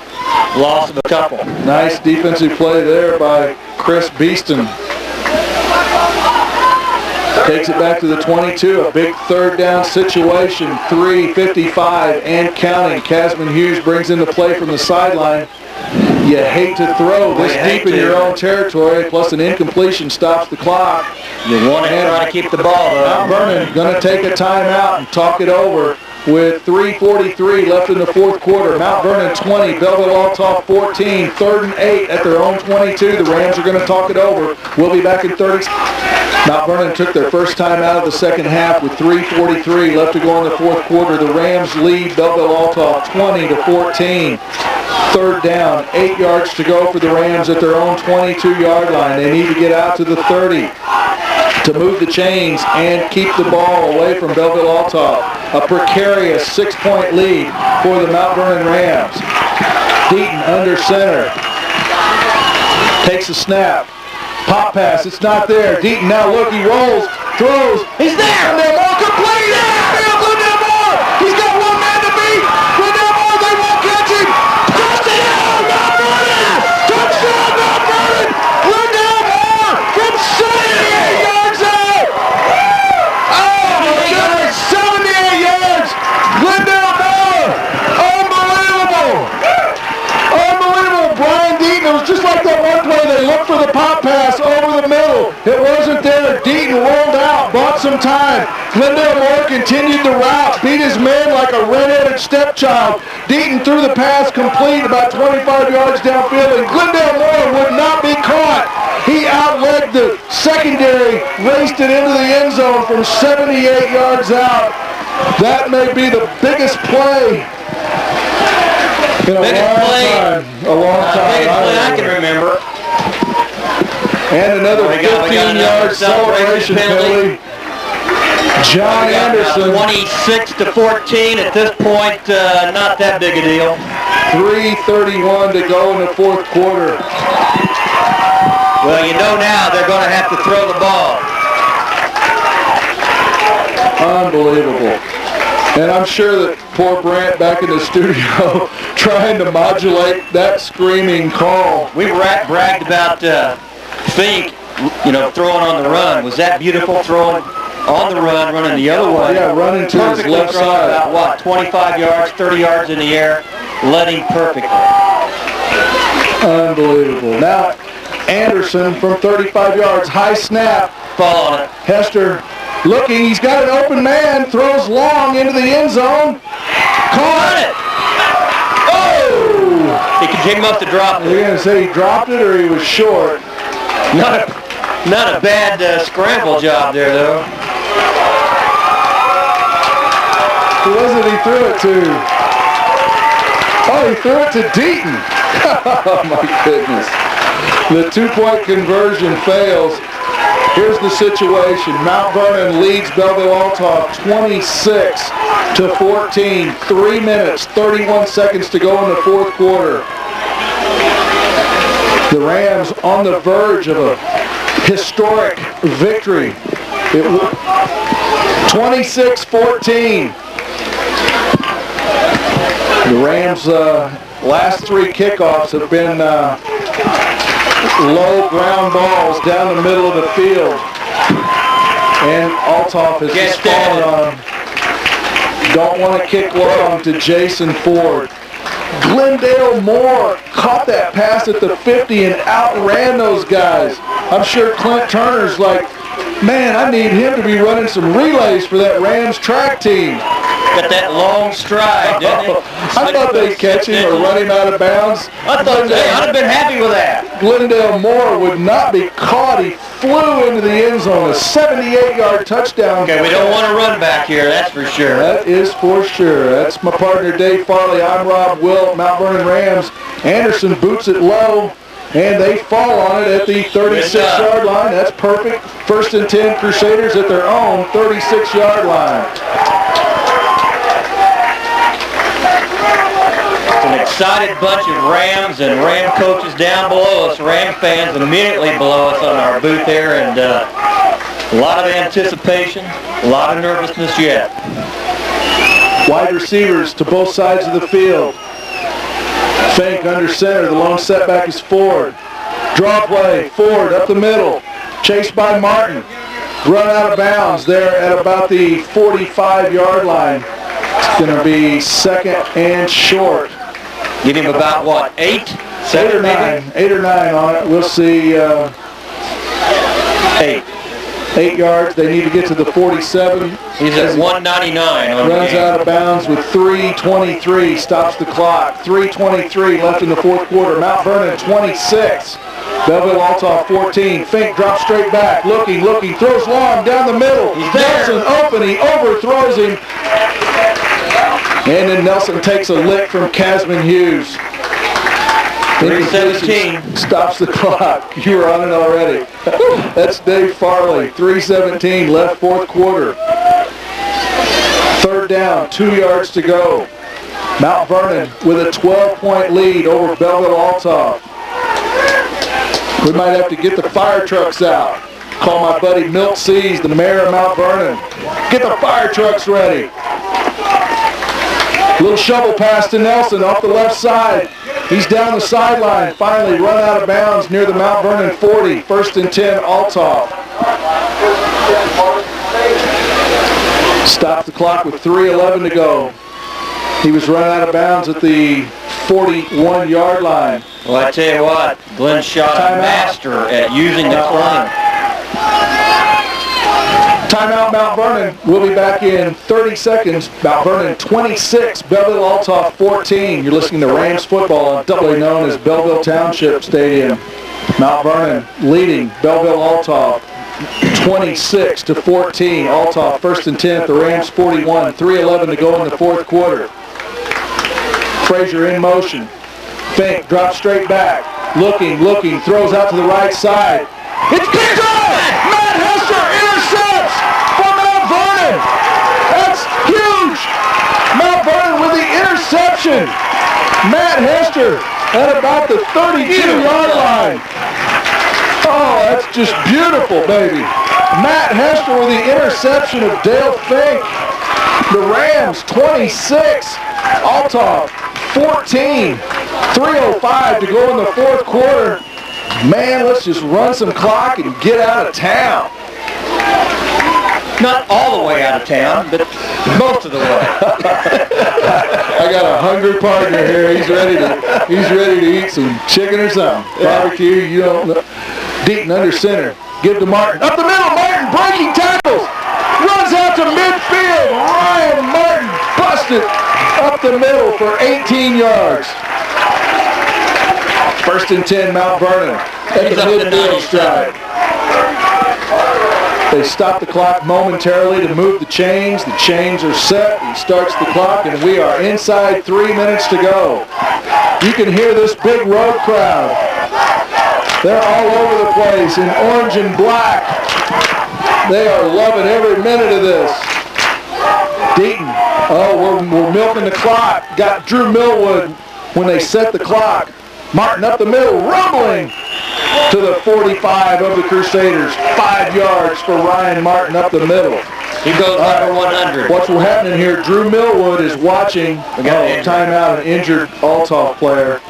loss of a couple. Nice defensive play there by Chris Beeston. Takes it back to the 22, a big third down situation, 3:55 and counting. Casman Hughes brings into play from the sideline. You hate to throw this deep in your own territory, plus an incompletion stops the clock. You want to try to keep the ball, though. Mount Vernon going to take a timeout and talk it over with 3:43 left in the fourth quarter. Mount Vernon 20, Belleville Altholf 14, 3rd and 8 at their own 22. The Rams are going to talk it over. We'll be back in 30. Mount Vernon took their first time out of the second half with 3:43 left to go in the fourth quarter. The Rams lead Belleville Altholf 20-14. 3rd down, 8 yards to go for the Rams at their own 22-yard line. They need to get out to the 30 to move the chains and keep the ball away from Belleville Altholf. A precarious 6-point lead for the Mount Vernon Rams. Deaton under center. Takes a snap. Pop pass, it's not there. Deaton now look, he rolls, throws. He's there! Glendale Moore complete! Glendale Moore! He's got one man to beat! Glendale Moore, they won't catch him! Touchdown, Mount Vernon! Touchdown, Mount Vernon! Glendale Moore from 78 yards out! Oh my goodness, 78 yards! Glendale Moore! Unbelievable! Unbelievable! Brian Deaton, it was just like that one play. They looked for the pop pass over the middle. It wasn't there. Deaton rolled out, bought some time. Glendale Moore continued the route, beat his man like a red-headed stepchild. Deaton threw the pass complete about 25 yards downfield, and Glendale Moore would not be caught. He outlegged the secondary, raced it into the end zone from 78 yards out. That may be the biggest play in a long time. Biggest play I can remember. And another 15-yard celebration penalty. John Anderson. 26-14 at this point, not that big a deal. 3:31 to go in the fourth quarter. Well, you know now they're going to have to throw the ball. Unbelievable. And I'm sure that poor Brant back in the studio trying to modulate that screaming call. We bragged about Fink, throwing on the run. Was that beautiful, throwing on the run, running the other way? Yeah, running to his left side. About, 25 yards, 30 yards in the air, led him perfectly. Unbelievable. Now, Anderson from 35 yards, high snap. Fall on it. Hester looking, he's got an open man, throws long into the end zone. Caught it! Oh! He came up to drop it. Are you going to say he dropped it or he was short? Not a bad scramble job there, though. Who was it he threw it to? Oh, he threw it to Deaton. Oh, my goodness. The two-point conversion fails. Here's the situation. Mount Vernon leads Belleville Altholf 26-14. 3 minutes, 31 seconds to go in the fourth quarter. The Rams on the verge of a historic victory. 26-14. The Rams' last 3 kickoffs have been low ground balls down the middle of the field. And Altholf has just fallen on him. Don't want to kick long to Jason Ford. Glendale Moore caught that pass at the 50 and outran those guys. I'm sure Clint Turner's like, man, I need him to be running some relays for that Rams track team. Got that long stride, didn't he? I thought they'd catch him or run him out of bounds. I'd have been happy with that. Glendale Moore would not be caught. He flew into the end zone, a 78-yard touchdown. Okay, we don't want to run back here, that's for sure. That is for sure. That's my partner, Dave Farley. I'm Rob Wilt, Mount Vernon Rams. Anderson boots it low, and they fall on it at the 36-yard line. That's perfect. 1st and 10 Crusaders at their own 36-yard line. An excited bunch of Rams and Ram coaches down below us, Ram fans immediately below us on our booth here, and a lot of anticipation, a lot of nervousness yet. Wide receivers to both sides of the field. Fake under center. The lone setback is Ford. Draw play. Ford up the middle. Chased by Martin. Run out of bounds there at about the 45-yard line. It's going to be second and short. Give him about what, 8? 7 or 9. 8 or 9 on it. We'll see. 8. 8 yards. They need to get to the 47. He's at 199 on the runs game. out of bounds with 3:23. Stops the clock. 3:23 left in the fourth quarter. Mount Vernon 26. Belleville Altholf 14. Fink drops straight back. Looking. Throws long down the middle. He's there. Nelson open. He overthrows him. And then Nelson takes a lick from Casman Hughes. 3:17. Stops the clock. You were on it already. That's Dave Farley. 3:17 left fourth quarter. Third down, 2 yards to go. Mount Vernon with a 12-point lead over Belleville Altholf. We might have to get the fire trucks out. Call my buddy Milt Seas, the mayor of Mount Vernon. Get the fire trucks ready. Little shovel pass to Nelson off the left side. He's down the sideline. Finally run out of bounds near the Mount Vernon 40. First and 10, Altholf. Stop the clock with 3:11 to go. He was run out of bounds at the 41-yard line. Well, I tell you what, Glenn shot a master at using the clock. Timeout, Mount Vernon. We'll be back in 30 seconds. Mount Vernon 26, Belleville Altholf 14. You're listening to Rams football on doubly known as Belleville Township Stadium. Mount Vernon leading Belleville Altholf 26-14. Altholf first and 10 at the Rams 41. 3:11 to go in the fourth quarter. Frazier in motion. Fink drops straight back. Looking, throws out to the right side. It's picked up! Matt Hester intercepts for Mount Vernon. That's huge! Mount Vernon with the interception. Matt Hester at about the 32-yard line. Oh, that's just beautiful, baby. Matt Hester with the interception of Dale Fink. The Rams 26, Altholf 14. 3:05 to go in the fourth quarter. Man, let's just run some clock and get out of town. Not all the way out of town, but most of the way. I got a hungry partner here. He's ready to eat some chicken or something. Barbecue, you don't know. Deaton under center. Give to Martin. Up the middle, Martin breaking tackles. Runs out to midfield. Ryan Martin busted up the middle for 18 yards. First and 10, Mount Vernon at the midfield stride. They stop the clock momentarily to move the chains. The chains are set. He starts the clock, and we are inside 3 minutes to go. You can hear this big road crowd. They're all over the place in orange and black. They are loving every minute of this. Deaton, we're milking the clock. Got Drew Millwood when they set the clock. Martin up the middle, rumbling to the 45 of the Crusaders. 5 yards for Ryan Martin up the middle. He goes over 100. What's happening here, Drew Millwood is watching. Timeout, an injured Altholf player.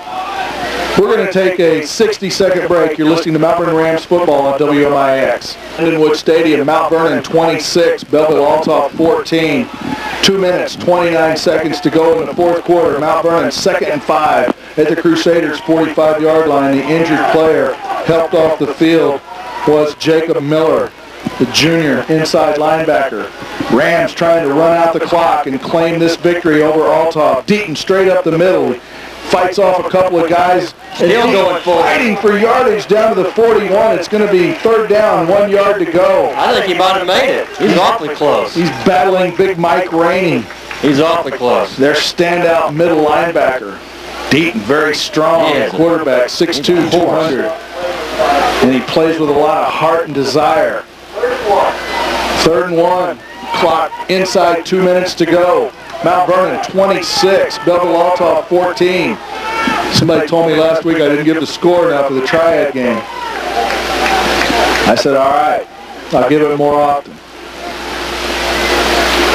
We're going to take a 60-second break. You're listening to Mount Vernon Rams football on WMIX. Lindenwood Stadium, Mount Vernon 26, Belleville Altholf 14. 2 minutes, 29 seconds to go in the fourth quarter. Mount Vernon 2nd and 5 at the Crusaders' 45-yard line. The injured player helped off the field was Jacob Miller, the junior inside linebacker. Rams trying to run out the clock and claim this victory over Altholf. Deaton straight up the middle. Fights off a couple of guys. Still going forward. Fighting for yardage down to the 41. It's going to be third down, 1 yard to go. I think he might have made it. He's awfully close. He's battling Big Mike Rainey. He's awfully close. Their standout middle linebacker. Deaton, very strong quarterback, 6'2", 200. And he plays with a lot of heart and desire. Third and 1. Clock inside 2 minutes to go. Mount Vernon 26, Belleville Altholf 14. Somebody told me last week I didn't give the score enough of the Triad game. I said, all right, I'll give it more often.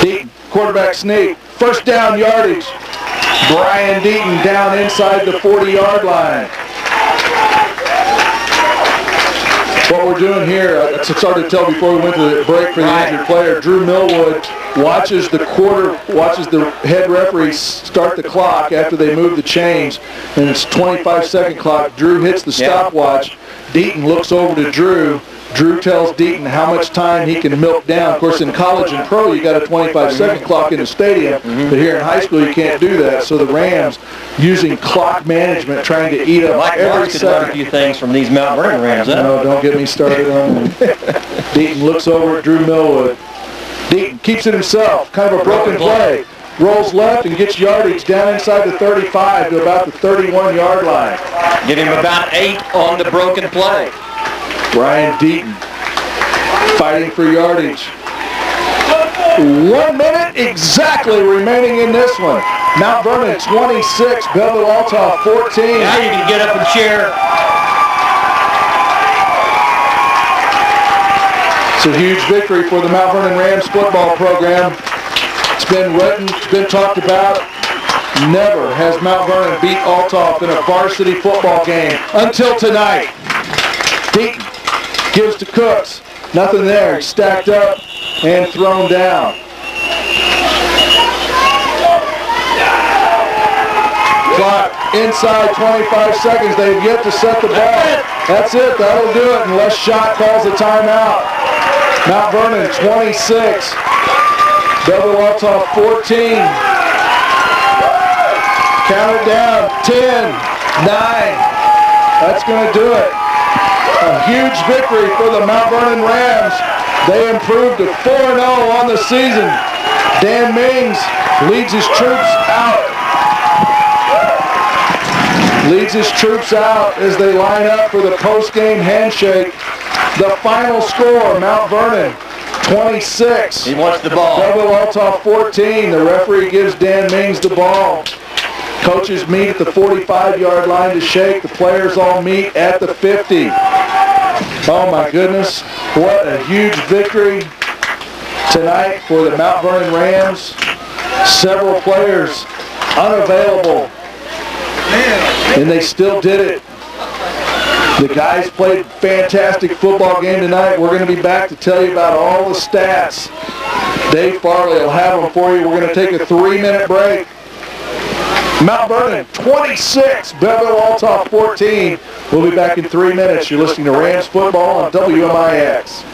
Deaton, quarterback sneak, first down yardage. Brian Deaton down inside the 40-yard line. What we're doing here, I started to tell before we went to the break for the injured player, Drew Millwood watches the head referee start the clock after they move the chains, and it's 25-second clock. Drew hits the stopwatch. Deaton looks over to Drew. Drew tells Deaton how much time he can milk down. Of course, in college and pro, you got a 25-second clock in the stadium, but here in high school, you can't do that. So the Rams, using clock management, trying to eat up every second. Learn a few things from these Mount Vernon Rams, huh? No, don't get me started on it. Deaton looks over at Drew Millwood. Deaton keeps it himself, kind of a broken play. Rolls left and gets yardage down inside the 35 to about the 31-yard line. Give him about 8 on the broken play. Brian Deaton fighting for yardage. 1 minute exactly remaining in this one. Mount Vernon 26, Belleville Altholf 14. Now you can get up and cheer. It's a huge victory for the Mount Vernon Rams football program. It's been written, it's been talked about. Never has Mount Vernon beat Altholf in a varsity football game until tonight. Deaton gives to Cooks. Nothing there. Stacked up and thrown down. Clock inside 25 seconds. They've yet to set the ball. That's it. That'll do it unless Schott calls a timeout. Mount Vernon 26. Belleville Altholf 14. Count it down. 10, 9. That's going to do it. A huge victory for the Mount Vernon Rams. They improved to 4-0 on the season. Dan Mings leads his troops out. Leads his troops out as they line up for the post-game handshake. The final score, Mount Vernon 26. He wants the ball. Belleville Altholf 14. The referee gives Dan Mings the ball. Coaches meet at the 45-yard line to shake. The players all meet at the 50. Oh my goodness, what a huge victory tonight for the Mount Vernon Rams. Several players unavailable, and they still did it. The guys played a fantastic football game tonight. We're going to be back to tell you about all the stats. Dave Farley will have them for you. We're going to take a 3-minute break. Mount Vernon 26, Belleville Altholf 14. We'll be back in 3 minutes. You're listening to Rams football on WMIX.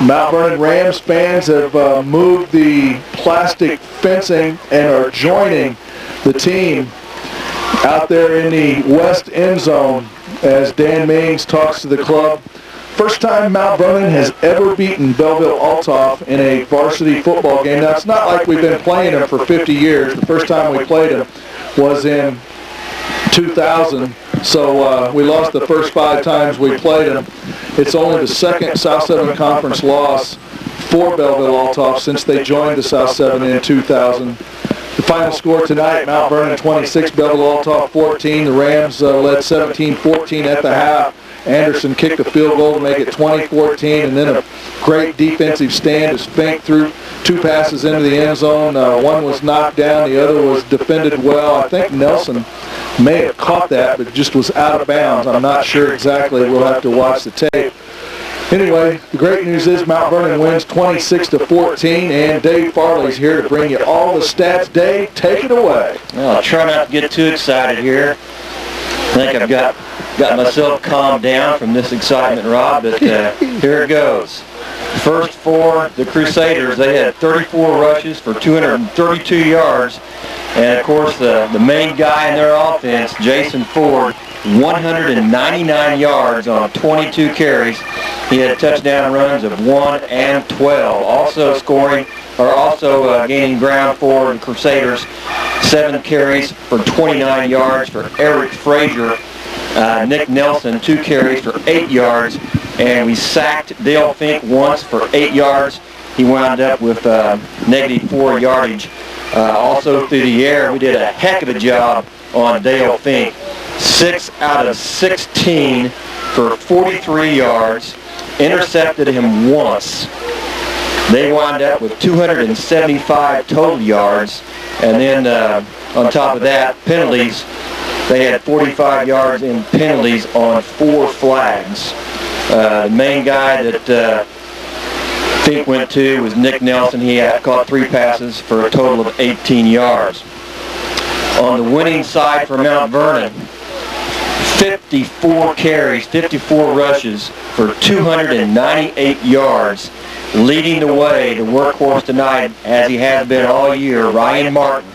Mount Vernon Rams fans have moved the plastic fencing and are joining the team out there in the west end zone as Dan Mings talks to the club. First time Mount Vernon has ever beaten Belleville Altholf in a varsity football game. Now, it's not like we've been playing them for 50 years. The first time we played them was in 2000. So we lost the first 5 times we played them. It's only the second South 7 Conference loss for Belleville Altholf since they joined the South 7 in 2000. The final score tonight, Mount Vernon 26, Belleville Altholf 14. The Rams led 17-14 at the half. Anderson kicked a field goal to make it 20-14, and then a great defensive stand as Fink threw 2 passes into the end zone. One was knocked down, the other was defended well. I think Nelson may have caught that, but just was out of bounds. I'm not sure exactly. We'll have to watch the tape. Anyway, the great news is Mount Vernon wins 26-14, and Dave Farley's here to bring you all the stats. Dave, take it away. Well, I'll try not to get too excited here. I think I've got myself calmed down from this excitement, Rob, but here it goes. First for the Crusaders, they had 34 rushes for 232 yards. And, of course, the main guy in their offense, Jason Ford, 199 yards on 22 carries. He had touchdown runs of 1 and 12. Also gaining ground for the Crusaders, 7 carries for 29 yards for Eric Frazier. Nick Nelson, 2 carries for 8 yards. And we sacked Dale Fink once for 8 yards. He wound up with -4 yardage. Also through the air, we did a heck of a job on Dale Fink. 6 out of 16 for 43 yards. Intercepted him once. They wound up with 275 total yards. And then on top of that, penalties. They had 45 yards in penalties on 4 flags. The main guy that Fink went to was Nick Nelson. He had caught 3 passes for a total of 18 yards. On the winning side for Mount Vernon, 54 carries, 54 rushes for 298 yards. Leading the way, the workhorse tonight, as he has been all year, Ryan Martin.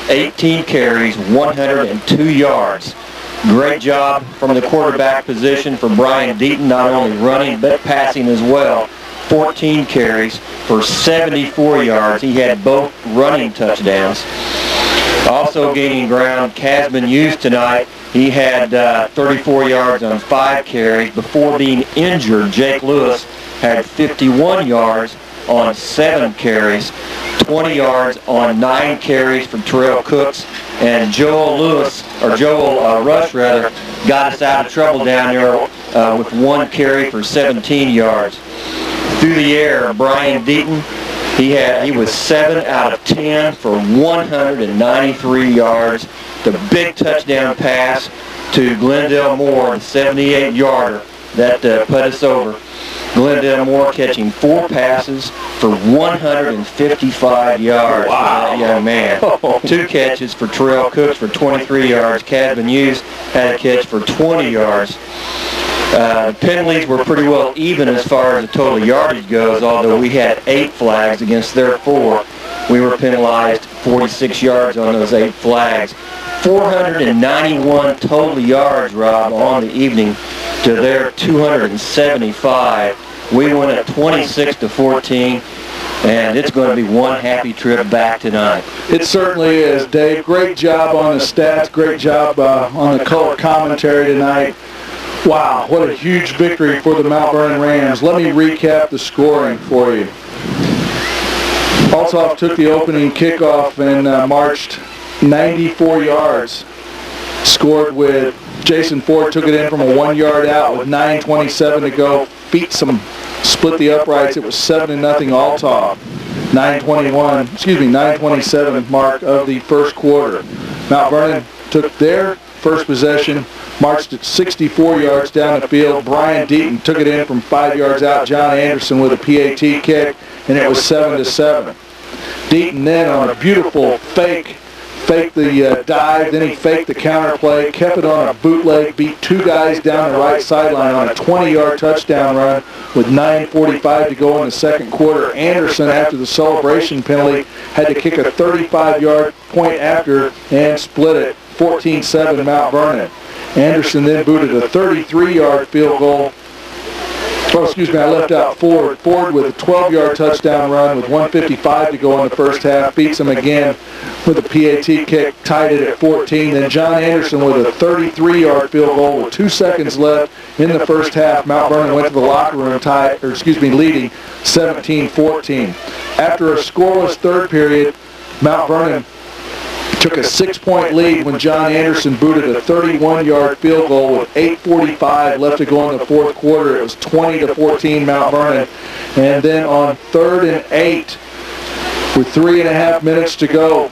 18 carries, 102 yards. Great job from the quarterback position for Brian Deaton, not only running but passing as well. 14 carries for 74 yards. He had both running touchdowns. Also gaining ground, Casman Hughes tonight. He had 34 yards on 5 carries. Before being injured, Jake Lewis had 51 yards on 7 carries, 20 yards on 9 carries for Terrell Cooks, and Joel Rush got us out of trouble down there with 1 carry for 17 yards. Through the air, Brian Deaton, he was 7 out of 10 for 193 yards. The big touchdown pass to Glendale Moore, the 78-yarder that put us over. Glendale Moore catching 4 passes for 155 yards. Wow. For that young man. 2 catches for Terrell Cooks for 23 yards. Casman Hughes had a catch for 20 yards. The penalties were pretty well even as far as the total yardage goes, although we had 8 flags against their 4. We were penalized 46 yards on those 8 flags. 491 total yards, Rob, on the evening to their 275. We won at 26-14, and it's going to be one happy trip back tonight. It certainly is, Dave. Great job on the stats. Great job on the color commentary tonight. Wow, what a huge victory for the Mount Vernon Rams. Let me recap the scoring for you. Altholf took the opening kickoff and marched 94 yards. Scored with Jason Ford, took it in from a 1-yard out with 9:27 to go. Beat split the uprights. It was 7-0 Altholf. 9:27 mark of the first quarter. Mount Vernon took their first possession, marched at 64 yards down the field. Brian Deaton took it in from 5 yards out. John Anderson with a PAT kick, and it was 7-7. Deaton then on a beautiful faked the dive, then he faked the counter play, kept it on a bootleg, beat 2 guys down the right sideline on a 20-yard touchdown run with 9:45 to go in the second quarter. Anderson, after the celebration penalty, had to kick a 35-yard point after and split it, 14-7 Mount Vernon. Anderson then booted a 33-yard field goal. Oh, excuse me, I left out Ford. Ford with a 12-yard touchdown run with 1:55 to go in the first half. Beats him again with a PAT kick, tied it at 14. Then John Anderson with a 33-yard field goal with 2 seconds left in the first half. Mount Vernon went to the locker room leading 17-14. After a scoreless third period, Mount Vernon took a 6-point lead when John Anderson booted a 31-yard field goal with 8:45 left to go in the fourth quarter. It was 20-14 Mount Vernon. And then on 3rd and 8, with 3.5 minutes to go,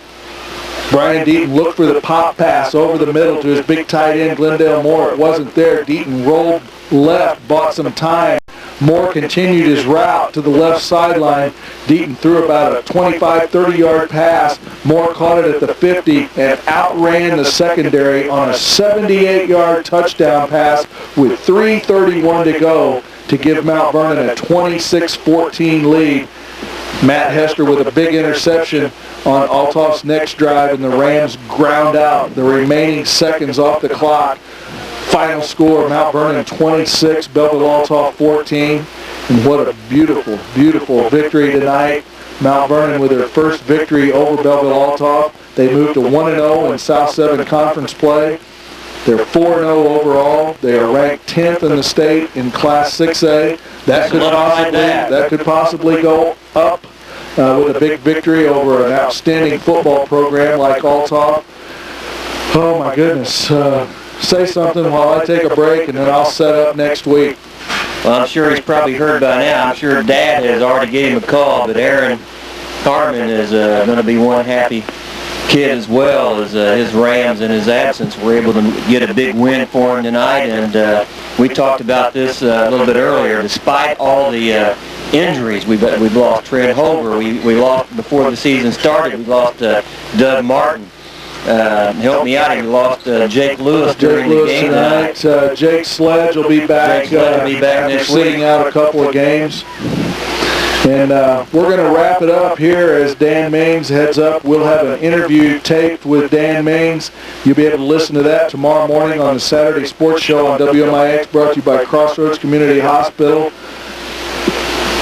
Brian Deaton looked for the pop pass over the middle to his big tight end, Glendale Moore. It wasn't there. Deaton rolled left, bought some time. Moore continued his route to the left sideline. Deaton threw about a 25-30-yard pass. Moore caught it at the 50 and outran the secondary on a 78-yard touchdown pass with 3:31 to go to give Mount Vernon a 26-14 lead. Matt Hester with a big interception on Altholf's next drive, and the Rams ground out the remaining seconds off the clock. Final score, Mount Vernon 26, Belleville Altholf 14. And what a beautiful, beautiful victory tonight. Mount Vernon with their first victory over Belleville Altholf. They moved to 1-0 in South 7 conference play. They're 4-0 overall. They are ranked 10th in the state in Class 6A. That could possibly go up with a big victory over an outstanding football program like Altholf. Oh my goodness. Say something while I take a break, and then I'll set up next week. Well, I'm sure he's probably heard by now. I'm sure Dad has already gave him a call, but Aaron Harmon is going to be one happy kid as well as his Rams in his absence were able to get a big win for him tonight. And we talked about this a little bit earlier. Despite all the injuries, we've lost Trent Holger. We lost before the season started. We lost Doug Martin. Help me out. We lost Jake Lewis during the game tonight. Jake Sledge will be back. Jake Sledge will be back next week. Sitting out a couple of games. And we're going to wrap it up here as Dan Mings heads up. We'll have an interview taped with Dan Mings. You'll be able to listen to that tomorrow morning on the Saturday Sports Show on WMIX, brought to you by Crossroads Community Hospital.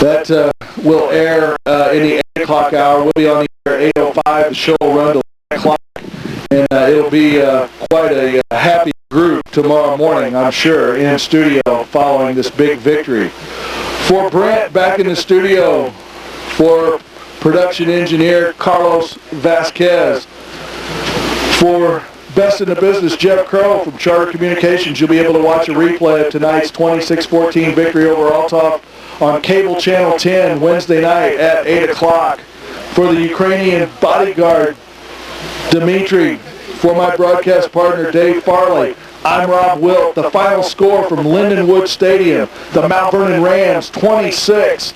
That will air in the 8 o'clock hour. We'll be on the air at 8:05. The show will run till 9 o'clock. And it'll be quite a happy group tomorrow morning, I'm sure, in studio following this big victory. For Brent, back in the studio, for production engineer Carlos Vasquez, for Best in the Business Jeff Crow from Charter Communications, you'll be able to watch a replay of tonight's 26-14 victory over Altholf on cable channel 10 Wednesday night at 8 o'clock. For the Ukrainian bodyguard Dimitri, for my broadcast partner Dave Farley, I'm Rob Wilt. The final score from Lindenwood Stadium, the Mount Vernon Rams 26,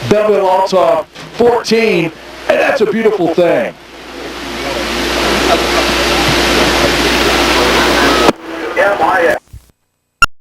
Belleville Altholf 14, and that's a beautiful thing.